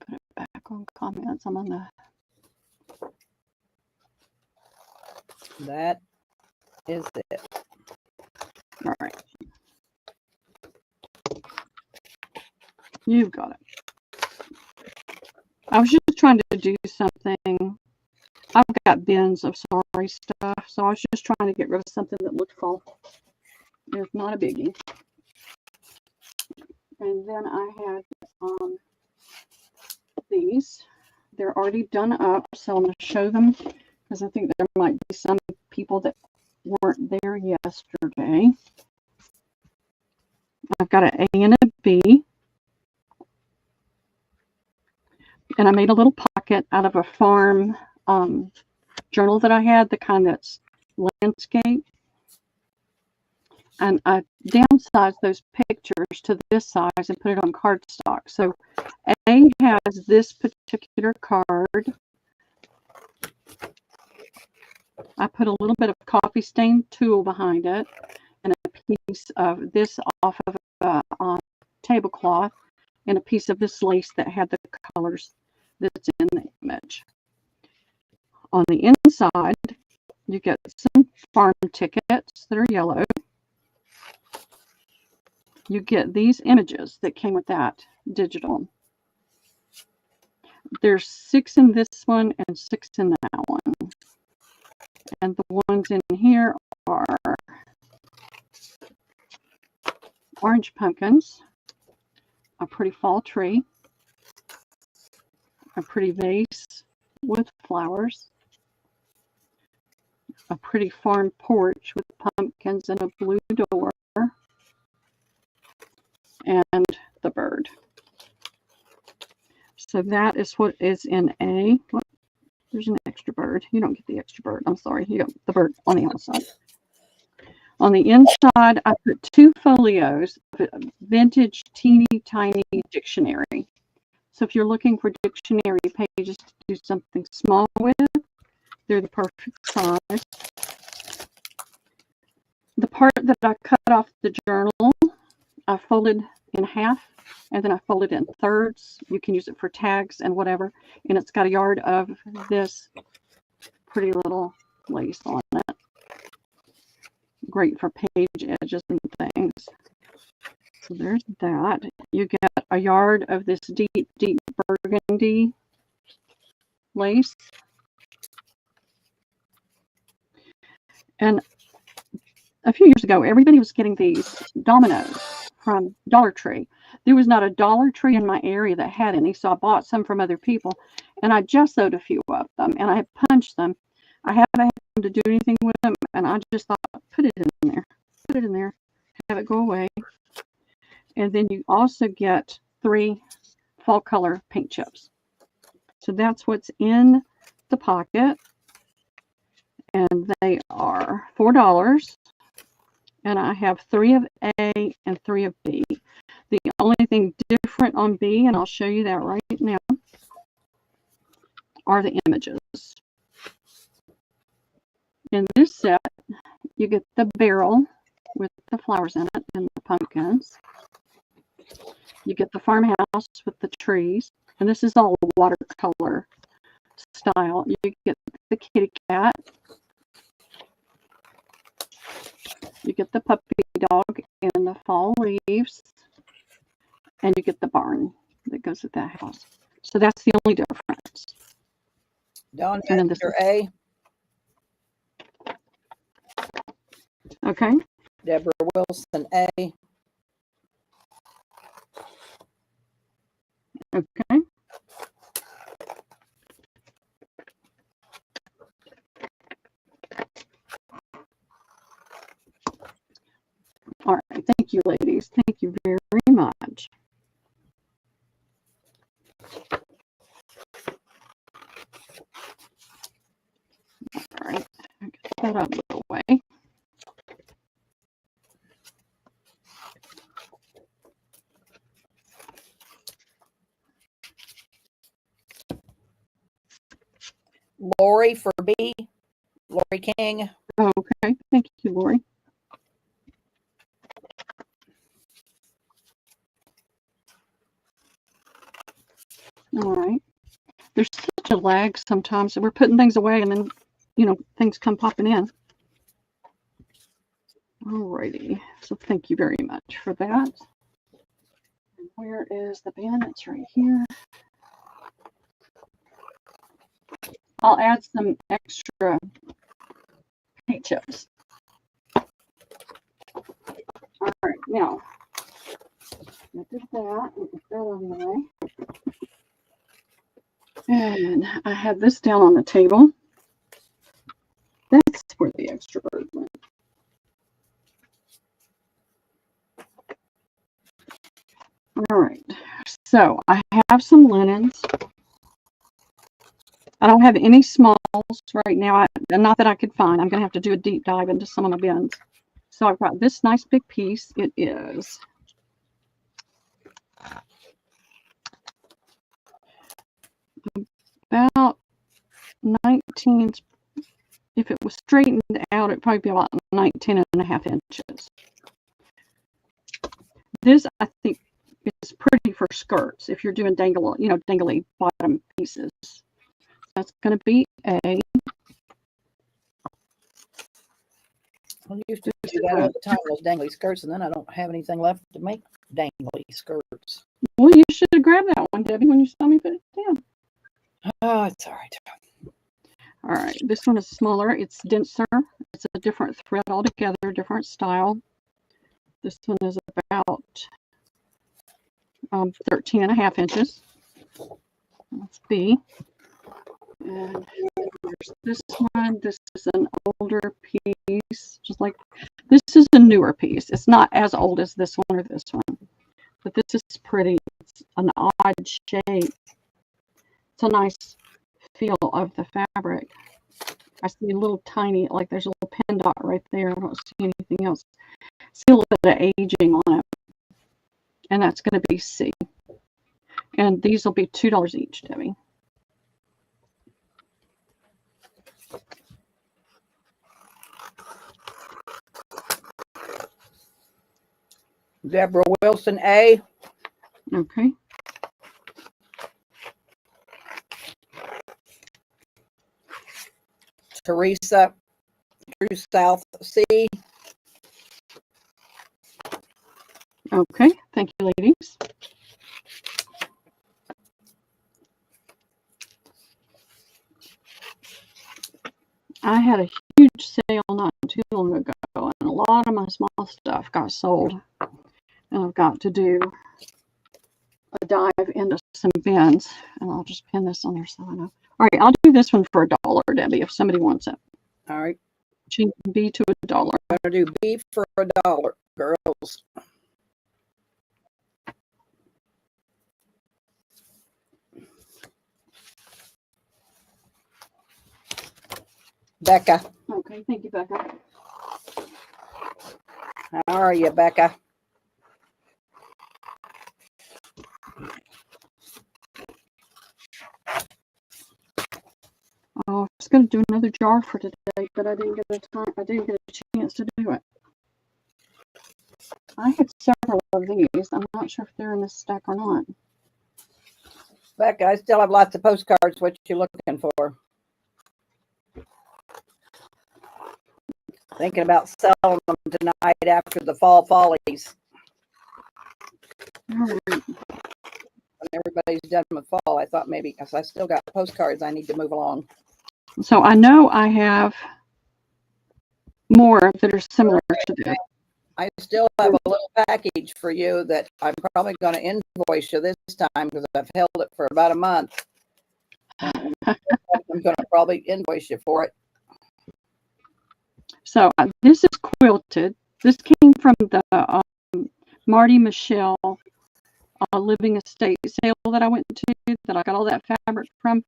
Put it back on comments. I'm on the. That is it. All right. You've got it. I was just trying to do something. I've got bins of sari stuff, so I was just trying to get rid of something that looked fall. It's not a biggie. And then I had these. They're already done up, so I'm going to show them because I think there might be some people that weren't there yesterday. I've got an A and a B. And I made a little pocket out of a farm journal that I had, the kind that's landscape. And I downsized those pictures to this size and put it on cardstock. So A has this particular card. I put a little bit of coffee stain tulle behind it and a piece of this off of a tablecloth and a piece of this lace that had the colors that's in the image. On the inside, you get some farm tickets that are yellow. You get these images that came with that digital. There's 6 in this one and 6 in that one. And the ones in here are orange pumpkins, a pretty fall tree, a pretty vase with flowers, a pretty farm porch with pumpkins and a blue door, and the bird. So that is what is in A. Oh, there's an extra bird. You don't get the extra bird. I'm sorry. You get the bird on the outside. On the inside, I put 2 folios of a vintage teeny tiny dictionary. So if you're looking for dictionary pages to do something small with, they're the perfect size. The part that I cut off the journal, I folded in half, and then I folded in thirds. You can use it for tags and whatever. And it's got a yard of this pretty little lace on it. Great for page edges and things. So there's that. You get a yard of this deep, deep burgundy lace. And a few years ago, everybody was getting these dominoes from Dollar Tree. There was not a Dollar Tree in my area that had any, so I bought some from other people, and I just sewed a few of them, and I punched them. I haven't had them to do anything with them, and I just thought, put it in there, have it go away. And then you also get 3 fall color paint chips. So that's what's in the pocket, and they are $4. And I have 3 of A and 3 of B. The only thing different on B, and I'll show you that right now, are the images. In this set, you get the barrel with the flowers in it and the pumpkins. You get the farmhouse with the trees, and this is all watercolor style. You get the kitty cat. You get the puppy dog in the fall leaves, and you get the barn that goes with that house. So that's the only difference. Don, And then that's this your A. Okay. Deborah Wilson, A. Okay. All right. Thank you, ladies. Thank you very much. All right. Get that out of the way. Lori for B. Lori King. Okay. Thank you, Lori. All right. There's such a lag sometimes that we're putting things away and then, things come popping in. Alrighty. So thank you very much for that. And where is the bin? It's right here. I'll add some extra paint chips. All right. Now, I did that. Get that out of the way. And I have this down on the table. That's where the extra bird went. All right. So I have some linens. I don't have any smalls right now. Not that I could find. I'm going to have to do a deep dive into some of my bins. So I've got this nice big piece. It is about 19 if it was straightened out, it'd probably be about 19.5 inches. This, I think, is pretty for skirts if you're doing dangly bottom pieces. That's going to be a. I used to do that all the time, those dangly skirts, and then I don't have anything left to make dangly skirts. Well, you should have grabbed that one, Debbie, when you saw me put it down. Oh, it's all right. All right, this one is smaller. It's denser. It's a different thread altogether, different style. This one is about 13.5 inches. That's B. And there's this one. This is an older piece, just like this is a newer piece. It's not as old as this one or this one, but this is pretty. It's an odd shape. It's a nice feel of the fabric. I see a little tiny, like there's a little pin dot right there. I don't see anything else. See a little bit of aging on it, and that's going to be C. And these will be $2 each, Debbie. Deborah Wilson, A. Okay. Teresa, True South, C. Okay. Thank you, ladies. I had a huge sale not too long ago, and a lot of my small stuff got sold. And I've got to do a dive into some bins, and I'll just pin this on there so I know. All right, I'll do this one for $1, Debbie, if somebody wants it. All right. Change B to $1. I'm going to do B for $1, girls. Becca. Okay, thank you, Becca. How are you, Becca? Oh, I was going to do another jar for today, but I didn't get a chance to do it. I had several of these. I'm not sure if they're in this stack or not. Becca, I still have lots of postcards. What you looking for? Thinking about selling them tonight after the fall follies. All right. When everybody's done with fall, I thought maybe, because I still got postcards, I need to move along. So I know I have more that are similar to this. I still have a little package for you that I'm probably going to invoice you this time because I've held it for about a month. I'm going to probably invoice you for it. So this is quilted. This came from the Marty Michelle Living Estate sale that I went to, that I got all that fabric from.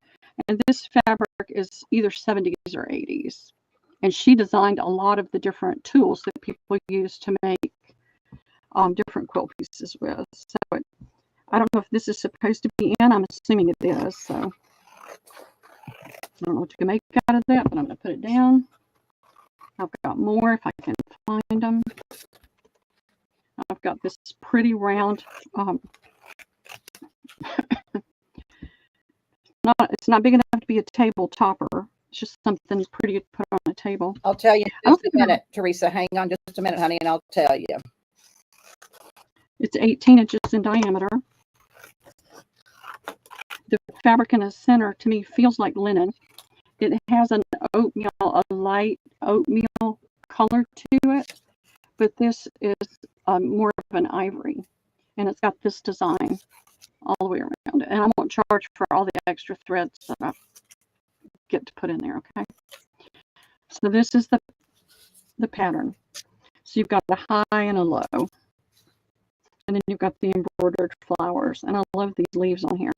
And this fabric is either 70s or 80s. And she designed a lot of the different tools that people use to make different quilt pieces with. So I don't know if this is supposed to be in. I'm assuming it is. So I don't know what you can make out of that, but I'm going to put it down. I've got more if I can find them. I've got this pretty round. It's not big enough to be a table topper. It's just something pretty to put on a table. I'll tell you in just a minute, Teresa. Hang on just a minute, honey, and I'll tell you. It's 18 inches in diameter. The fabric in the center, to me, feels like linen. It has a light oatmeal color to it, but this is more of an ivory, and it's got this design all the way around it. And I won't charge for all the extra threads that I get to put in there, okay? So this is the pattern. So you've got a high and a low, and then you've got the embroidered flowers, and I love these leaves on here.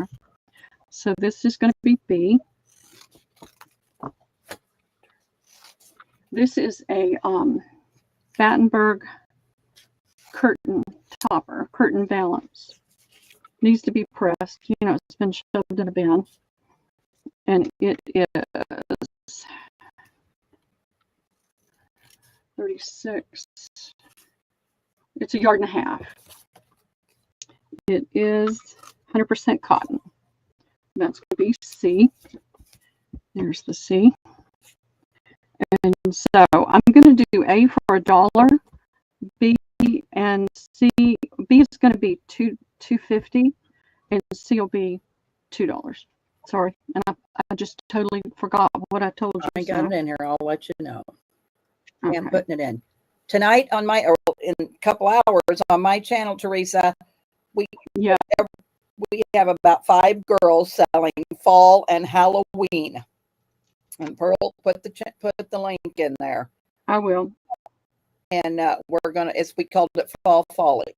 So this is going to be B. This is a Battenberg curtain topper, curtain valance. Needs to be pressed. You know, it's been shoved in a bin. And it is 36. It's a yard and a half. It is 100% cotton. That's going to be C. There's the C. And so I'm going to do A for $1, B and C. B is going to be $2.50, and C will be $2. Sorry, and I just totally forgot what I told you. I got it in here. I'll let you know. Okay. I'm putting it in tonight on my, or in a couple hours on my channel, Teresa. We have about 5 girls selling fall and Halloween. And Pearl, put the link in there. I will. And we're gonna, we called it Fall Follies.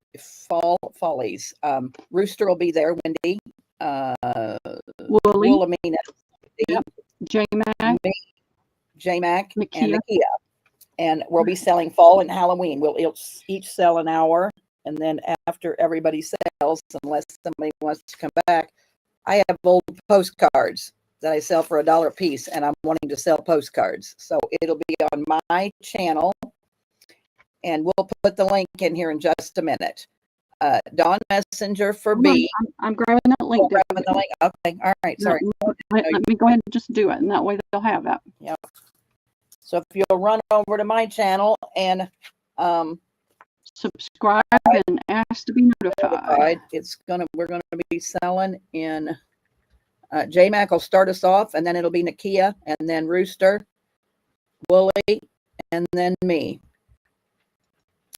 Rooster will be there. Wendy, Wilhelmina, yep. J-Mac, and Nakia. And we'll be selling fall and Halloween. We'll each sell an hour. And then after everybody sells, unless somebody wants to come back, I have old postcards that I sell for $1 a piece, and I'm wanting to sell postcards. So it'll be on my channel, and we'll put the link in here in just a minute. Dawn Messenger for B. I'm grabbing that link. Grabbing the link. Okay. All right. Sorry. Let me go ahead and just do it, and that way they'll have that. Yep. So if you'll run over to my channel and subscribe and ask to be notified. We're gonna be selling in J-Mac will start us off, and then it'll be Nakia, and then Rooster, Wooly, and then me.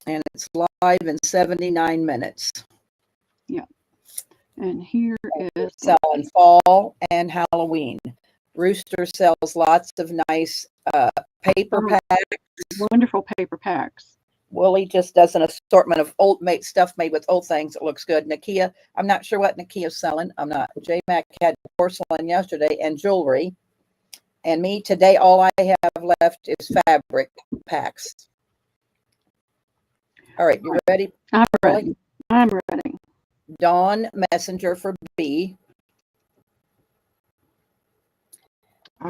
And it's live in 79 minutes. Yeah. And here is selling fall and Halloween. Rooster sells lots of nice paper packs. Wonderful paper packs. Wooly just does an assortment of stuff made with old things. It looks good. Nakia, I'm not sure what Nakia's selling. I'm not. J-Mac had porcelain yesterday and jewelry. And me today, all I have left is fabric packs. All right, you ready? I'm ready. I'm ready. Dawn Messenger for B.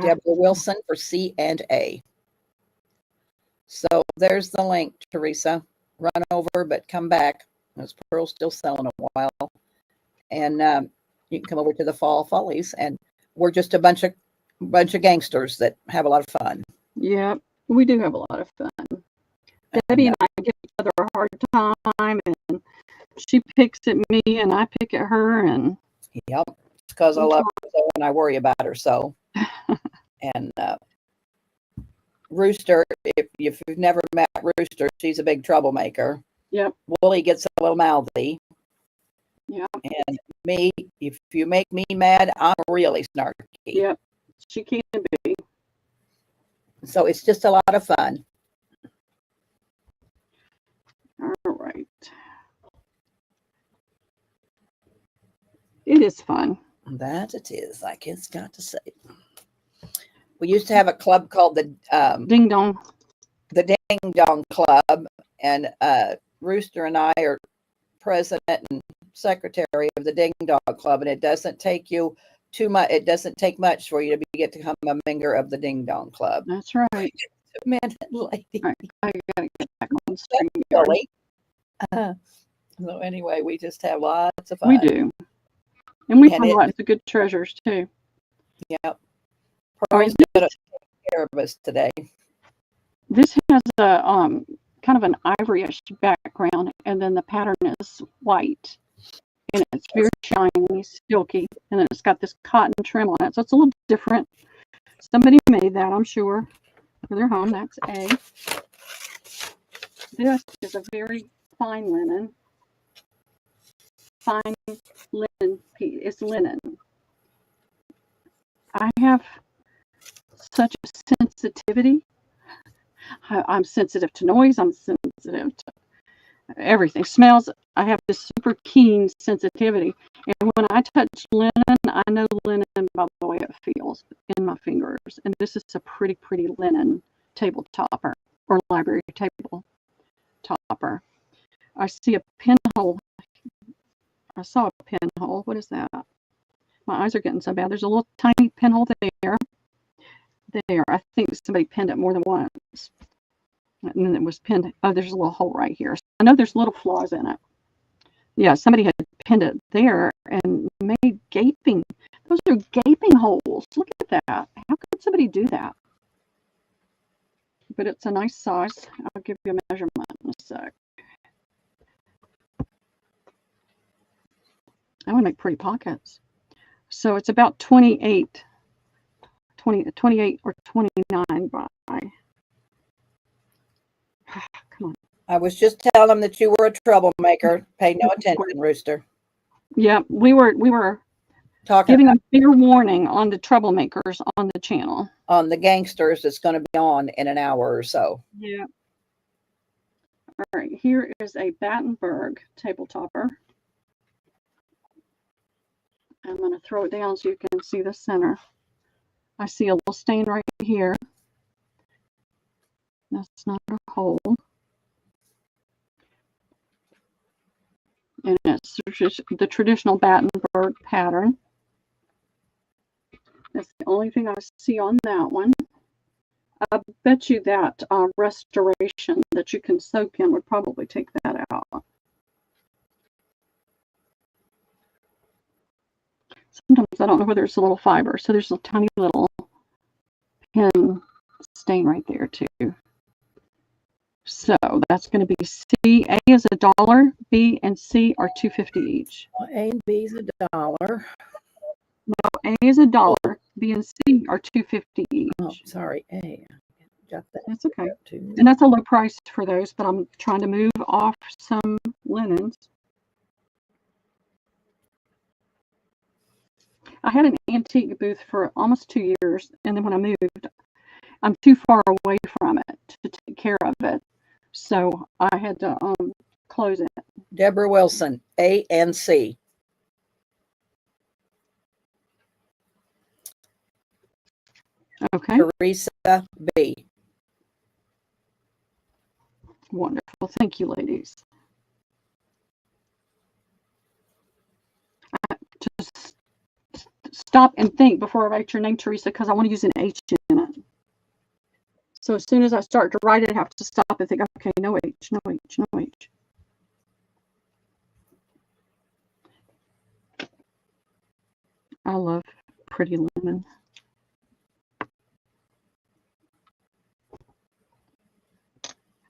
Deborah Wilson for C and A. So there's the link, Teresa. Run over, but come back. There's Pearl's still selling a while. And you can come over to the Fall Follies, and we're just a bunch of gangsters that have a lot of fun. Yeah, we do have a lot of fun. Debbie and I give each other a hard time, and she picks at me, and I pick at her, and yep, because I love her so, and I worry about her so. And Rooster, if you've never met Rooster, she's a big troublemaker. Yep. Wooly gets a little mouthy. Yep. And me, if you make me mad, I'm really snarky. Yep. She can be. So it's just a lot of fun. All right. It is fun. That it is. I just got to say. We used to have a club called the Ding Dong. The Ding Dong Club, and Rooster and I are president and secretary of the Ding Dong Club, and it doesn't take you too much. It doesn't take much for you to get to become a member of the Ding Dong Club. That's right. Man, lady. Right. I gotta get back on stream. So anyway, we just have lots of fun. We do, and we find lots of good treasures too. Yep. Pearl's gonna take care of us today. This has a kind of an ivoryish background, and then the pattern is white, and it's very shiny, silky, and then it's got this cotton trim on it, so it's a little different. Somebody made that, I'm sure, for their home. That's A. This is a very fine linen. Fine linen piece. It's linen. I have such a sensitivity. I'm sensitive to noise. I'm sensitive to everything. Smells. I have this super keen sensitivity. And when I touch linen, I know linen by the way it feels in my fingers. And this is a pretty, pretty linen table topper or library table topper. I see a pinhole. I saw a pinhole. What is that? My eyes are getting so bad. There's a little tiny pinhole there. There. I think somebody pinned it more than once. And then it was pinned. Oh, there's a little hole right here. I know there's little flaws in it. Yeah, somebody had pinned it there and made gaping. Those are gaping holes. Look at that. How could somebody do that? But it's a nice size. I'll give you a measurement in a sec. I want to make pretty pockets. So it's about 28 or 29 by. Come on. I was just telling him that you were a troublemaker. Pay no attention, Rooster. Yeah, we were Talking giving a fair warning on the troublemakers on the channel. on the gangsters that's going to be on in an hour or so. Yeah. All right, here is a Battenberg table topper. I'm going to throw it down so you can see the center. I see a little stain right here. That's not a hole. And it's the traditional Battenberg pattern. That's the only thing I see on that one. I bet you that restoration that you can soak in would probably take that out. Sometimes I don't know whether it's a little fiber. So there's a tiny little pin stain right there too. So that's going to be C. A is $1. B and C are $2.50 each. Well, A and B is $1. No, A is $1. B and C are $2.50 each. Oh, sorry, A. Got that. That's okay. Too. And that's a low price for those, but I'm trying to move off some linens. I had an antique booth for almost 2 years, and then when I moved, I'm too far away from it to take care of it. So I had to close it. Deborah Wilson, A and C. Okay. Teresa B. Wonderful. Thank you, ladies. Just stop and think before I write your name, Teresa, because I want to use an H in it. So as soon as I start to write it, I have to stop and think, okay, no H, no H, no H. I love pretty lemon.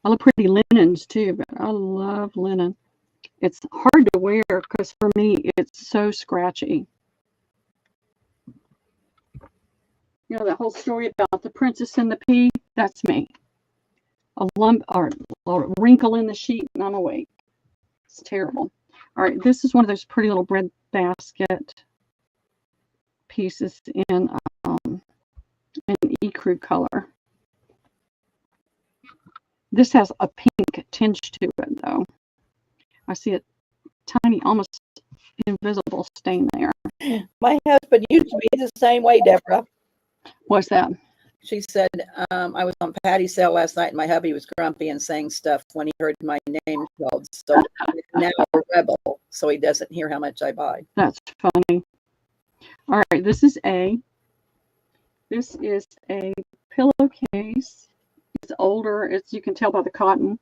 I love pretty linens too, but I love linen. It's hard to wear because for me, it's so scratchy. You know that whole story about the princess and the pea? That's me. A lump or a wrinkle in the sheet and I'm awake. It's terrible. All right, this is one of those pretty little bread basket pieces in an ecru color. This has a pink tinge to it, though. I see a tiny, almost invisible stain there. My husband used to be the same way, Deborah. What's that? She said, I was on Patty's sale last night and my hubby was grumpy and saying stuff when he heard my name called. So now a rebel, so he doesn't hear how much I buy. That's funny. All right, this is A. This is a pillowcase. It's older. It's, you can tell by the cotton.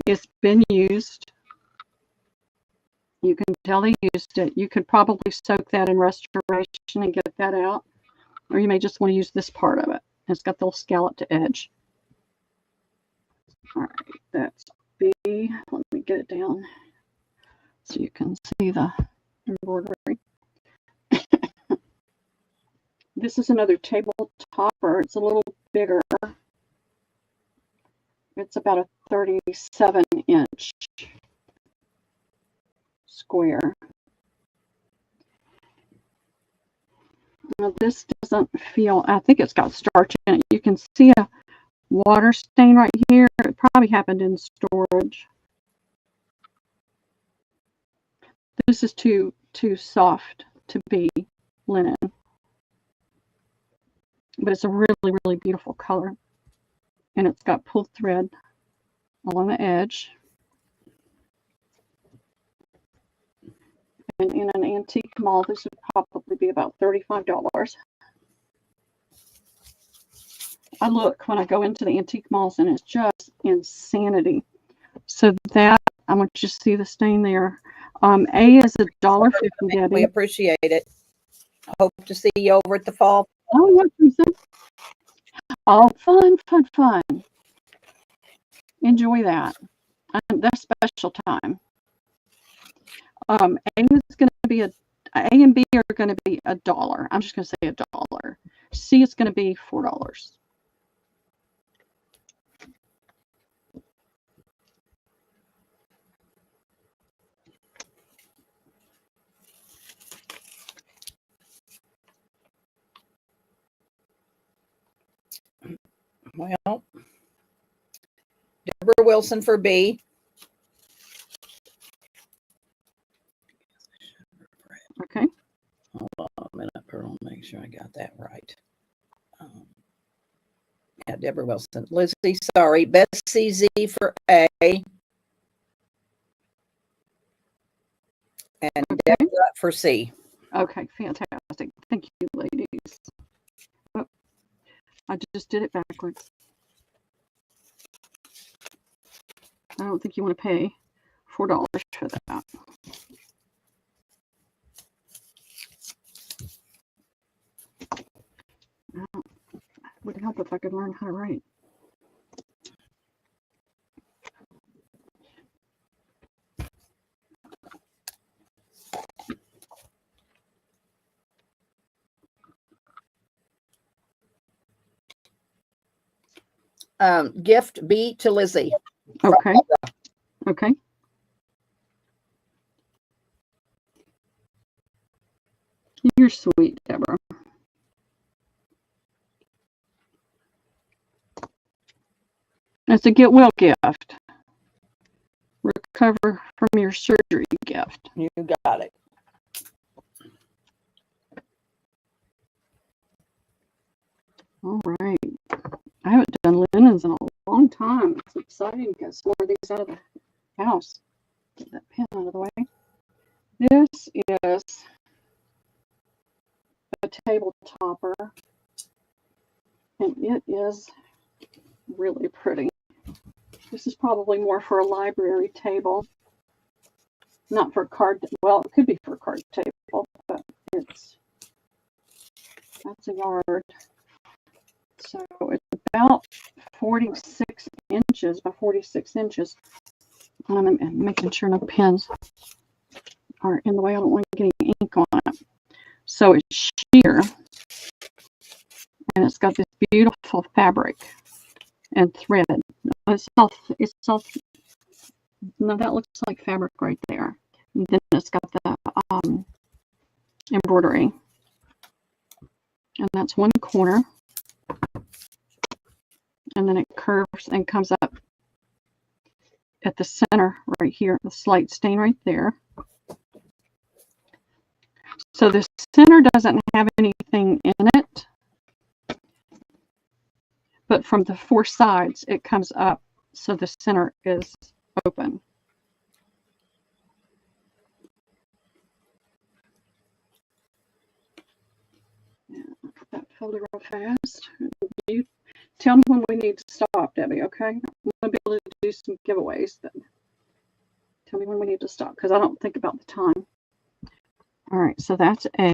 It's been used. You can tell they used it. You could probably soak that in restoration and get that out. Or you may just want to use this part of it. It's got the little scalloped edge. All right, that's B. Let me get it down so you can see the embroidery. This is another table topper. It's a little bigger. It's about a 37-inch square. Now this doesn't feel, I think it's got starch in it. You can see a water stain right here. It probably happened in storage. This is too soft to be linen. But it's a really, really beautiful color. And it's got pulled thread along the edge. And in an antique mall, this would probably be about $35. I look when I go into the antique malls and it's just insanity. So that, I want you to see the stain there. A is $1.50, We Debbie. appreciate it. Hope to see you over at the fall. Oh, what is it? Oh, fun, fun, fun. Enjoy that. That's special time. A is going to be A and B are going to be $1. I'm just going to say $1. C is going to be $4. Well, Deborah Wilson for B. Okay. Hold on a minute, Pearl. Make sure I got that right. Yeah, Deborah Wilson. Lizzie, sorry. Bessie Z for A. And Okay. Deborah for C. Okay, fantastic. Thank you, ladies. Oh, I just did it backwards. I don't think you want to pay $4 for that. Oh, it would help if I could learn how to write. Gift B to Lizzie. Okay. Okay. You're sweet, Deborah. It's a get well gift. Recover from your surgery gift. You got it. All right. I haven't done linens in a long time. It's exciting to get some more of these out of the house. Get that pen out of the way. This is a table topper, and it is really pretty. This is probably more for a library table, not for a card. Well, it could be for a card table, but that's a yard. So it's about 46 inches by 46 inches. I'm making sure no pens are in the way. I don't want to get any ink on it. So it's sheer, and it's got this beautiful fabric and thread. It's all, no, that looks like fabric right there. And then it's got the embroidery, and that's one corner. And then it curves and comes up at the center right here, the slight stain right there. So the center doesn't have anything in it, but from the four sides it comes up, so the center is open. Yeah, that folded real fast. You tell me when we need to stop, Debbie, okay? I'm going to be able to do some giveaways. Then tell me when we need to stop, because I don't think about the time. All right, so that's A.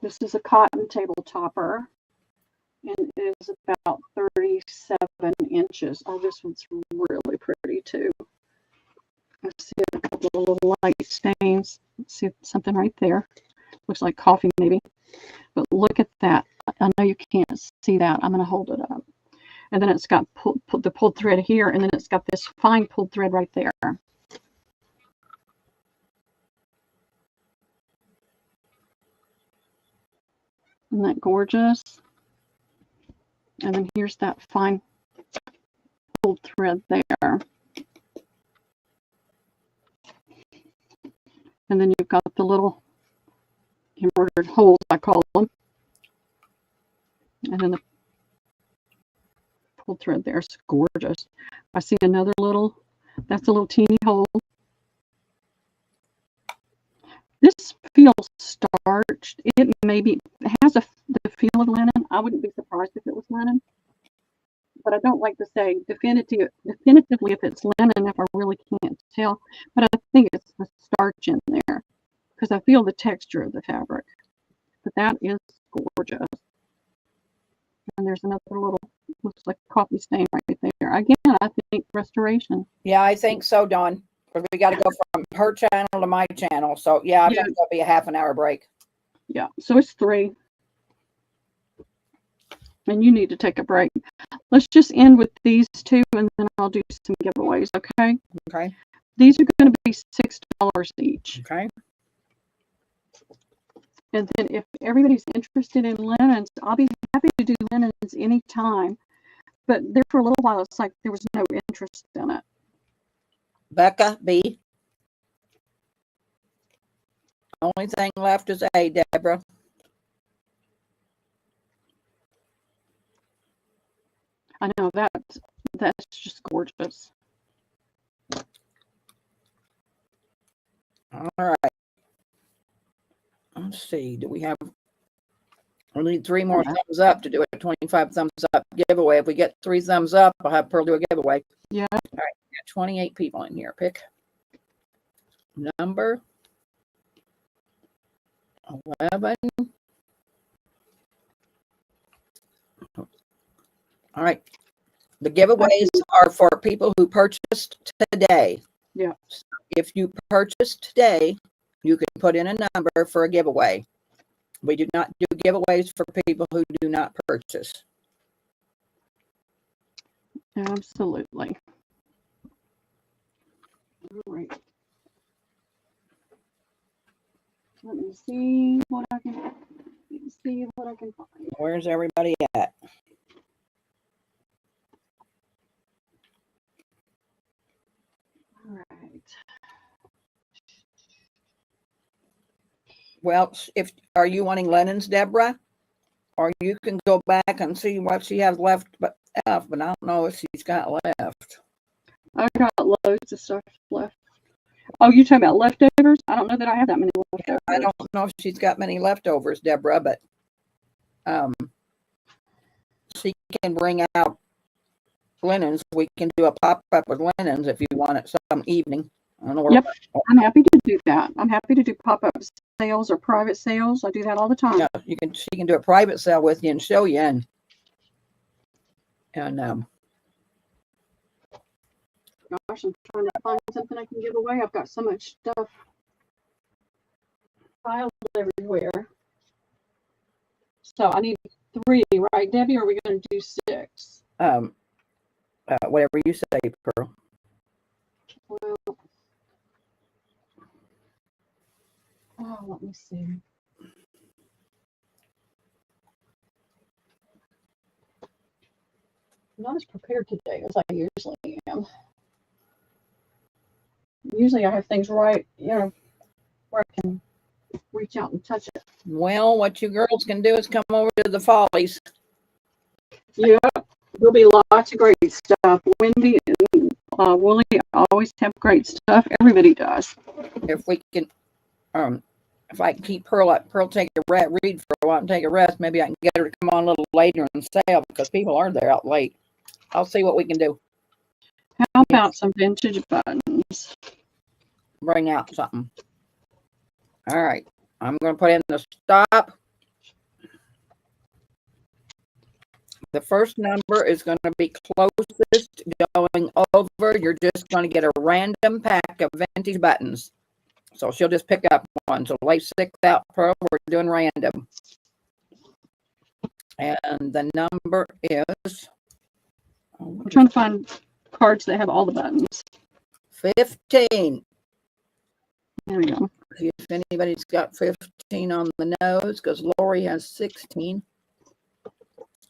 This is a cotton table topper, and it is about 37 inches. Oh, this one's really pretty too. I see a couple of little light stains. See something right there. Looks like coffee maybe. But look at that. I know you can't see that. I'm going to hold it up. And then it's got the pulled thread here, and then it's got this fine pulled thread right there. Isn't that gorgeous? And then here's that fine pulled thread there. And then you've got the little embroidered holes, I call them. And then the pulled thread there is gorgeous. I see another little, that's a little teeny hole. This feels starched. It has the feel of linen. I wouldn't be surprised if it was linen. but I don't like to say definitively if it's linen if I really can't tell. But I think it's the starch in there because I feel the texture of the fabric. But that is gorgeous. And there's another little, looks like coffee stain right there. Again, I think restoration. Yeah, I think so, Dawn. Because we got to go from her channel to my channel. So, yeah, I Yeah. think there'll be a half an hour break. Yeah, so it's 3. And you need to take a break. Let's just end with these 2 and then I'll do some giveaways, okay? Okay. These are going to be $6 each. Okay. And then if everybody's interested in linens, I'll be happy to do linens anytime. But there for a little while, it's like there was no interest in it. Becca B. Only thing left is A, Deborah. I know that's just gorgeous. All right. Let's see. Do we have? We need 3 more thumbs up to do a 25 thumbs up giveaway. If we get 3 thumbs up, I'll have Pearl do a giveaway. Yeah. All right. We got 28 people in here. Pick number 11. All right. The giveaways are for people who purchased today. Yeah. If you purchased today, you can put in a number for a giveaway. We do not do giveaways for people who do not purchase. Absolutely. All right. Let me see what I can find. Where's everybody at? All right. Well, are you wanting linens, Deborah? Or you can go back and see what she has left, but I don't know what she's got left. I got loads of stuff left. Oh, you're talking about leftovers? I don't know that I have that many leftovers. I don't know if she's got many leftovers, Deborah, but she can bring out linens. We can do a pop-up with linens if you want it some evening. I don't know. Yep, I'm happy to do that. I'm happy to do pop-up sales or private sales. I do that all the time. Yeah, she can do a private sale with you and show you, and gosh, I'm trying to find something I can give away. I've got so much stuff piled everywhere. So I need 3, right, Debbie? Or are we going to do 6? Whatever you say, Pearl. Well, let me see. I'm not as prepared today as I usually am. Usually I have things right, where I can reach out and touch it. Well, what you girls can do is come over to the Follies. Yeah, there'll be lots of great stuff. Wendy and Wooly always have great stuff. Everybody does. If we can, if I can keep Pearl up, Pearl take a read for a while and take a rest. Maybe I can get her to come on a little later and sale because people are there out late. I'll see what we can do. How about some vintage buttons? Bring out something. All right. I'm going to put in the stop. The first number is going to be closest going over. You're just going to get a random pack of vintage buttons. So she'll just pick up one. So lay 6 out, Pearl. We're doing random. And the number is... I'm trying to find cards that have all the buttons. 15. There we go. See if anybody's got 15 on the nose, because Lori has 16.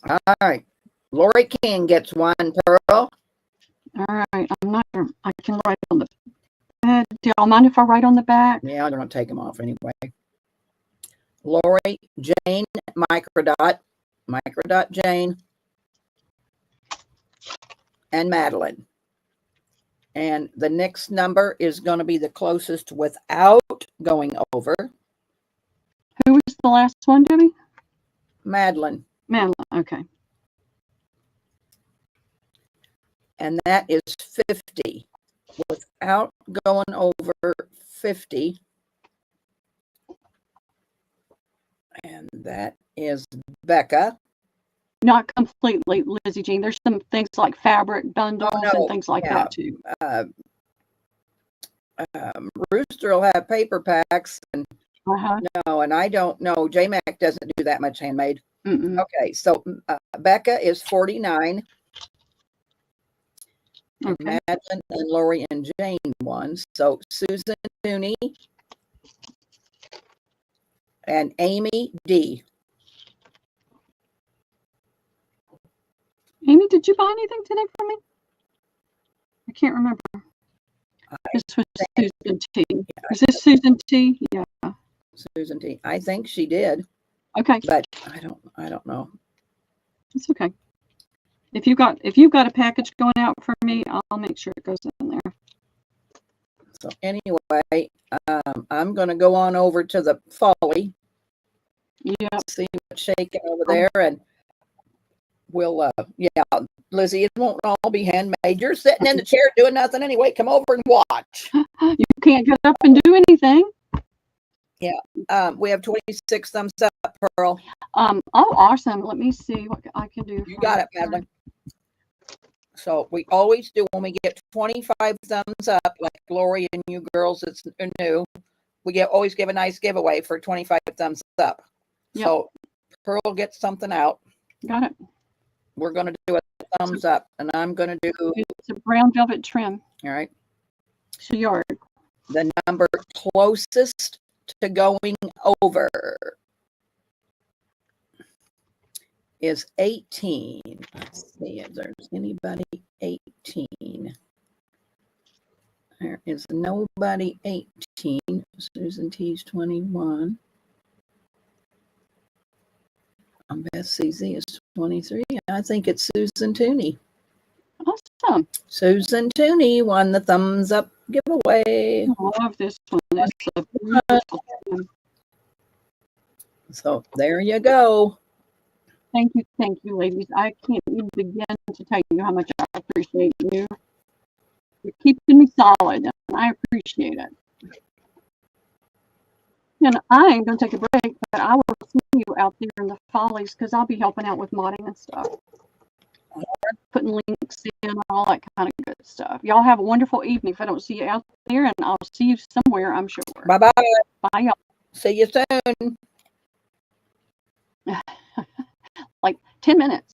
All right. Lori King gets 1, Pearl. All right. I'm not sure. I can write on the back. Do y'all mind if I write on the back? Yeah, I'm going to take them off anyway. Lori Jane Microdot Jane, and Madeline. And the next number is going to be the closest without going over. Who was the last one, Debbie? Madeline. Madeline. Okay. and that is 50. Without going over 50, and that is Becca. Not completely, Lizzie Jean. There's some things like fabric bundles no, and things like yeah. that too. Rooster will have paper packs, and Uh-huh. no, and I don't know. JMac doesn't do that much handmade. Mm-mm. Okay, so Becca is 49. And Okay. Madeline and Lori and Jane won. So Susan Tooney and Amy D. Amy, did you buy anything today for me? I can't remember. This was Susan T. Is this Susan T? Yeah. Susan T. I think she did, Okay. but I don't know. It's okay. If you've got a package going out for me, I'll make sure it goes in there. So anyway, I'm going to go on over to the Folly. Yeah. See what's shaking over there, and we'll yeah, Lizzie, it won't all be handmade. You're sitting in the chair doing nothing anyway. Come over and watch. You can't get up and do anything. We have 26 thumbs up, Pearl. Oh, awesome. Let me see what I can do. You got it, Madeline. So we always do when we get 25 thumbs up, like Lori and you girls, it's new. We always give a nice giveaway for 25 thumbs up. Yep. So Pearl gets something out. Got it. We're going to do a thumbs up, and I'm going to do. It's a brown velvet trim. All right. So yard. The number closest to going over is 18. Let's see if there's anybody 18. There is nobody 18. Susan T's 21. Beth CZ is 23. I think it's Susan Tooney. Awesome. Susan Tooney won the thumbs up giveaway. I love this one. It's a beautiful one. So there you go. Thank you, ladies. I can't even begin to tell you how much I appreciate you. You're keeping me solid, and I appreciate it. And I am going to take a break, but I will see you out there in the Follies because I'll be helping out with modding and stuff. Putting links in and all that kind of good stuff. Y'all have a wonderful evening if I don't see you out there, and I'll see you somewhere, I'm sure. Bye-bye. Bye, y'all. See you soon. Like 10 minutes.